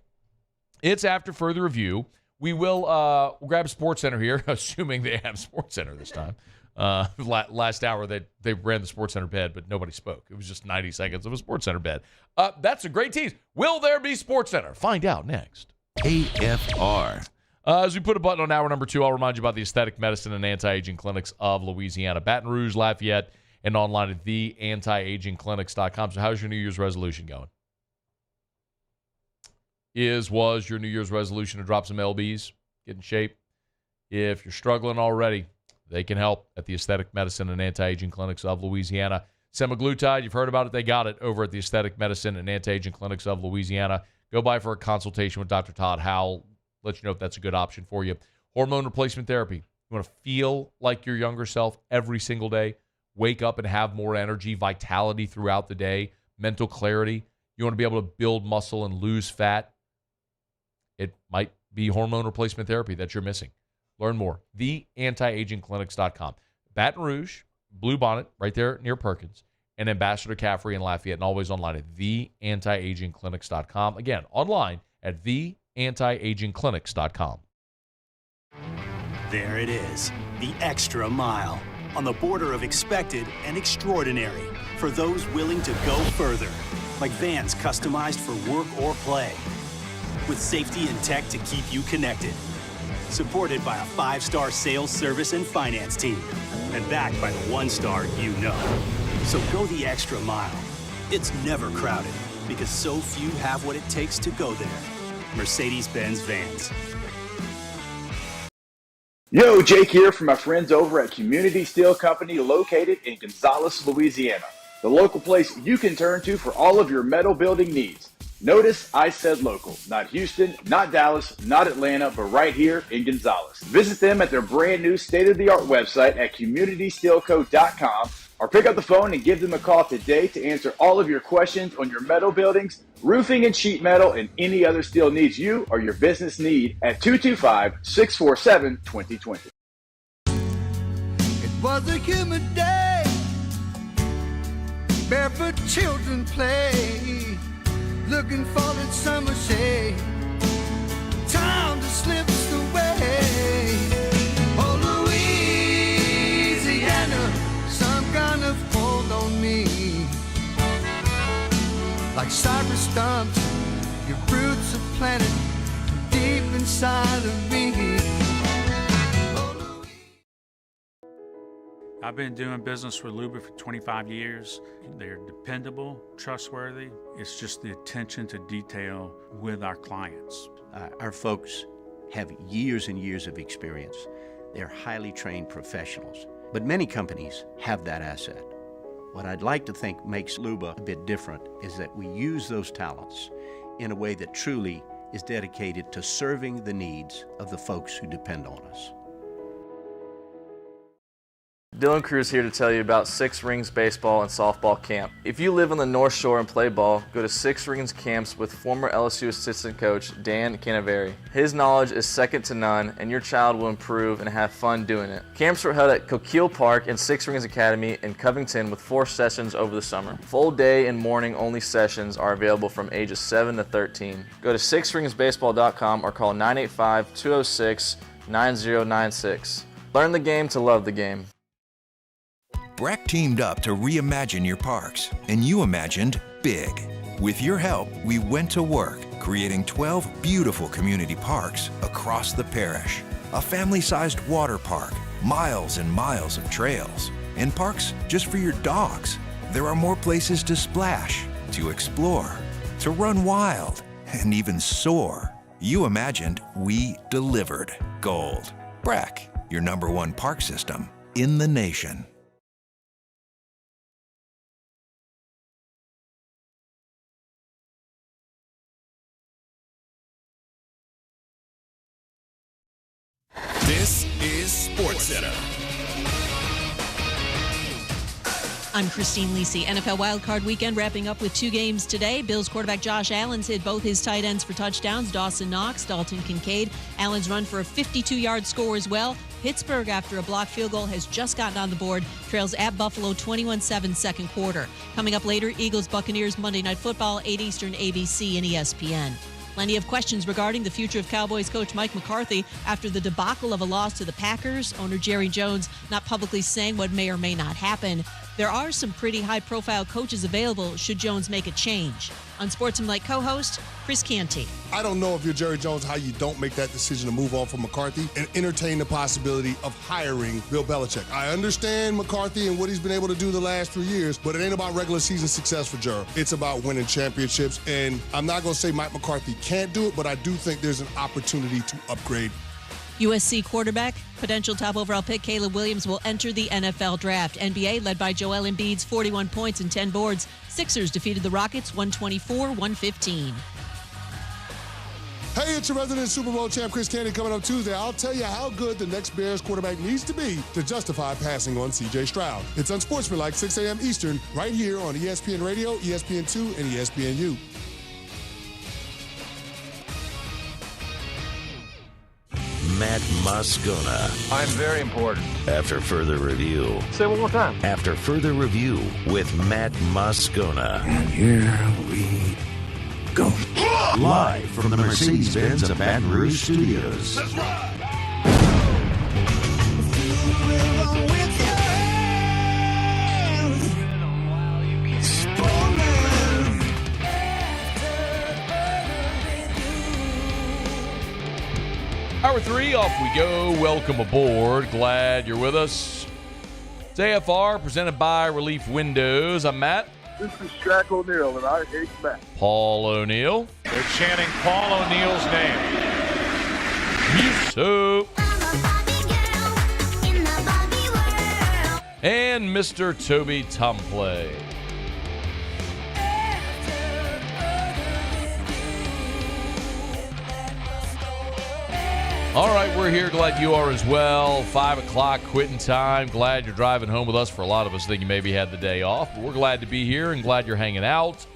it's after further review. We will grab SportsCenter here, assuming they have SportsCenter this time. Last hour, they ran the SportsCenter bed, but nobody spoke. It was just 90 seconds of a SportsCenter bed. That's a great tease. Will there be SportsCenter? Find out next. AFR. As we put a button on hour number 2, I'll remind you about the aesthetic medicine and anti-aging clinics of Louisiana. Baton Rouge, Lafayette, and online at theantiagingclinics.com. So how's your New Year's resolution going? Was your New Year's resolution to drop some LBs, get in shape? If you're struggling already, they can help at the aesthetic medicine and anti-aging clinics of Louisiana. Semaglutide, you've heard about it. They got it over at the aesthetic medicine and anti-aging clinics of Louisiana. Go by for a consultation with Dr. Todd Howell. Let you know if that's a good option for you. Hormone replacement therapy. You want to feel like your younger self every single day. Wake up and have more energy, vitality throughout the day, mental clarity. You want to be able to build muscle and lose fat. It might be hormone replacement therapy that you're missing. Learn more. TheAntiAgingClinics.com. Baton Rouge, Blue Bonnet, right there near Perkins, and Ambassador Caffrey in Lafayette, and always online at TheAntiAgingClinics.com. Again, online at TheAntiAgingClinics.com. There it is, the extra mile, on the border of expected and extraordinary, for those willing to go further, like vans customized for work or play, with safety and tech to keep you connected. Supported by a 5-star sales, service, and finance team. And backed by the 1-star you know. So go the extra mile. It's never crowded because so few have what it takes to go there. Mercedes-Benz Vans. Yo, Jake here from my friends over at Community Steel Company located in Gonzales, Louisiana. The local place you can turn to for all of your metal building needs. Notice I said local, not Houston, not Dallas, not Atlanta, but right here in Gonzales. Visit them at their brand new state-of-the-art website at communitysteelco.com or pick up the phone and give them a call today to answer all of your questions on your metal buildings, roofing and sheet metal, and any other steel needs you or your business need at 225-647-2020. It was a humid day, barefoot children play, looking for that summer shade. Time just slips away. Oh, Louisiana, some kind of hold on me. Like cypress stumps, your roots are planted deep inside of me. I've been doing business with Luba for 25 years. They're dependable, trustworthy. It's just the attention to detail with our clients. Our folks have years and years of experience. They're highly trained professionals, but many companies have that asset. What I'd like to think makes Luba a bit different is that we use those talents in a way that truly is dedicated to serving the needs of the folks who depend on us. Dylan Cruz here to tell you about Six Rings Baseball and Softball Camp. If you live on the North Shore and play ball, go to Six Rings Camps with former LSU assistant coach Dan Canaveri. His knowledge is second to none, and your child will improve and have fun doing it. Camps were held at Coquille Park and Six Rings Academy in Covington with 4 sessions over the summer. Full day and morning only sessions are available from ages 7 to 13. Go to sixringsbaseball.com or call 985-206-9096. Learn the game to love the game. Breck teamed up to reimagine your parks, and you imagined big. With your help, we went to work, creating 12 beautiful community parks across the parish. A family-sized water park, miles and miles of trails, and parks just for your dogs. There are more places to splash, to explore, to run wild, and even soar. You imagined, we delivered. Gold. Brack, your #1 park system in the nation. This is SportsCenter. I'm Christine Lisi. NFL Wildcard Weekend wrapping up with 2 games today. Bills quarterback Josh Allen's hit both his tight ends for touchdowns, Dawson Knox, Dalton Kincaid. Allen's run for a 52-yard score as well. Pittsburgh, after a blocked field goal, has just gotten on the board, trails at Buffalo 21-7 second quarter. Coming up later, Eagles-Buccaneers Monday Night Football, 8 Eastern, ABC and ESPN. Plenty of questions regarding the future of Cowboys coach Mike McCarthy after the debacle of a loss to the Packers. Owner Jerry Jones not publicly saying what may or may not happen. There are some pretty high-profile coaches available should Jones make a change. Unsportsmanlike co-host Chris Canty. I don't know if you're Jerry Jones how you don't make that decision to move on from McCarthy and entertain the possibility of hiring Bill Belichick. I understand McCarthy and what he's been able to do the last 3 years, but it ain't about regular season success for Jerry. It's about winning championships, and I'm not going to say Mike McCarthy can't do it, but I do think there's an opportunity to upgrade. USC quarterback, potential top overall pick Caleb Williams will enter the NFL draft. NBA led by Joel Embiid's 41 points and 10 boards. Sixers defeated the Rockets 124-115. Hey, it's your resident Super Bowl champ, Chris Canty, coming up Tuesday. I'll tell you how good the next Bears quarterback needs to be to justify passing on C.J. Stroud. It's Unsportsmanlike, 6 a.m. Eastern, right here on ESPN Radio, ESPN2, and ESPNU. Matt Moscona. I'm very important. After further review. Say it one more time. After further review with Matt Moscona. And here we go. Live from the Mercedes-Benz of Baton Rouge Studios. Let's ride. Hour 3, off we go. Welcome aboard. Glad you're with us. It's AFR, presented by Relief Windows. I'm Matt. This is Shaq O'Neal, and I hate Matt. Paul O'Neal. They're chanting Paul O'Neal's name. So. And Mr. Toby Tomplay. All right, we're here. Glad you are as well. 5 o'clock quitting time. Glad you're driving home with us. For a lot of us, think you maybe had the day off, but we're glad to be here and glad you're hanging out.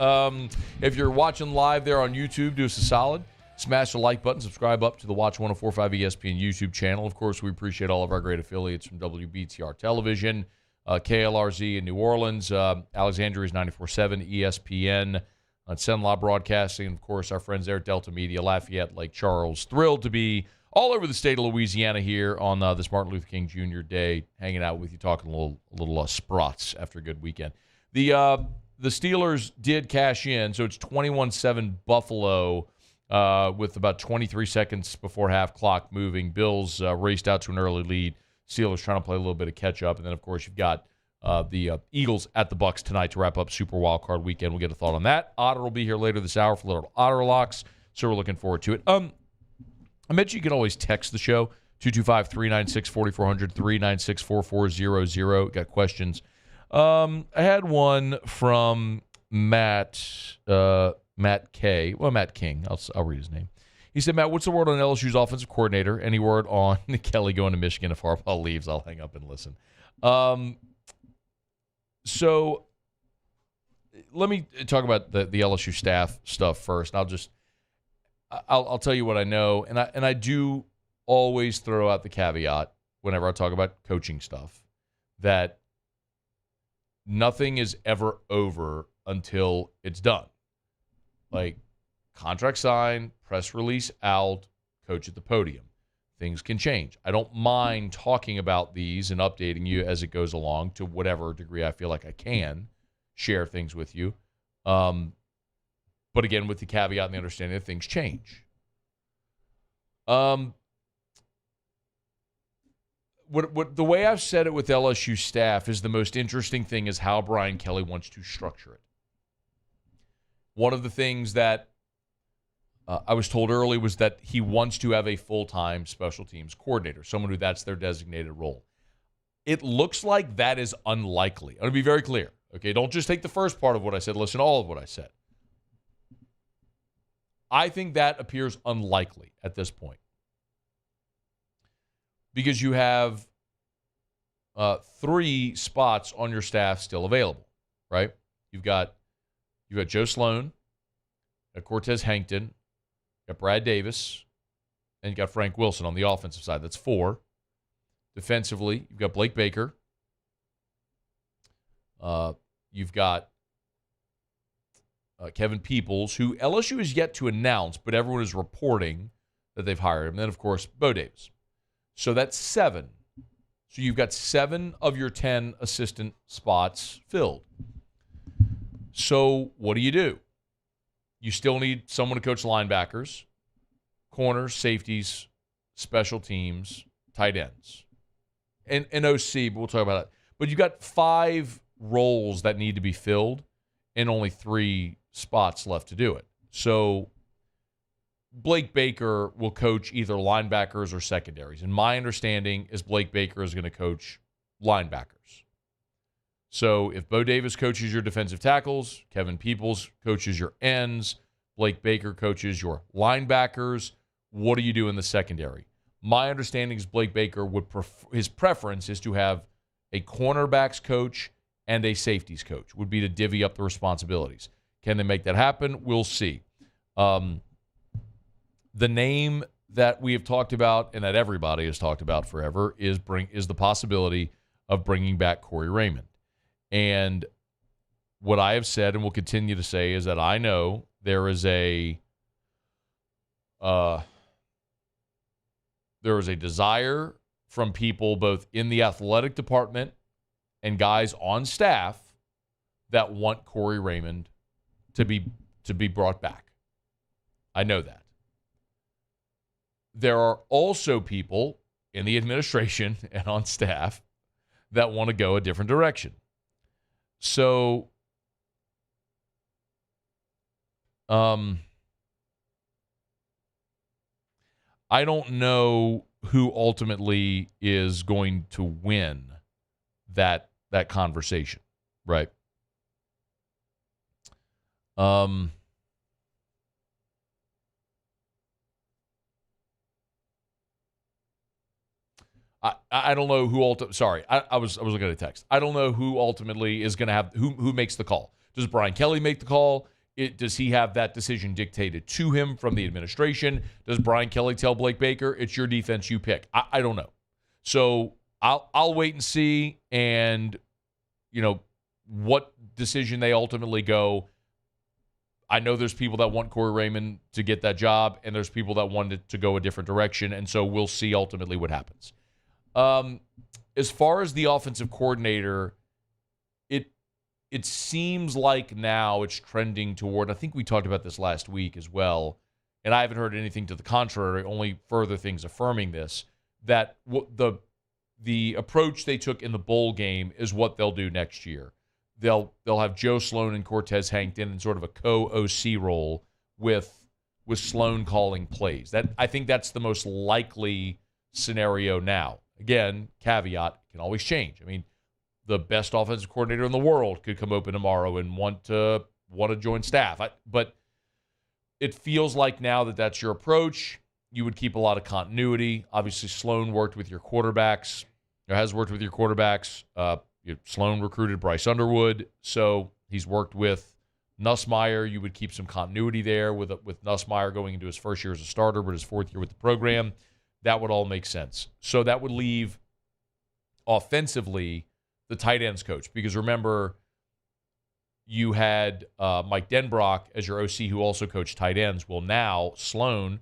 If you're watching live there on YouTube, do us a solid. Smash the like button. Subscribe up to the Watch 104.5 ESPN YouTube channel. Of course, we appreciate all of our great affiliates from WBTR Television, KLRZ in New Orleans, Alexandria's 94.7, ESPN, on Senlaw Broadcasting, and, of course, our friends there at Delta Media, Lafayette, Lake Charles. Thrilled to be all over the state of Louisiana here on this Martin Luther King Jr. Day, hanging out with you, talking a little sprats after a good weekend. The Steelers did cash in, so it's 21-7 Buffalo with about 23 seconds before half clock moving. Bills raced out to an early lead. Steelers trying to play a little bit of catch-up. And then, of course, you've got the Eagles at the Bucs tonight to wrap up Super Wildcard Weekend. We'll get a thought on that. Otter will be here later this hour for little Otter Locks, so we're looking forward to it. I mentioned you can always text the show, 225-396-4400, 396-4400. Got questions. I had one from Matt K. Well, Matt King. I'll read his name. He said, Matt, what's the word on LSU's offensive coordinator? Any word on Kelly going to Michigan if Harbaugh leaves? I'll hang up and listen. So let me talk about the LSU staff stuff first. And I'll tell you what I know, and I do always throw out the caveat whenever I talk about coaching stuff that nothing is ever over until it's done. Like, contract signed, press release out, coach at the podium. Things can change. I don't mind talking about these and updating you as it goes along to whatever degree I feel like I can share things with you. But again, with the caveat and the understanding that things change. What the way I've said it with LSU staff is the most interesting thing is how Brian Kelly wants to structure it. One of the things that I was told early was that he wants to have a full-time special teams coordinator, someone who that's their designated role. It looks like that is unlikely. I'm going to be very clear. Okay, don't just take the first part of what I said. Listen to all of what I said. I think that appears unlikely at this point because you have 3 spots on your staff still available, right? You've got Joe Sloan, Cortez Hankton, got Brad Davis, and you got Frank Wilson on the offensive side. That's 4. Defensively, you've got Blake Baker. You've got Kevin Peoples, who LSU is yet to announce, but everyone is reporting that they've hired him. And then, of course, Bo Davis. So that's 7. So you've got 7 of your 10 assistant spots filled. So what do? You still need someone to coach linebackers, corners, safeties, special teams, tight ends, and OC, but we'll talk about that. But you've got 5 roles that need to be filled and only 3 spots left to do it. So Blake Baker will coach either linebackers or secondaries. And my understanding is Blake Baker is going to coach linebackers. So if Bo Davis coaches your defensive tackles, Kevin Peoples coaches your ends, Blake Baker coaches your linebackers, what do you do in the secondary? My understanding is Blake Baker would his preference is to have a cornerbacks coach and a safeties coach, would be to divvy up the responsibilities. Can they make that happen? We'll see. The name that we have talked about and that everybody has talked about forever is the possibility of bringing back Corey Raymond. And what I have said and will continue to say is that I know there is a desire from people both in the athletic department and guys on staff that want Corey Raymond to be brought back. I know that. There are also people in the administration and on staff that want to go a different direction. So, I don't know who ultimately is going to win that conversation, right? I don't know who I was looking at a text. I don't know who ultimately is going to have who makes the call. Does Brian Kelly make the call? Does he have that decision dictated to him from the administration? Does Brian Kelly tell Blake Baker, it's your defense, you pick? I don't know. So I'll wait and see, and what decision they ultimately go. I know there's people that want Corey Raymond to get that job, and there's people that want it to go a different direction, and so we'll see ultimately what happens. As far as the offensive coordinator, it seems like now it's trending toward, I think we talked about this last week as well, and I haven't heard anything to the contrary, only further things affirming this, that the approach they took in the bowl game is what they'll do next year. They'll have Joe Sloan and Cortez Hankton in sort of a co-OC role with Sloan calling plays. I think that's the most likely scenario now. Again, caveat, it can always change. I mean, the best offensive coordinator in the world could come open tomorrow and want to join staff. But it feels like now that that's your approach, you would keep a lot of continuity. Obviously, Sloan worked with your quarterbacks, or has worked with your quarterbacks. Sloan recruited Bryce Underwood, so he's worked with Nussmeier. You would keep some continuity there with Nussmeier going into his first year as a starter, but his 4th year with the program. That would all make sense. So that would leave offensively the tight ends coach, because remember, you had Mike Denbrock as your OC who also coached tight ends. Well, now Sloan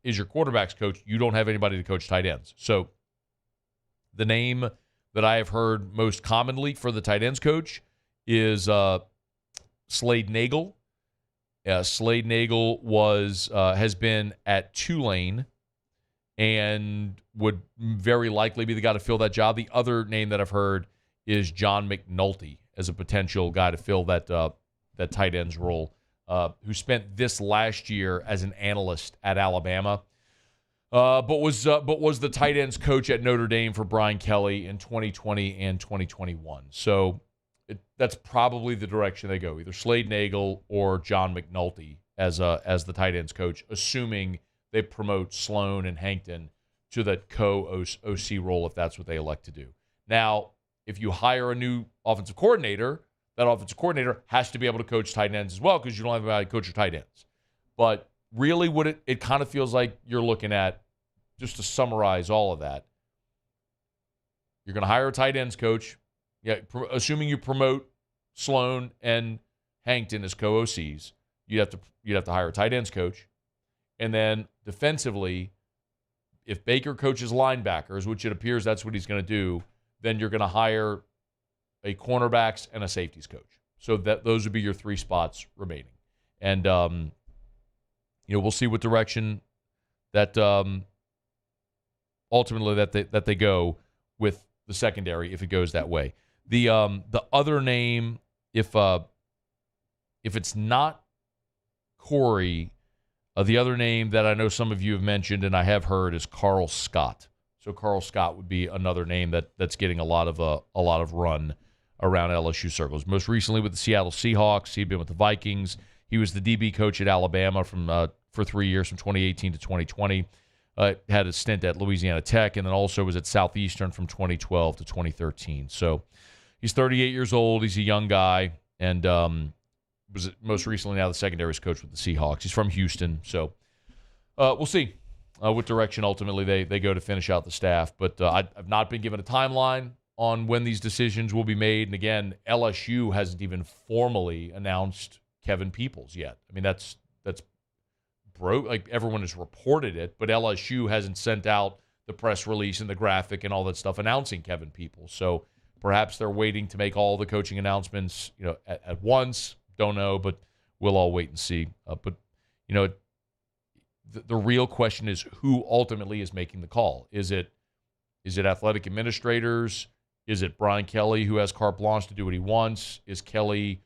is your quarterback's coach. You don't have anybody to coach tight ends. So the name that I have heard most commonly for the tight ends coach is Slade Nagel. Slade Nagel has been at Tulane and would very likely be the guy to fill that job. The other name that I've heard is John McNulty as a potential guy to fill that tight ends role who spent this last year as an analyst at Alabama, but was the tight ends coach at Notre Dame for Brian Kelly in 2020 and 2021. So that's probably the direction they go, either Slade Nagel or John McNulty as the tight ends coach, assuming they promote Sloan and Hankton to that co-OC role if that's what they elect to do. Now, if you hire a new offensive coordinator, that offensive coordinator has to be able to coach tight ends as well, because you don't have anybody to coach your tight ends. But really what it kind of feels like you're looking at, just to summarize all of that, you're going to hire a tight ends coach, assuming you promote Sloan and Hankton as co-OCs, you'd have to hire a tight ends coach. And then defensively, if Baker coaches linebackers, which it appears that's what he's going to do, then you're going to hire a cornerbacks and a safeties coach. So those would be your three spots remaining. And we'll see what direction that ultimately that they go with the secondary if it goes that way. The other name, if it's not Corey, the other name that I know some of you have mentioned and I have heard is Carl Scott. So Carl Scott would be another name that's getting a lot of run around LSU circles. Most recently with the Seattle Seahawks, he'd been with the Vikings. He was the DB coach at Alabama for 3 years, from 2018 to 2020. Had a stint at Louisiana Tech, and then also was at Southeastern from 2012 to 2013. So he's 38 years old. He's a young guy, and was most recently now the secondaries coach with the Seahawks. He's from Houston, so we'll see what direction ultimately they go to finish out the staff. But I've not been given a timeline on when these decisions will be made. And again, LSU hasn't even formally announced Kevin Peoples yet. I mean, that's broke. Like, everyone has reported it, but LSU hasn't sent out the press release and the graphic and all that stuff announcing Kevin Peoples. So perhaps they're waiting to make all the coaching announcements, at once. Don't know, but we'll all wait and see. But the real question is who ultimately is making the call. Is it athletic administrators? Is it Brian Kelly, who has carte blanche to do what he wants? Is Kelly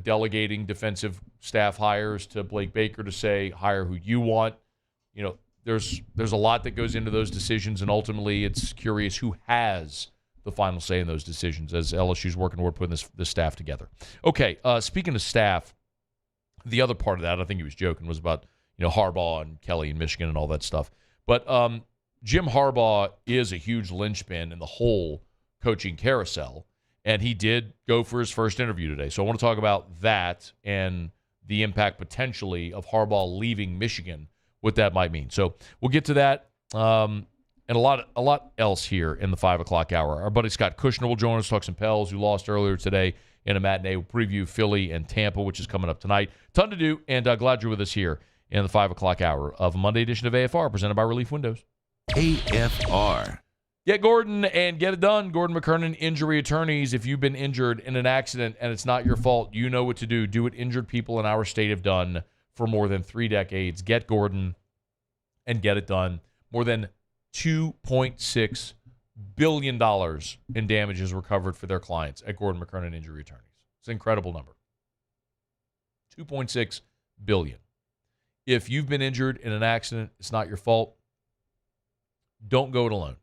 delegating defensive staff hires to Blake Baker to say, hire who you want? There's a lot that goes into those decisions, and ultimately it's curious who has the final say in those decisions as LSU's working toward putting this staff together. Okay, speaking of staff, the other part of that, I think he was joking, was about Harbaugh and Kelly and Michigan and all that stuff. But Jim Harbaugh is a huge linchpin in the whole coaching carousel, and he did go for his first interview today. So I want to talk about that and the impact potentially of Harbaugh leaving Michigan, what that might mean. So we'll get to that and a lot else here in the 5 o'clock hour. Our buddy Scott Kushner will join us, talk some Pels, who lost earlier today in a matinee. We'll preview Philly and Tampa, which is coming up tonight. Ton to do, and glad you're with us here in the 5 o'clock hour of a Monday edition of AFR, presented by Relief Windows. AFR. Get Gordon and get it done. Gordon McKernan Injury Attorneys. If you've been injured in an accident and it's not your fault, you know what to do. Do what injured people in our state have done for more than 3 decades. Get Gordon and get it done. More than $2.6 billion in damages recovered for their clients at Gordon McKernan Injury Attorneys. It's an incredible number. $2.6 billion. If you've been injured in an accident, it's not your fault, don't go it alone.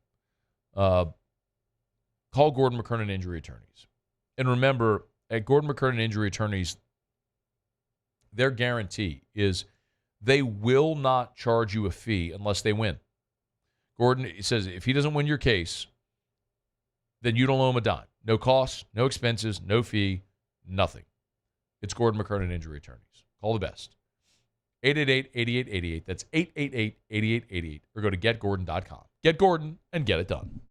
Call Gordon McKernan Injury Attorneys. And remember, at Gordon McKernan Injury Attorneys, their guarantee is they will not charge you a fee unless they win. Gordon says if he doesn't win your case, then you don't owe him a dime. No costs, no expenses, no fee, nothing. It's Gordon McKernan Injury Attorneys. Call the best. 888-8888. That's 888-8888. Or go to getgordon.com. Get Gordon and get it done.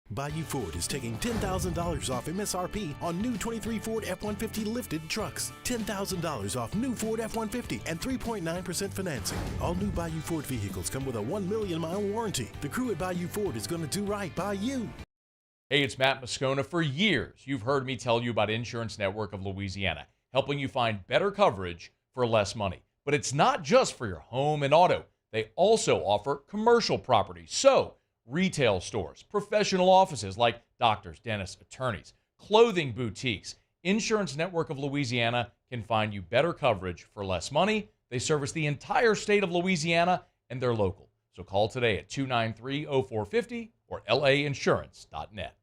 Bayou Ford is taking $10,000 off MSRP on new 23 Ford F-150 lifted trucks. $10,000 off new Ford F-150 and 3.9% financing. All new Bayou Ford vehicles come with a 1 million-mile warranty. The crew at Bayou Ford is going to do right by you. Hey, it's Matt Moscona. For years, you've heard me tell you about Insurance Network of Louisiana, helping you find better coverage for less money. But it's not just for your home and auto. They also offer commercial properties. So, retail stores, professional offices like doctors, dentists, attorneys, clothing boutiques. Insurance Network of Louisiana can find you better coverage for less money. They service the entire state of Louisiana, and they're local. So call today at 293-0450 or lainsurance.net.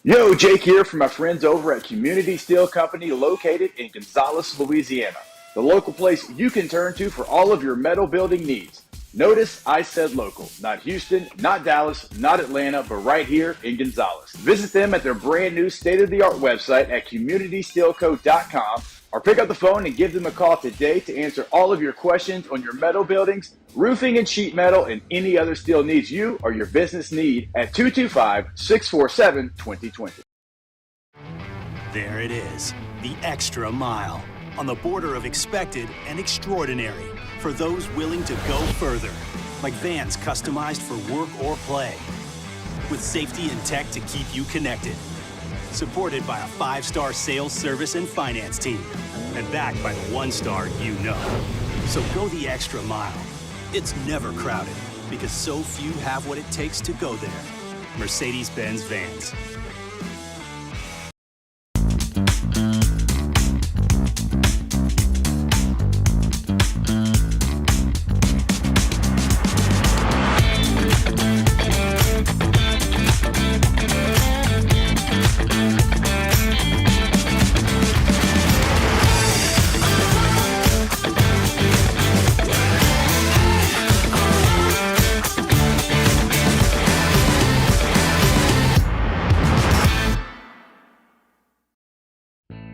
Yo, Jake here from my friends over at Community Steel Company located in Gonzales, Louisiana. The local place you can turn to for all of your metal building needs. Notice I said local, not Houston, not Dallas, not Atlanta, but right here in Gonzales. Visit them at their brand new state-of-the-art website at communitysteelco.com or pick up the phone and give them a call today to answer all of your questions on your metal buildings, roofing and sheet metal, and any other steel needs you or your business need at 225-647-2020. There it is, the extra mile, on the border of expected and extraordinary for those willing to go further, like vans customized for work or play, with safety and tech to keep you connected. Supported by a 5-star sales, service, and finance team, and backed by the 1-star you know. So go the extra mile. It's never crowded, because so few have what it takes to go there. Mercedes-Benz Vans.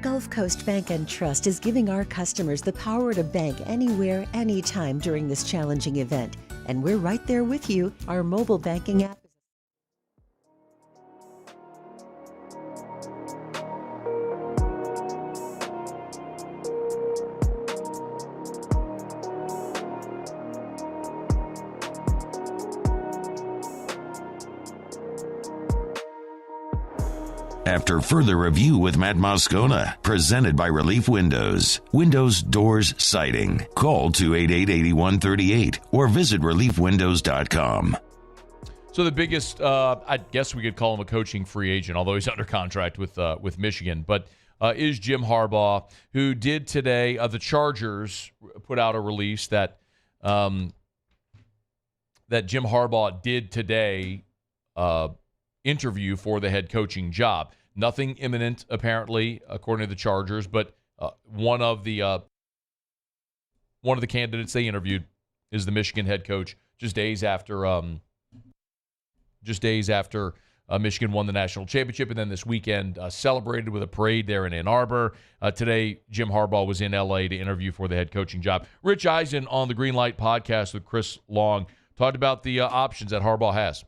Gulf Coast Bank and Trust is giving our customers the power to bank anywhere, anytime during this challenging event. And we're right there with you. Our mobile banking app. After further review with Matt Moscona, presented by Relief Windows. Windows, doors, siding. Call 288-8138 or visit reliefwindows.com. So the biggest, I guess we could call him a coaching free agent, although he's under contract with Michigan, but is Jim Harbaugh, who did today, the Chargers put out a release that Jim Harbaugh did today interview for the head coaching job. Nothing imminent, apparently, according to the Chargers, but one of the candidates they interviewed is the Michigan head coach. Just days after Michigan won the national championship, and then this weekend celebrated with a parade there in Ann Arbor. Today, Jim Harbaugh was in L.A. to interview for the head coaching job. Rich Eisen on the Green Light podcast with Chris Long talked about the options that Harbaugh has.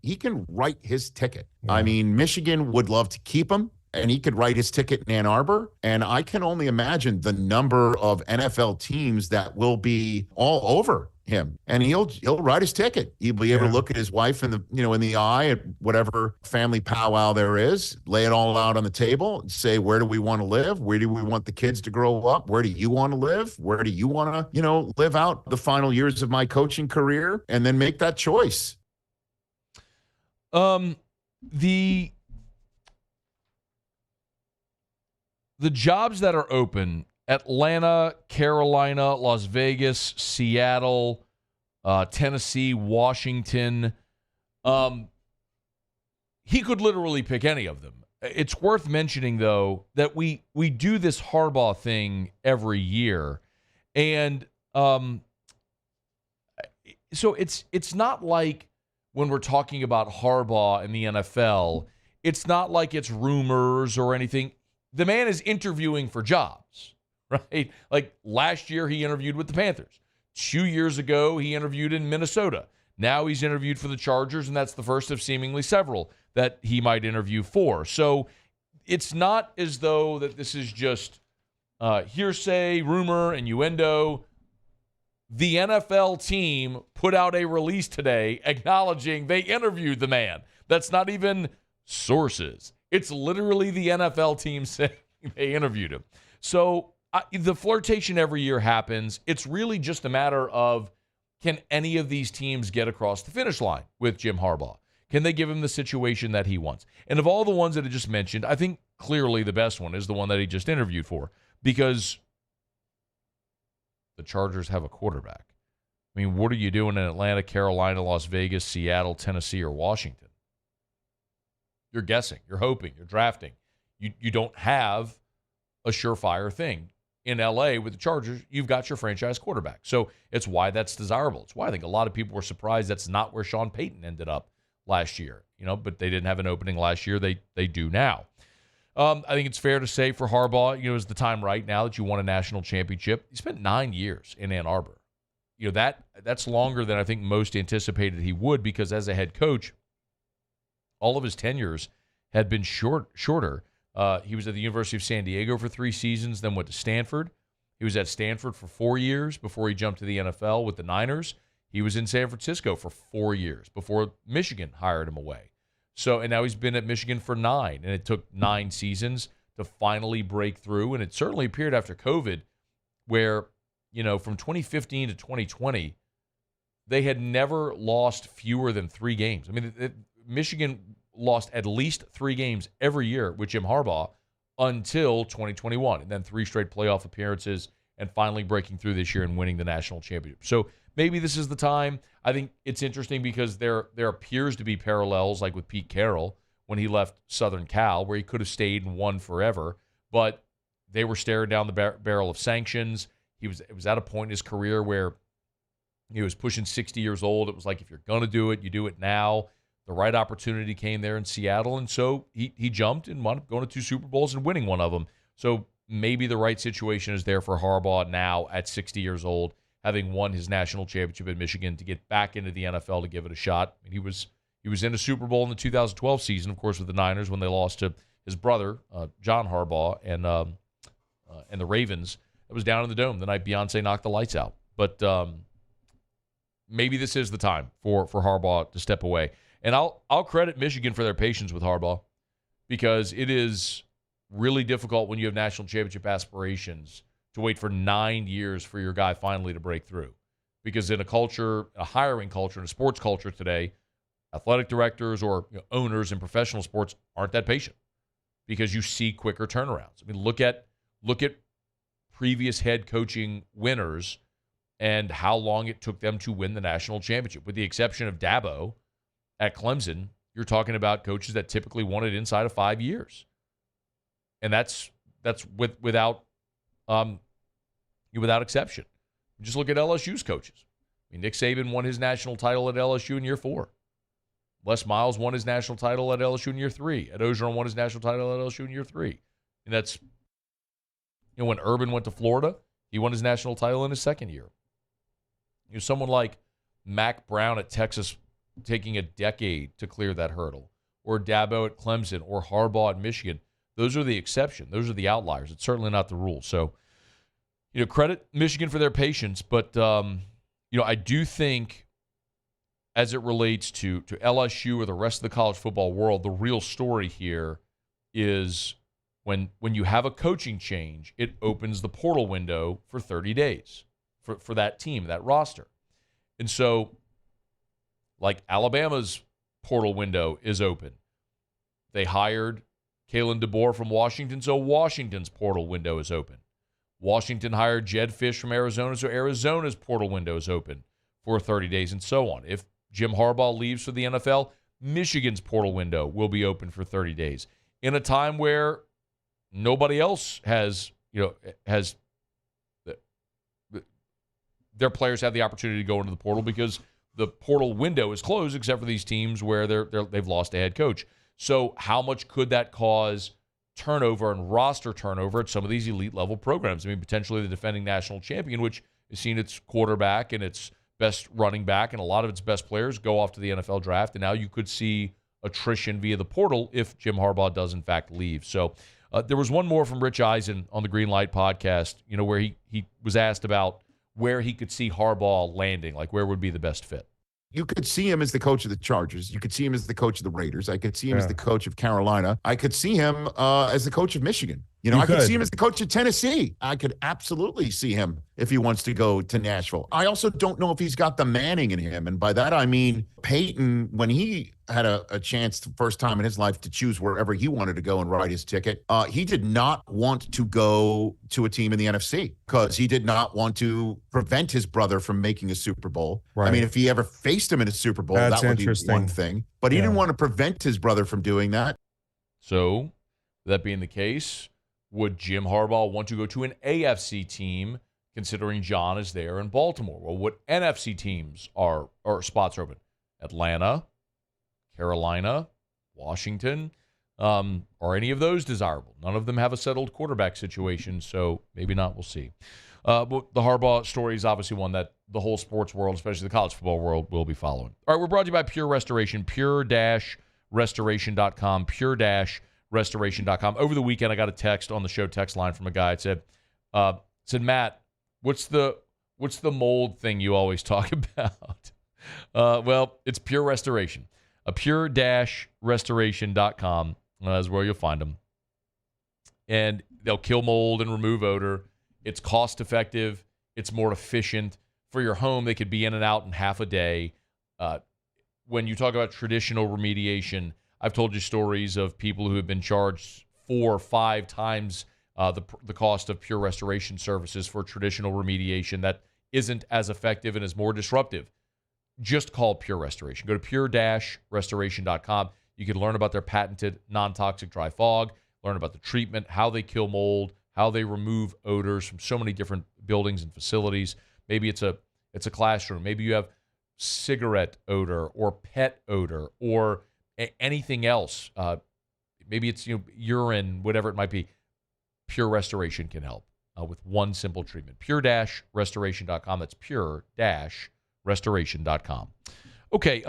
He can write his ticket. Yeah. I mean, Michigan would love to keep him, and he could write his ticket in Ann Arbor. And I can only imagine the number of NFL teams that will be all over him. And he'll write his ticket. He'll be able to look at his wife in the eye at whatever family powwow there is, lay it all out on the table, and say, where do we want to live? Where do we want the kids to grow up? Where do you want to live? Where do you want to, live out the final years of my coaching career? And then make that choice. The jobs that are open, Atlanta, Carolina, Las Vegas, Seattle, Tennessee, Washington, he could literally pick any of them. It's worth mentioning, though, that we do this Harbaugh thing every year. And so it's not like when we're talking about Harbaugh in the NFL, it's not like it's rumors or anything. The man is interviewing for jobs, right? Like last year, he interviewed with the Panthers. 2 years ago, he interviewed in Minnesota. Now he's interviewed for the Chargers, and that's the first of seemingly several that he might interview for. So it's not as though that this is just hearsay, rumor, innuendo. The NFL team put out a release today acknowledging they interviewed the man. That's not even sources. It's literally the NFL team saying they interviewed him. So the flirtation every year happens. It's really just a matter of, can any of these teams get across the finish line with Jim Harbaugh? Can they give him the situation that he wants? And of all the ones that I just mentioned, I think clearly the best one is the one that he just interviewed for, because the Chargers have a quarterback. I mean, what are you doing in Atlanta, Carolina, Las Vegas, Seattle, Tennessee, or Washington? You're guessing, you're hoping, you're drafting. You don't have a surefire thing. In LA with the Chargers, you've got your franchise quarterback. So it's why that's desirable. It's why I think a lot of people were surprised that's not where Sean Payton ended up last year. But they didn't have an opening last year. They do now. I think it's fair to say for Harbaugh, is the time right now that you won a national championship. He spent 9 years in Ann Arbor. That's longer than I think most anticipated he would, because as a head coach, all of his tenures had been shorter. He was at the University of San Diego for 3 seasons, then went to Stanford. He was at Stanford for 4 years before he jumped to the NFL with the Niners. He was in San Francisco for 4 years before Michigan hired him away. And now he's been at Michigan for 9, and it took 9 seasons to finally break through. And it certainly appeared after COVID where, from 2015 to 2020, they had never lost fewer than 3 games. I mean, Michigan lost at least 3 games every year with Jim Harbaugh until 2021, and then 3 straight playoff appearances, and finally breaking through this year and winning the national championship. So maybe this is the time. I think it's interesting because there appears to be parallels, like with Pete Carroll when he left Southern Cal, where he could have stayed and won forever, but they were staring down the barrel of sanctions. It was at a point in his career where he was pushing 60 years old. It was like, if you're going to do it, you do it now. The right opportunity came there in Seattle, and so he jumped and wound up going to 2 Super Bowls and winning one of them. So maybe the right situation is there for Harbaugh now at 60 years old, having won his national championship at Michigan, to get back into the NFL to give it a shot. I mean, he was in a Super Bowl in the 2012 season, of course, with the Niners when they lost to his brother, John Harbaugh, and the Ravens. It was down in the Dome the night Beyonce knocked the lights out. But maybe this is the time for Harbaugh to step away. And I'll credit Michigan for their patience with Harbaugh, because it is really difficult when you have national championship aspirations to wait for 9 years for your guy finally to break through. Because in a hiring culture, and a sports culture today, athletic directors or owners in professional sports aren't that patient, because you see quicker turnarounds. I mean, look at previous head coaching winners and how long it took them to win the national championship. With the exception of Dabo at Clemson, you're talking about coaches that typically won it inside of 5 years. And that's without exception. Just look at LSU's coaches. I mean, Nick Saban won his national title at LSU in year 4. Les Miles won his national title at LSU in year 3. Ed Orgeron won his national title at LSU in year 3. And that's, when Urban went to Florida, he won his national title in his 2nd year. Someone like Mac Brown at Texas taking a decade to clear that hurdle, or Dabo at Clemson, or Harbaugh at Michigan. Those are the exception. Those are the outliers. It's certainly not the rule. So, credit Michigan for their patience, but I do think, as it relates to LSU or the rest of the college football world, the real story here is when you have a coaching change, it opens the portal window for 30 days for that team, that roster. And so, like Alabama's portal window is open. They hired Kalen DeBoer from Washington, so Washington's portal window is open. Washington hired Jed Fish from Arizona, so Arizona's portal window is open for 30 days, and so on. If Jim Harbaugh leaves for the NFL, Michigan's portal window will be open for 30 days. In a time where nobody else has their players have the opportunity to go into the portal, because the portal window is closed except for these teams where they've lost a head coach. So how much could that cause turnover and roster turnover at some of these elite level programs? I mean, potentially the defending national champion, which has seen its quarterback and its best running back and a lot of its best players go off to the NFL draft, and now you could see attrition via the portal if Jim Harbaugh does in fact leave. So there was one more from Rich Eisen on the Green Light podcast, where he was asked about where he could see Harbaugh landing, like where would be the best fit. You could see him as the coach of the Chargers. You could see him as the coach of the Raiders. I could see him as the coach of Carolina. I could see him as the coach of Michigan. I could see him as the coach of Tennessee. I could absolutely see him if he wants to go to Nashville. I also don't know if he's got the Manning in him. And by that, I mean Peyton, when he had a chance the first time in his life to choose wherever he wanted to go and write his ticket, he did not want to go to a team in the NFC because he did not want to prevent his brother from making a Super Bowl. Right. I mean, if he ever faced him in a Super Bowl, that would be one thing. But he didn't want to prevent his brother from doing that. So, that being the case, would Jim Harbaugh want to go to an AFC team, considering John is there in Baltimore? Well, what NFC teams or spots are open? Atlanta, Carolina, Washington. Are any of those desirable? None of them have a settled quarterback situation, so maybe not. We'll see. But the Harbaugh story is obviously one that the whole sports world, especially the college football world, will be following. All right, we're brought to you by Pure Restoration, pure-restoration.com, pure-restoration.com. Over the weekend, I got a text on the show text line from a guy. It said, Matt, what's the mold thing you always talk about? Well, it's Pure Restoration. Pure-restoration.com is where you'll find them. And they'll kill mold and remove odor. It's cost-effective. It's more efficient. For your home, they could be in and out in half a day. When you talk about traditional remediation, I've told you stories of people who have been charged 4 or 5 times the cost of Pure Restoration services for traditional remediation that isn't as effective and is more disruptive. Just call Pure Restoration. Go to pure-restoration.com. You can learn about their patented non-toxic dry fog, learn about the treatment, how they kill mold, how they remove odors from so many different buildings and facilities. Maybe it's a classroom. Maybe you have cigarette odor or pet odor or anything else. Maybe it's urine, whatever it might be. Pure Restoration can help with one simple treatment. Pure-restoration.com. That's pure-restoration.com. Okay,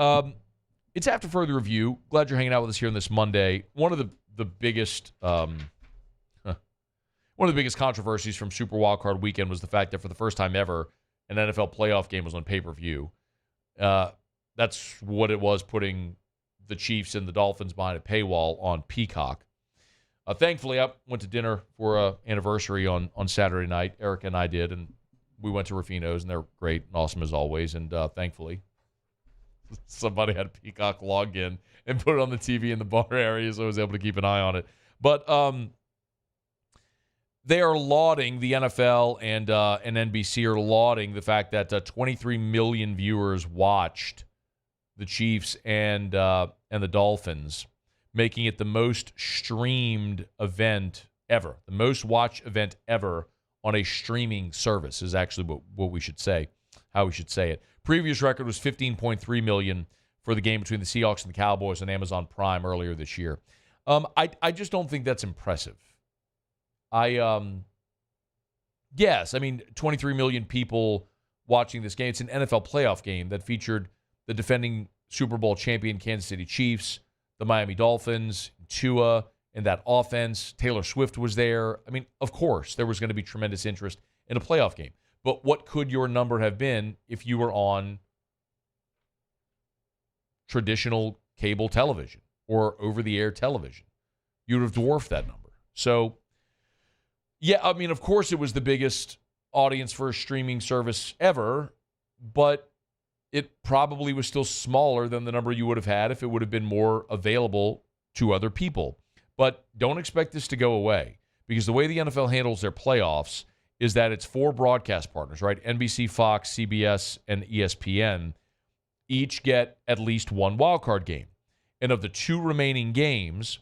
it's after further review. Glad you're hanging out with us here on this Monday. One of the biggest controversies from Super Wildcard Weekend was the fact that for the first time ever, an NFL playoff game was on pay-per-view. That's what it was, putting the Chiefs and the Dolphins behind a paywall on Peacock. Thankfully, I went to dinner for an anniversary on Saturday night. Erica and I did, and we went to Rufino's, and they're great and awesome as always. And thankfully, somebody had a Peacock login and put it on the TV in the bar area, so I was able to keep an eye on it. But they are lauding, the NFL and NBC are lauding the fact that 23 million viewers watched the Chiefs and the Dolphins, making it the most streamed event ever. The most watched event ever on a streaming service is actually what we should say, how we should say it. Previous record was 15.3 million for the game between the Seahawks and the Cowboys on Amazon Prime earlier this year. I just don't think that's impressive. Yes, I mean, 23 million people watching this game. It's an NFL playoff game that featured the defending Super Bowl champion Kansas City Chiefs, the Miami Dolphins, Tua, and that offense. Taylor Swift was there. I mean, of course, there was going to be tremendous interest in a playoff game. But what could your number have been if you were on traditional cable television or over-the-air television? You would have dwarfed that number. So, yeah, I mean, of course it was the biggest audience for a streaming service ever, but it probably was still smaller than the number you would have had if it would have been more available to other people. But don't expect this to go away, because the way the NFL handles their playoffs is that it's 4 broadcast partners, right? NBC, Fox, CBS, and ESPN each get at least one wildcard game. And of the 2 remaining games,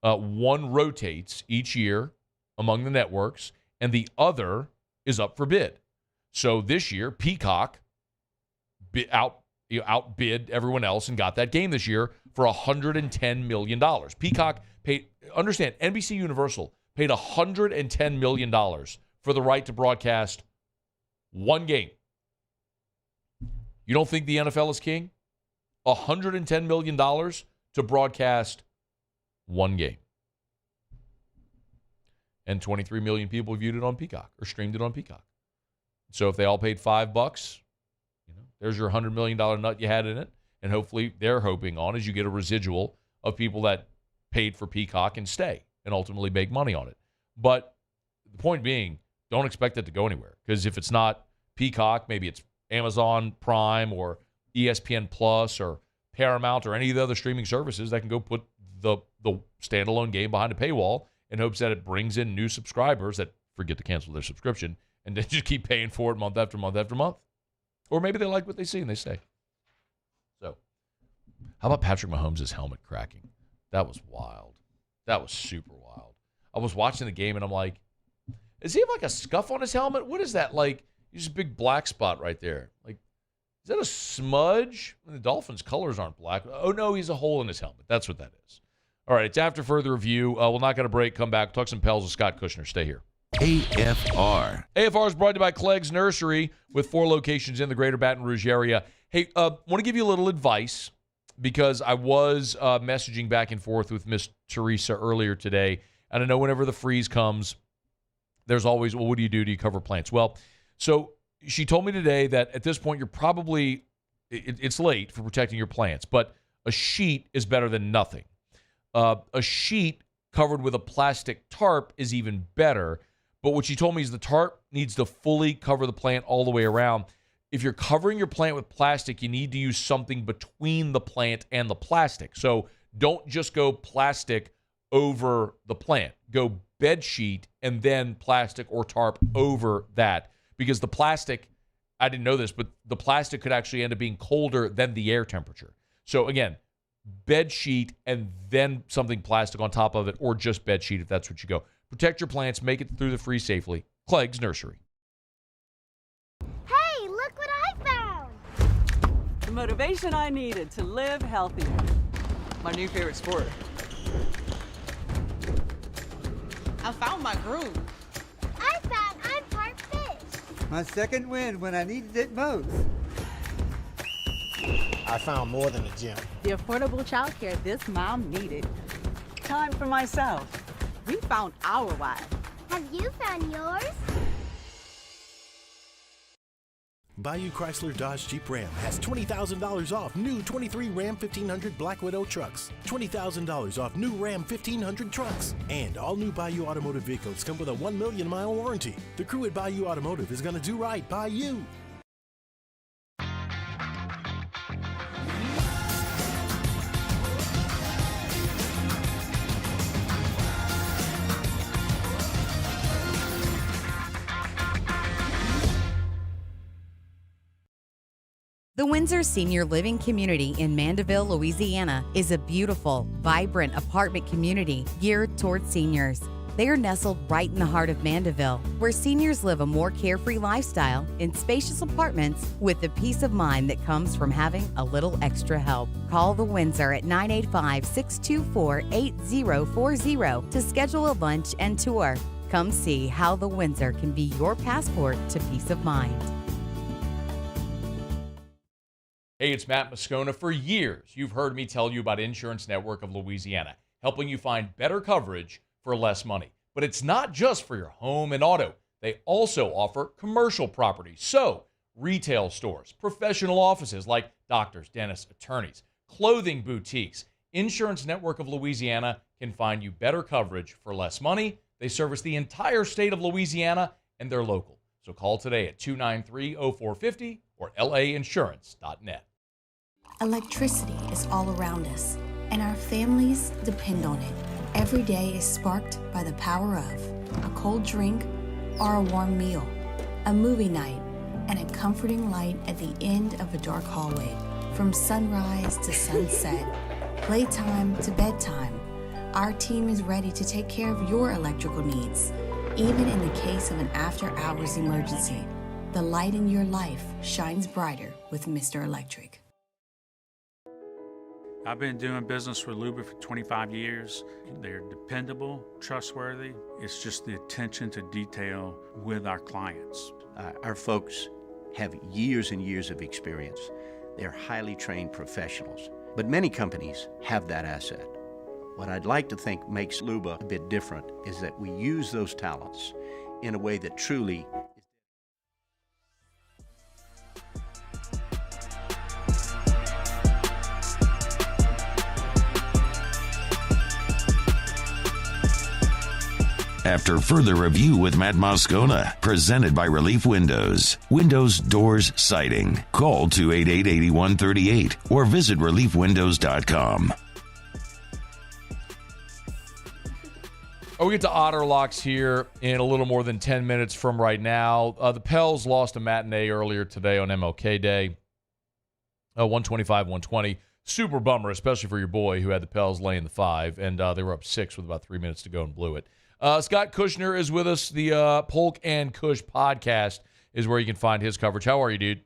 one rotates each year among the networks, and the other is up for bid. So this year, Peacock outbid everyone else and got that game this year for $110 million. Peacock paid, understand, NBC Universal paid $110 million for the right to broadcast one game. You don't think the NFL is king? $110 million to broadcast one game. And 23 million people viewed it on Peacock or streamed it on Peacock. So if they all paid $5, there's your $100 million nut you had in it. And hopefully they're hoping on is you get a residual of people that paid for Peacock and stay and ultimately make money on it. But the point being, don't expect it to go anywhere. Because if it's not Peacock, maybe it's Amazon Prime or ESPN Plus or Paramount or any of the other streaming services that can go put the standalone game behind a paywall in hopes that it brings in new subscribers that forget to cancel their subscription and then just keep paying for it month after month after month. Or maybe they like what they see and they stay. So, how about Patrick Mahomes' helmet cracking? That was wild. That was super wild. I was watching the game and I'm like, does he have like a scuff on his helmet? What is that like? There's a big black spot right there. Like, is that a smudge? The Dolphins' colors aren't black. Oh, no, he's a hole in his helmet. That's what that is. All right, it's after further review. We'll not get a break. Come back. Talk some Pels with Scott Kushner. Stay here. AFR. AFR is brought to you by Clegg's Nursery with 4 locations in the greater Baton Rouge area. Hey, want to give you a little advice because I was messaging back and forth with Miss Teresa earlier today. And I know whenever the freeze comes, there's always, well, what do? Do you cover plants? Well, so she told me today that at this point, you're probably, it's late for protecting your plants, but a sheet is better than nothing. A sheet covered with a plastic tarp is even better. But what she told me is the tarp needs to fully cover the plant all the way around. If you're covering your plant with plastic, you need to use something between the plant and the plastic. So don't just go plastic over the plant. Go bed sheet and then plastic or tarp over that. Because the plastic, I didn't know this, but the plastic could actually end up being colder than the air temperature. So again, bed sheet and then something plastic on top of it, or just bed sheet if that's what you go. Protect your plants, make it through the freeze safely. Clegg's Nursery. Hey, look what I found! The motivation I needed to live healthier. My new favorite sport. I found my groove. I found I'm part fish. My second win when I needed it most. I found more than a gym. The affordable childcare this mom needed. Time for myself. We found our why. Have you found yours? Bayou Chrysler Dodge Jeep Ram has $20,000 off new 23 Ram 1500 Black Widow trucks, $20,000 off new Ram 1500 trucks, and all new Bayou Automotive vehicles come with a 1 million mile warranty. The crew at Bayou Automotive is going to do right by you. The Windsor Senior Living Community in Mandeville, Louisiana is a beautiful, vibrant apartment community geared toward seniors. They are nestled right in the heart of Mandeville, where seniors live a more carefree lifestyle in spacious apartments with the peace of mind that comes from having a little extra help. Call the Windsor at 985-624-8040 to schedule a lunch and tour. Come see how the Windsor can be your passport to peace of mind. Hey, it's Matt Moscona. For years, you've heard me tell you about Insurance Network of Louisiana, helping you find better coverage for less money. But it's not just for your home and auto. They also offer commercial property. So, retail stores, professional offices like doctors, dentists, attorneys, clothing boutiques. Insurance Network of Louisiana can find you better coverage for less money. They service the entire state of Louisiana, and they're local. So call today at 293-0450 or lainsurance.net. Electricity is all around us, and our families depend on it. Every day is sparked by the power of a cold drink or a warm meal, a movie night, and a comforting light at the end of a dark hallway. From sunrise to sunset, playtime to bedtime, our team is ready to take care of your electrical needs. Even in the case of an after-hours emergency, the light in your life shines brighter with Mr. Electric. I've been doing business with Luba for 25 years. They're dependable, trustworthy. It's just the attention to detail with our clients. Our folks have years and years of experience. They're highly trained professionals. But many companies have that asset. What I'd like to think makes Luba a bit different is that we use those talents in a way that truly After further review with Matt Moscona, presented by Relief Windows. Windows, doors, siding. Call 288-8138 or visit reliefwindows.com. We get to Otter Locks here in a little more than 10 minutes from right now. The Pels lost a matinee earlier today on MLK Day, 125-120. Super bummer, especially for your boy who had the Pels laying the 5, and they were up 6 with about 3 minutes to go and blew it. Scott Kushner is with us. The Polk and Kush podcast is where you can find his coverage. How are you, dude?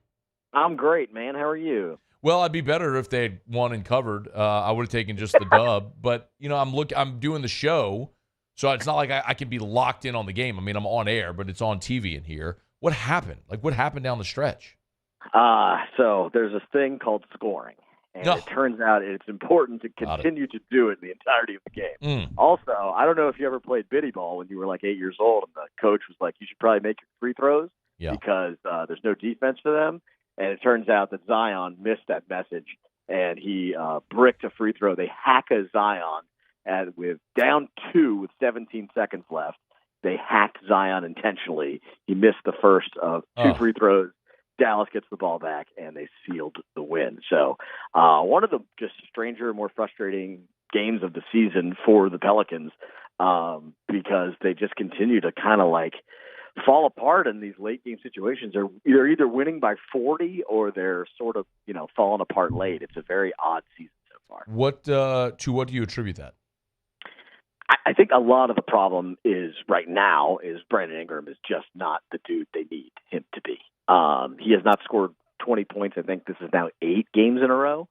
I'm great, man. How are you? Well, I'd be better if they had won and covered. I would have taken just the dub. But, you know, I'm doing the show, so it's not like I can be locked in on the game. I mean, I'm on air, but it's on TV in here. What happened? Like, what happened down the stretch? So there's this thing called scoring. And it turns out it's important to continue to do it the entirety of the game. Also, I don't know if you ever played biddy ball when you were like 8 years old and the coach was like, you should probably make your free throws because there's no defense for them. And it turns out that Zion missed that message and he bricked a free throw. They hack a Zion with down 2 with 17 seconds left. They hacked Zion intentionally. He missed the first of 2 free throws. Dallas gets the ball back, and they sealed the win. So one of the just stranger, more frustrating games of the season for the Pelicans because they just continue to kind of like fall apart in these late game situations. They're either winning by 40 or they're sort of, you know, falling apart late. It's a very odd season so far. What do you attribute that? I think a lot of the problem is right now is Brandon Ingram is just not the dude they need him to be. He has not scored 20 points. I think this is now 8 games in a row.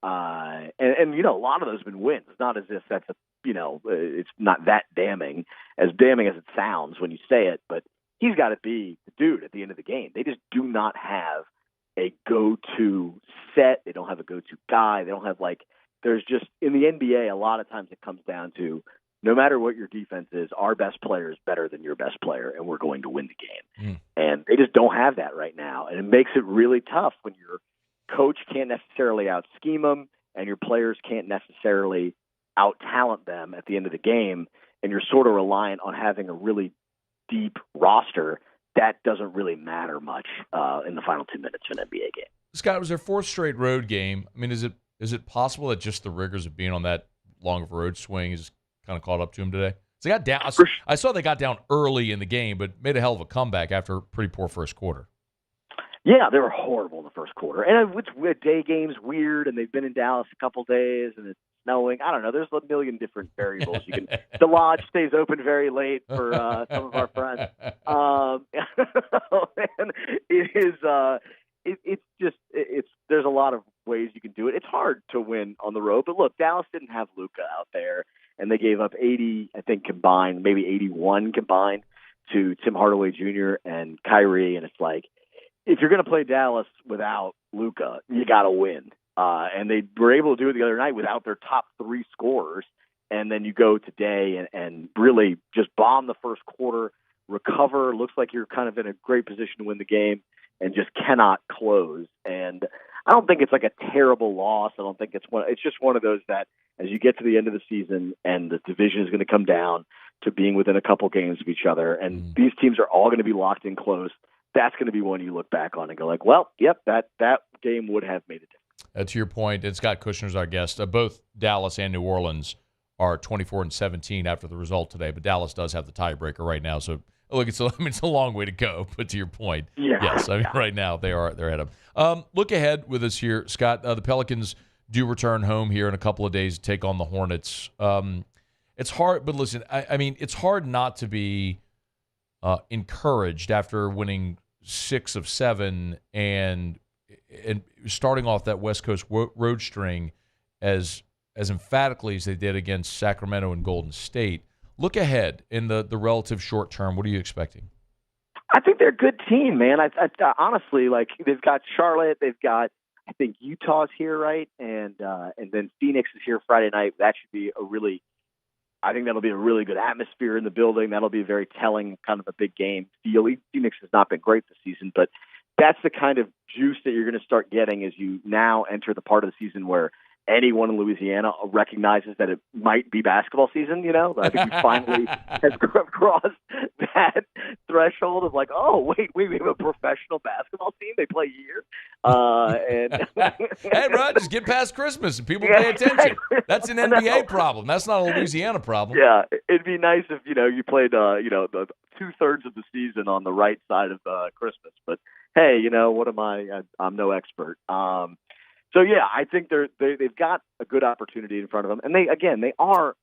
And you know, a lot of those have been wins. It's not as if that's it's not that damning as it sounds when you say it, but he's got to be the dude at the end of the game. They just do not have a go-to set. They don't have a go-to guy. They don't have there's just in the NBA, a lot of times it comes down to no matter what your defense is, our best player is better than your best player, and we're going to win the game. And they just don't have that right now. And it makes it really tough when your coach can't necessarily out-scheme them and your players can't necessarily out-talent them at the end of the game, and you're sort of reliant on having a really deep roster. That doesn't really matter much in the final 2 minutes of an NBA game. Scott, was their 4th straight road game. I mean, is it possible that just the rigors of being on that long of a road swing is kind of caught up to him today? So they got down. I saw they got down early in the game, but made a hell of a comeback after a pretty poor first quarter. Yeah, they were horrible in the first quarter. And it's day game's weird, and they've been in Dallas a couple days, and it's snowing. I don't know. There's a million different variables. The lodge stays open very late for some of our friends. And it is. There's a lot of ways you can do it. It's hard to win on the road, but look, Dallas didn't have Luka out there, and they gave up 80, I think combined, maybe 81 combined to Tim Hardaway Jr. and Kyrie, and it's like, if you're going to play Dallas without Luka, you got to win. And they were able to do it the other night without their top 3 scorers, and then you go today and really just bomb the first quarter, recover, looks like you're kind of in a great position to win the game, and just cannot close. And I don't think it's like a terrible loss. I don't think it's just one of those that as you get to the end of the season and the division is going to come down to being within a couple games of each other, and these teams are all going to be locked in close, that's going to be one you look back on and go like, well, yep, that game would have made a difference. To your point, and Scott Kushner's our guest. Both Dallas and New Orleans are 24-17 after the result today, but Dallas does have the tiebreaker right now. So look, it's a long way to go. But to your point, yes, I mean right now they're ahead of. Look ahead with us here, Scott. The Pelicans do return home here in a couple of days to take on the Hornets. It's hard, but listen, I mean it's hard not to be encouraged after winning 6 of 7 and starting off that West Coast road string as emphatically as they did against Sacramento and Golden State. Look ahead in the relative short term. What are you expecting? I think they're a good team, man. I honestly, like, they've got Charlotte, they've got I think Utah's here, right? And then Phoenix is here Friday night. That should be I think that'll be a really good atmosphere in the building. That'll be very telling, kind of a big game feel. Phoenix has not been great this season, but that's the kind of juice that you're going to start getting as you now enter the part of the season where anyone in Louisiana recognizes that it might be basketball season. I think we finally have crossed that threshold of like, oh, wait, we have a professional basketball team. They play here. Hey, bro, just get past Christmas and people pay attention. That's an NBA problem. That's not a Louisiana problem. Yeah, it'd be nice if, you played, the 2/3 of the season on the right side of Christmas. But, hey, what am I? I'm no expert. So, yeah, I think they've got a good opportunity in front of them. And they are,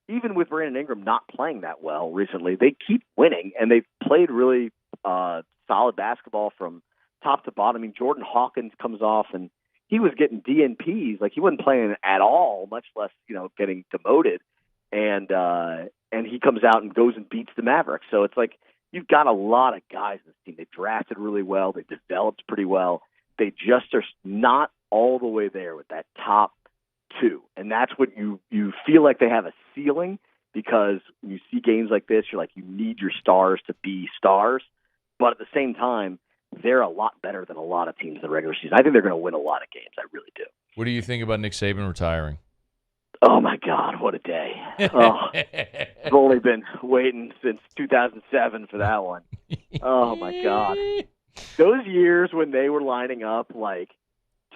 even with Brandon Ingram not playing that well recently, they keep winning, and they've played really solid basketball from top to bottom. I mean, Jordan Hawkins comes off, and he was getting DNPs. Like, he wasn't playing at all, much less, getting demoted. And he comes out and goes and beats the Mavericks. So it's like you've got a lot of guys in this team. They drafted really well. They developed pretty well. They just are not all the way there with that top two. And that's what you feel like they have a ceiling, because when you see games like this, you're like, you need your stars to be stars. But at the same time, they're a lot better than a lot of teams in the regular season. I think they're going to win a lot of games. I really do. What do you think about Nick Saban retiring? Oh, my God, what a day. I've only been waiting since 2007 for that one. Oh, my God. Those years when they were lining up like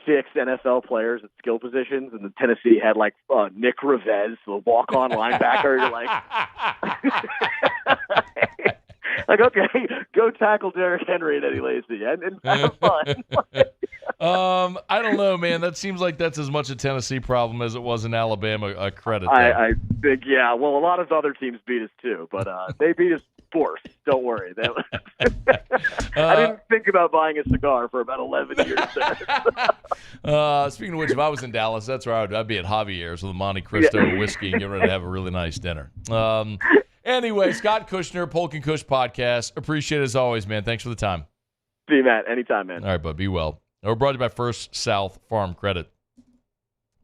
6 NFL players at skill positions, and the Tennessee had like Nick Revez, the walk-on linebacker. You're like, okay, go tackle Derrick Henry and Eddie Lacy and have fun. I don't know, man. That seems like that's as much a Tennessee problem as it was in Alabama. Credit. I think, yeah. Well, a lot of other teams beat us too, but they beat us force. Don't worry. I didn't think about buying a cigar for about 11 years there. Speaking of which, if I was in Dallas, that's where I'd be at Javier's with a Monte Cristo whiskey and get ready to have a really nice dinner. Anyway, Scott Kushner, Polk and Kush Podcast. Appreciate it as always, man. Thanks for the time. See you, Matt. Anytime, man. All right, bud. Be well. We're brought to you by First South Farm Credit.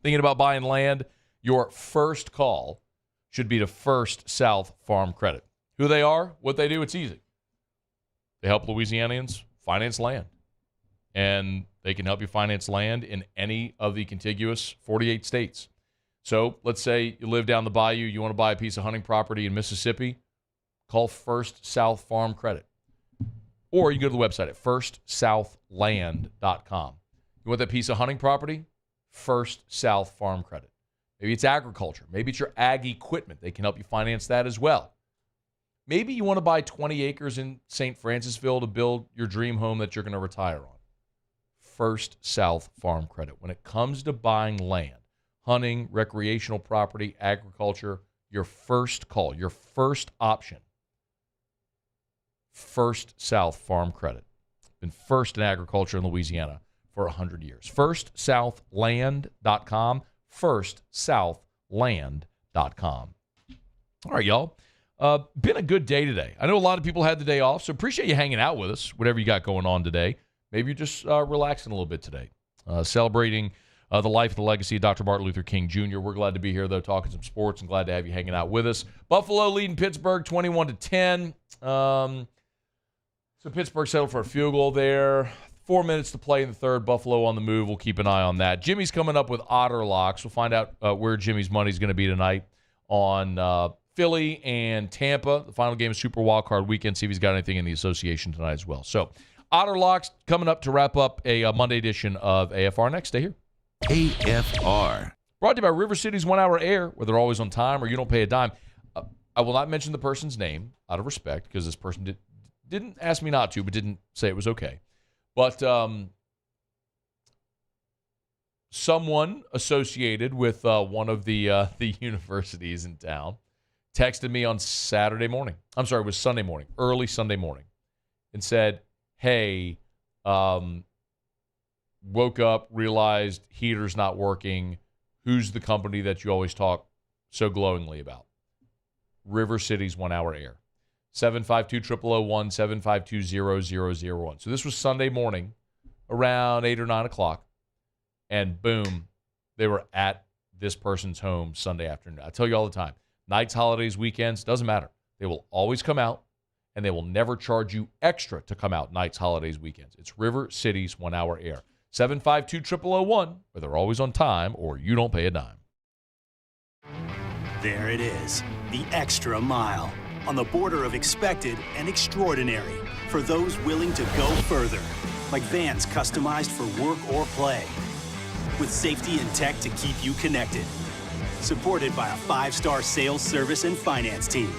Thinking about buying land? Your first call should be to First South Farm Credit. Who they are, what they do, it's easy. They help Louisianians finance land. And they can help you finance land in any of the contiguous 48 states. So let's say you live down the bayou, you want to buy a piece of hunting property in Mississippi, call First South Farm Credit. Or you go to the website at firstsouthland.com. You want that piece of hunting property? First South Farm Credit. Maybe it's agriculture. Maybe it's your ag equipment. They can help you finance that as well. Maybe you want to buy 20 acres in St. Francisville to build your dream home that you're going to retire on. First South Farm Credit. When it comes to buying land, hunting, recreational property, agriculture, your first call, your first option, First South Farm Credit. Been first in agriculture in Louisiana for 100 years. FirstSouthland.com. FirstSouthland.com. All right, y'all. Been a good day today. I know a lot of people had the day off, so appreciate you hanging out with us, whatever you got going on today. Maybe you're just relaxing a little bit today, celebrating the life and the legacy of Dr. Martin Luther King Jr. We're glad to be here, though, talking some sports, and glad to have you hanging out with us. Buffalo leading Pittsburgh 21-10. So Pittsburgh settled for a field goal there. 4 minutes to play in the third. Buffalo on the move. We'll keep an eye on that. Jimmy's coming up with Otter Locks. We'll find out where Jimmy's money is going to be tonight on Philly and Tampa. The final game of Super Wildcard Weekend. See if he's got anything in the association tonight as well. So Otter Locks coming up to wrap up a Monday edition of AFR. Next, stay here. AFR. Brought to you by River City's 1 Hour Air, where they're always on time or you don't pay a dime. I will not mention the person's name out of respect because this person didn't ask me not to, but didn't say it was okay. But someone associated with one of the universities in town texted me on Saturday morning. I'm sorry, it was Sunday morning, early Sunday morning, and said, hey, woke up, realized heater's not working. Who's the company that you always talk so glowingly about? River City's 1 Hour Air. 752-0001, 752-0001. So this was Sunday morning around 8 or 9 o'clock. and boom, they were at this person's home Sunday afternoon. I tell you all the time, nights, holidays, weekends, doesn't matter. They will always come out, and they will never charge you extra to come out nights, holidays, weekends. It's River City's 1 Hour Air. 752-0001, where they're always on time or you don't pay a dime. There it is, the extra mile, on the border of expected and extraordinary, for those willing to go further, like vans customized for work or play, with safety and tech to keep you connected, supported by a 5-star sales, service, and finance team,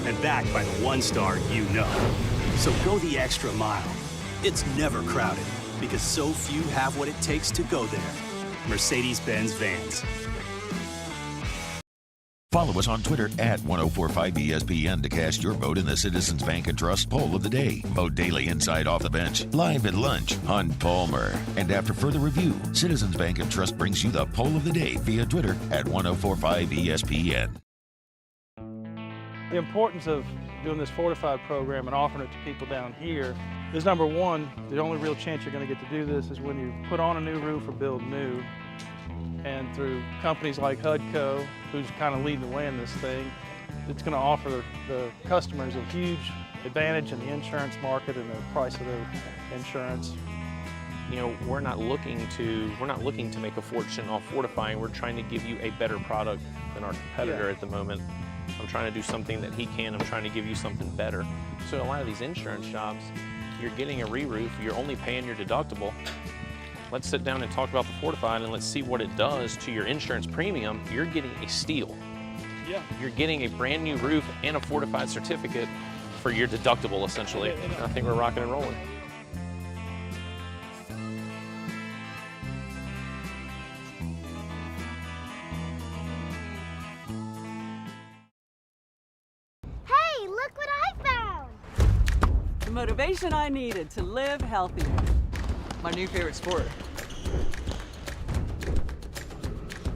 and backed by the 1-star you know. So go the extra mile. It's never crowded, because so few have what it takes to go there. Mercedes-Benz Vans. Follow us on Twitter at 1045ESPN to cast your vote in the Citizens Bank and Trust poll of the day. Vote daily inside Off the Bench, live at lunch on Palmer. And after further review, Citizens Bank and Trust brings you the poll of the day via Twitter at 1045ESPN. The importance of doing this fortified program and offering it to people down here is, number one, the only real chance you're going to get to do this is when you put on a new roof or build new. And through companies like HUDCO, who's kind of leading the way in this thing, it's going to offer the customers a huge advantage in the insurance market and the price of their insurance. You know, we're not looking to make a fortune off fortifying. We're trying to give you a better product than our competitor at the moment. I'm trying to do something that he can. I'm trying to give you something better. So a lot of these insurance shops, you're getting a re-roof, you're only paying your deductible. Let's sit down and talk about the fortified and let's see what it does to your insurance premium. You're getting a steal. Yeah. You're getting a brand new roof and a fortified certificate for your deductible, essentially. And I think we're rocking and rolling. Hey, look what I found! The motivation I needed to live healthy. My new favorite sport.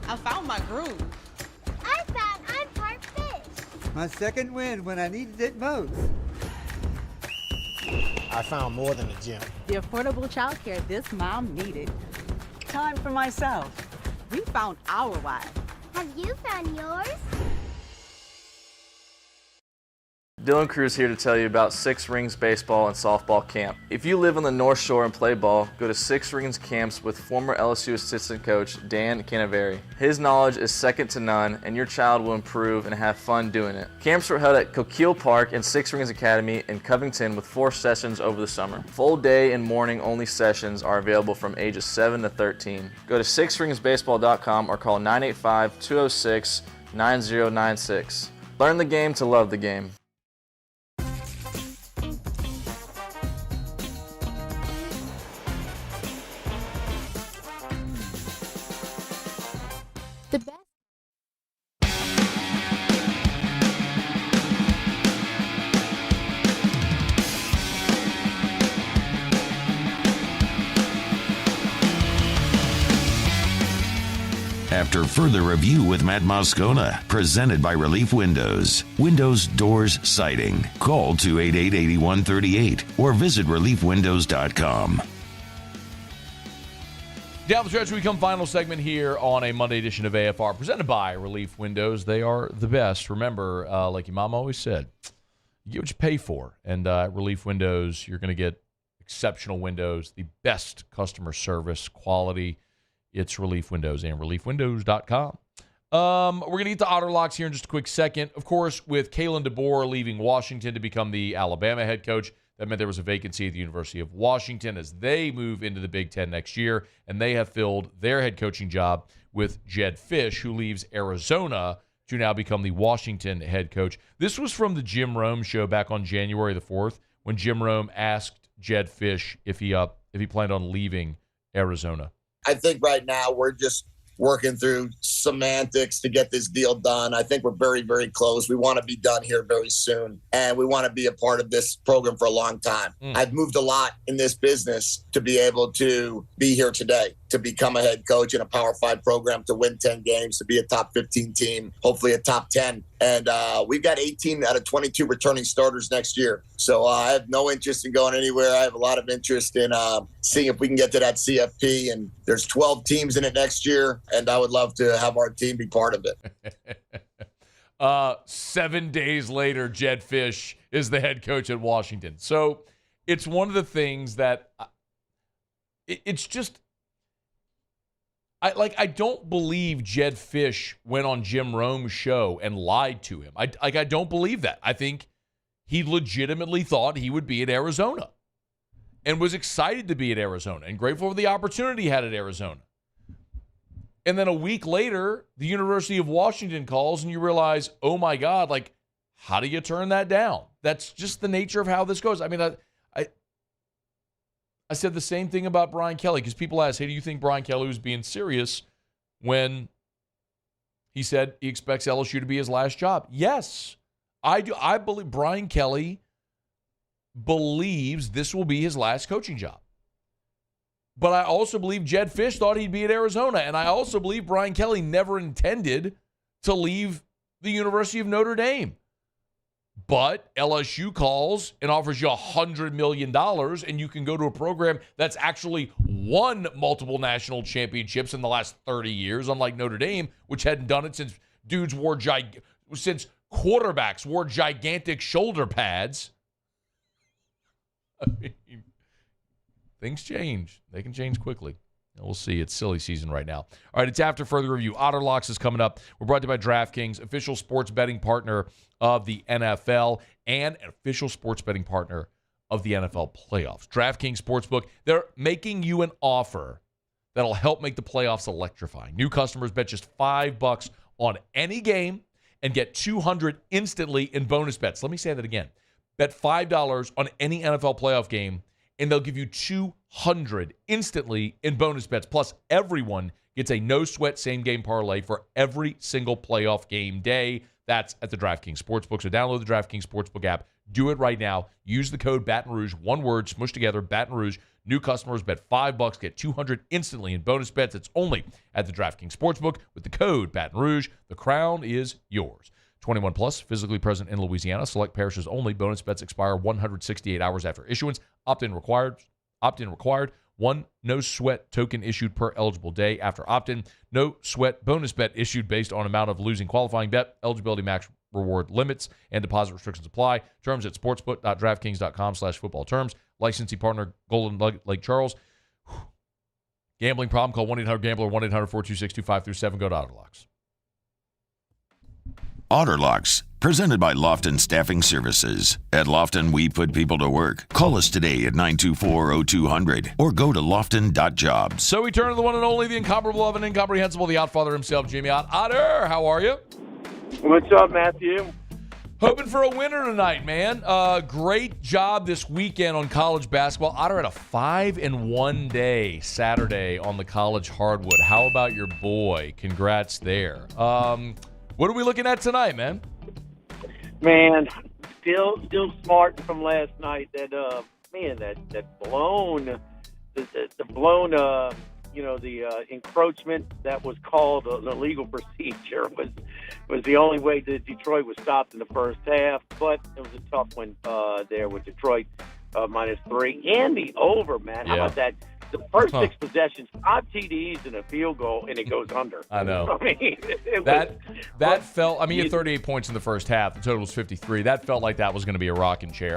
I found my groove. I found I'm part fish. My second win when I needed it most. I found more than a gym. The affordable childcare this mom needed. Time for myself. We found our why. Have you found yours? Dylan Cruz here to tell you about Six Rings Baseball and Softball Camp. If you live on the North Shore and play ball, go to Six Rings Camps with former LSU assistant coach Dan Canaveri. His knowledge is second to none, and your child will improve and have fun doing it. Camps were held at Coquille Park and Six Rings Academy in Covington with 4 sessions over the summer. Full day and morning only sessions are available from ages 7 to 13. Go to sixringsbaseball.com or call 985-206-9096. Learn the game to love the game. The best. After further review with Matt Moscona, presented by Relief Windows. Windows, doors, siding. Call 288-8138 or visit reliefwindows.com. Down the stretch, we come final segment here on a Monday edition of AFR, presented by Relief Windows. They are the best. Remember, like your mom always said, you get what you pay for. And at Relief Windows, you're going to get exceptional windows, the best customer service, quality. It's Relief Windows and reliefwindows.com. We're going to get to Otter Locks here in just a quick second. Of course, with Kalen DeBoer leaving Washington to become the Alabama head coach, that meant there was a vacancy at the University of Washington as they move into the Big Ten next year, and they have filled their head coaching job with Jedd Fisch, who leaves Arizona to now become the Washington head coach. This was from the Jim Rome show back on January the 4th when Jim Rome asked Jedd Fisch if he planned on leaving Arizona. I think right now we're just working through semantics to get this deal done. I think we're very, very close. We want to be done here very soon, and we want to be a part of this program for a long time. I've moved a lot in this business to be able to be here today, to become a head coach in a Power 5 program, to win 10 games, to be a top 15 team, hopefully a top 10. And we've got 18 out of 22 returning starters next year. So I have no interest in going anywhere. I have a lot of interest in seeing if we can get to that CFP. And there's 12 teams in it next year, and I would love to have our team be part of it. 7 days later, Jedd Fisch is the head coach at Washington. So it's one of the things that it's just – I don't believe Jedd Fisch went on Jim Rome's show and lied to him. I don't believe that. I think he legitimately thought he would be at Arizona and was excited to be at Arizona and grateful for the opportunity he had at Arizona. And then a week later, the University of Washington calls and you realize, oh my God, how do you turn that down? That's just the nature of how this goes. I mean, I said the same thing about Brian Kelly because people ask, hey, do you think Brian Kelly was being serious when he said he expects LSU to be his last job? Yes, I do. I believe Brian Kelly believes this will be his last coaching job. But I also believe Jedd Fisch thought he'd be at Arizona. And I also believe Brian Kelly never intended to leave the University of Notre Dame. But LSU calls and offers you $100 million, and you can go to a program that's actually won multiple national championships in the last 30 years, unlike Notre Dame, which hadn't done it since since quarterbacks wore gigantic shoulder pads. I mean, things change. They can change quickly. We'll see. It's silly season right now. All right, it's After Further Review. Otter Locks is coming up. We're brought to you by DraftKings, official sports betting partner of the NFL and an official sports betting partner of the NFL playoffs. DraftKings Sportsbook, they're making you an offer that'll help make the playoffs electrifying. New customers bet just $5 on any game and get $200 instantly in bonus bets. Let me say that again. Bet $5 on any NFL playoff game, and they'll give you $200 instantly in bonus bets. Plus, everyone gets a no-sweat same-game parlay for every single playoff game day. That's at the DraftKings Sportsbook. So download the DraftKings Sportsbook app. Do it right now. Use the code Baton Rouge, one word, smushed together, Baton Rouge. New customers bet $5, get $200 instantly in bonus bets. It's only at the DraftKings Sportsbook with the code Baton Rouge. The crown is yours. 21 plus, physically present in Louisiana. Select parishes only. Bonus bets expire 168 hours after issuance. Opt-in required. Opt-in required. One no-sweat token issued per eligible day. After opt-in, no-sweat bonus bet issued based on amount of losing qualifying bet. Eligibility, max reward limits, and deposit restrictions apply. Terms at sportsbook.draftkings.com/football terms. Licensee partner, Golden Lake Charles. Gambling problem? Call 1-800-GAMBLER, 1-800-426-2537. Go to Otter Locks. Otter Locks, presented by Lofton Staffing Services. At Lofton, we put people to work. Call us today at 924-0200 or go to lofton.jobs. So we turn to the one and only, the incomparable of an incomprehensible, the Outfather himself, Jimmy Ott. Otter, how are you? What's up, Matthew? Hoping for a winner tonight, man. Great job this weekend on college basketball. Otter had a 5-1 day Saturday on the college hardwood. How about your boy? Congrats there. What are we looking at tonight, man? Man, still smart from last night. That blown, the blown, the encroachment that was called an illegal procedure was the only way that Detroit was stopped in the first half. But it was a tough one there with Detroit -3 and the over, man. How about that? The first 6 possessions, 5 TDs and a field goal, and it goes under. I know. I mean, that felt. I mean, you had 38 points in the first half. The total was 53. That felt like that was going to be a rocking chair.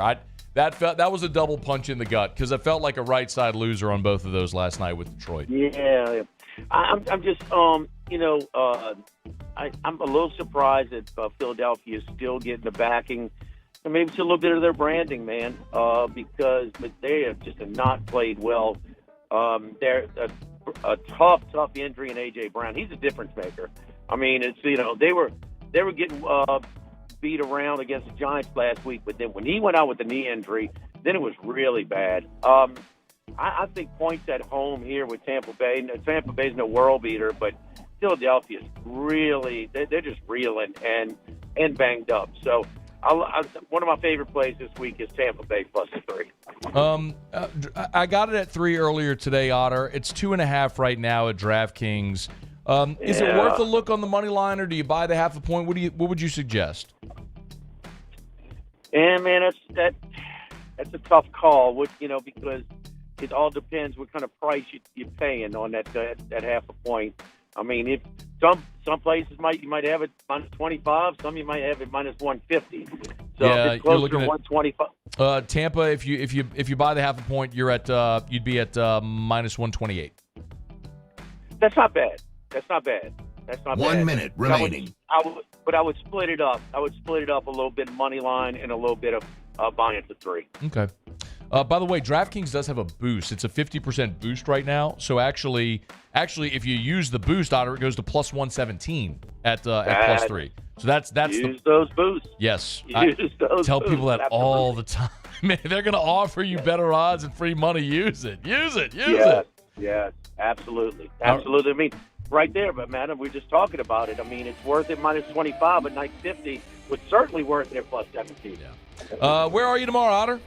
That was a double punch in the gut because it felt like a right side loser on both of those last night with Detroit. Yeah, I'm just I'm a little surprised that Philadelphia is still getting the backing. And maybe it's a little bit of their branding, man, because they have just not played well. They're a tough injury in A.J. Brown. He's a difference maker. I mean, it's they were getting beat around against the Giants last week, but then when he went out with the knee injury, then it was really bad. I think points at home here with Tampa Bay. Tampa Bay's no world beater, but Philadelphia's really, they're just reeling and banged up. So one of my favorite plays this week is Tampa Bay +3. I got it at 3 earlier today, Otter. It's 2.5 right now at DraftKings. Is it worth a look on the money line, or do you buy the half a point? What would you suggest? And man, that's a tough call. Because it all depends what kind of price you're paying on that half a point. I mean, if some places you might have it -25, some you might have it -150. So yeah, it's closer you're looking to at 125. Tampa. If you buy the half a point, you'd be at -128. That's not bad. That's not bad. 1 minute remaining. I would split it up. I would split it up a little bit money line and a little bit of buying the 3. Okay. By the way, DraftKings does have a boost. It's a 50% boost right now. So actually, if you use the boost, Otter, it goes to +117 at +3. So that's those boosts. Yes, I tell people that all the time. Man, they're going to offer you better odds and free money. Use it. Yes, absolutely. I mean, right there, but man, we're just talking about it. I mean, it's worth it -25, but -50 was certainly worth it at +17. Yeah. Where are you tomorrow, Otter?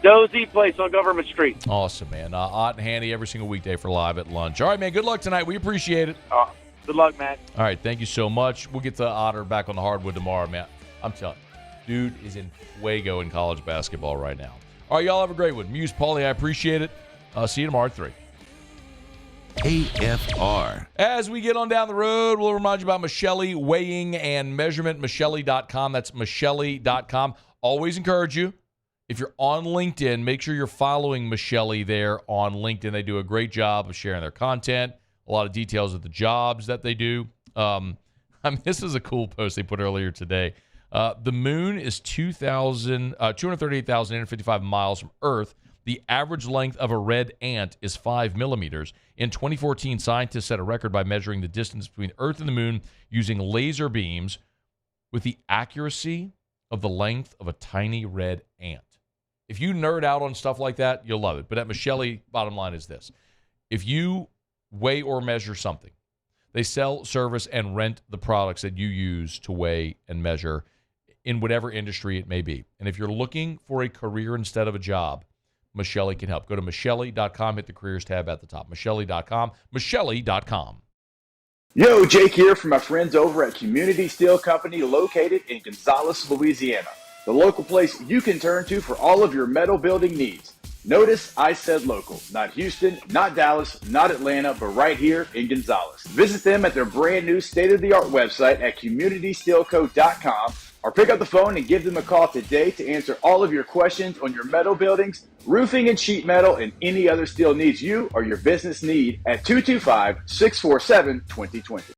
Dozy Place on Government Street. Awesome, man. Ott and Hanny every single weekday for Live at Lunch. All right, man. Good luck tonight. We appreciate it. Good luck, Matt. All right, thank you so much. We'll get to Otter back on the hardwood tomorrow, man. I'm telling you, dude is in fuego in college basketball right now. All right, y'all have a great one. Muse, Paulie, I appreciate it. See you tomorrow at 3. AFR. As we get on down the road, we'll remind you about Michelli Weighing and Measurement, Michelli.com. That's Michelli.com. Always encourage you, if you're on LinkedIn, make sure you're following Michelli there on LinkedIn. They do a great job of sharing their content, a lot of details of the jobs that they do. This is a cool post they put earlier today. The moon is 238,855 miles from Earth. The average length of a red ant is 5 millimeters. In 2014, scientists set a record by measuring the distance between Earth and the moon using laser beams with the accuracy of the length of a tiny red ant. If you nerd out on stuff like that, you'll love it. But at Michelli, bottom line is this. If you weigh or measure something, they sell, service, and rent the products that you use to weigh and measure in whatever industry it may be. And if you're looking for a career instead of a job, Michelli can help. Go to Michelli.com, hit the careers tab at the top. Michelli.com, Michelli.com. Yo, Jake here from my friends over at Community Steel Company located in Gonzales, Louisiana. The local place you can turn to for all of your metal building needs. Notice I said local, not Houston, not Dallas, not Atlanta, but right here in Gonzales. Visit them at their brand new state-of-the-art website at communitysteelco.com or pick up the phone and give them a call today to answer all of your questions on your metal buildings, roofing and sheet metal, and any other steel needs you or your business need at 225-647-2020.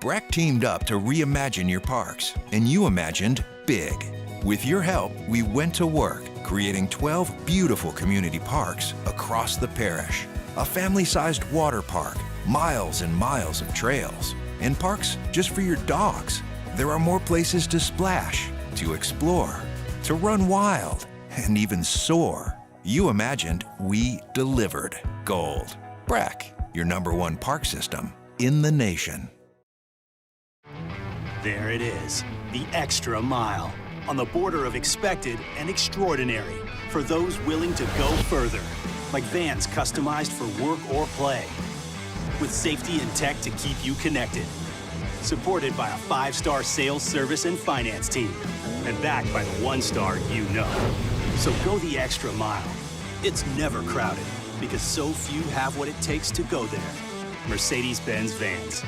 BRAC teamed up to reimagine your parks, and you imagined big. With your help, we went to work, creating 12 beautiful community parks across the parish. A family-sized water park, miles and miles of trails, and parks just for your dogs. There are more places to splash, to explore, to run wild, and even soar. You imagined, we delivered. Gold. BRAC, your #1 park system in the nation. There it is, the extra mile, on the border of expected and extraordinary for those willing to go further, like vans customized for work or play, with safety and tech to keep you connected, supported by a 5-star sales, service, and finance team, and backed by the 1-star you know. So go the extra mile. It's never crowded, because so few have what it takes to go there. Mercedes-Benz Vans.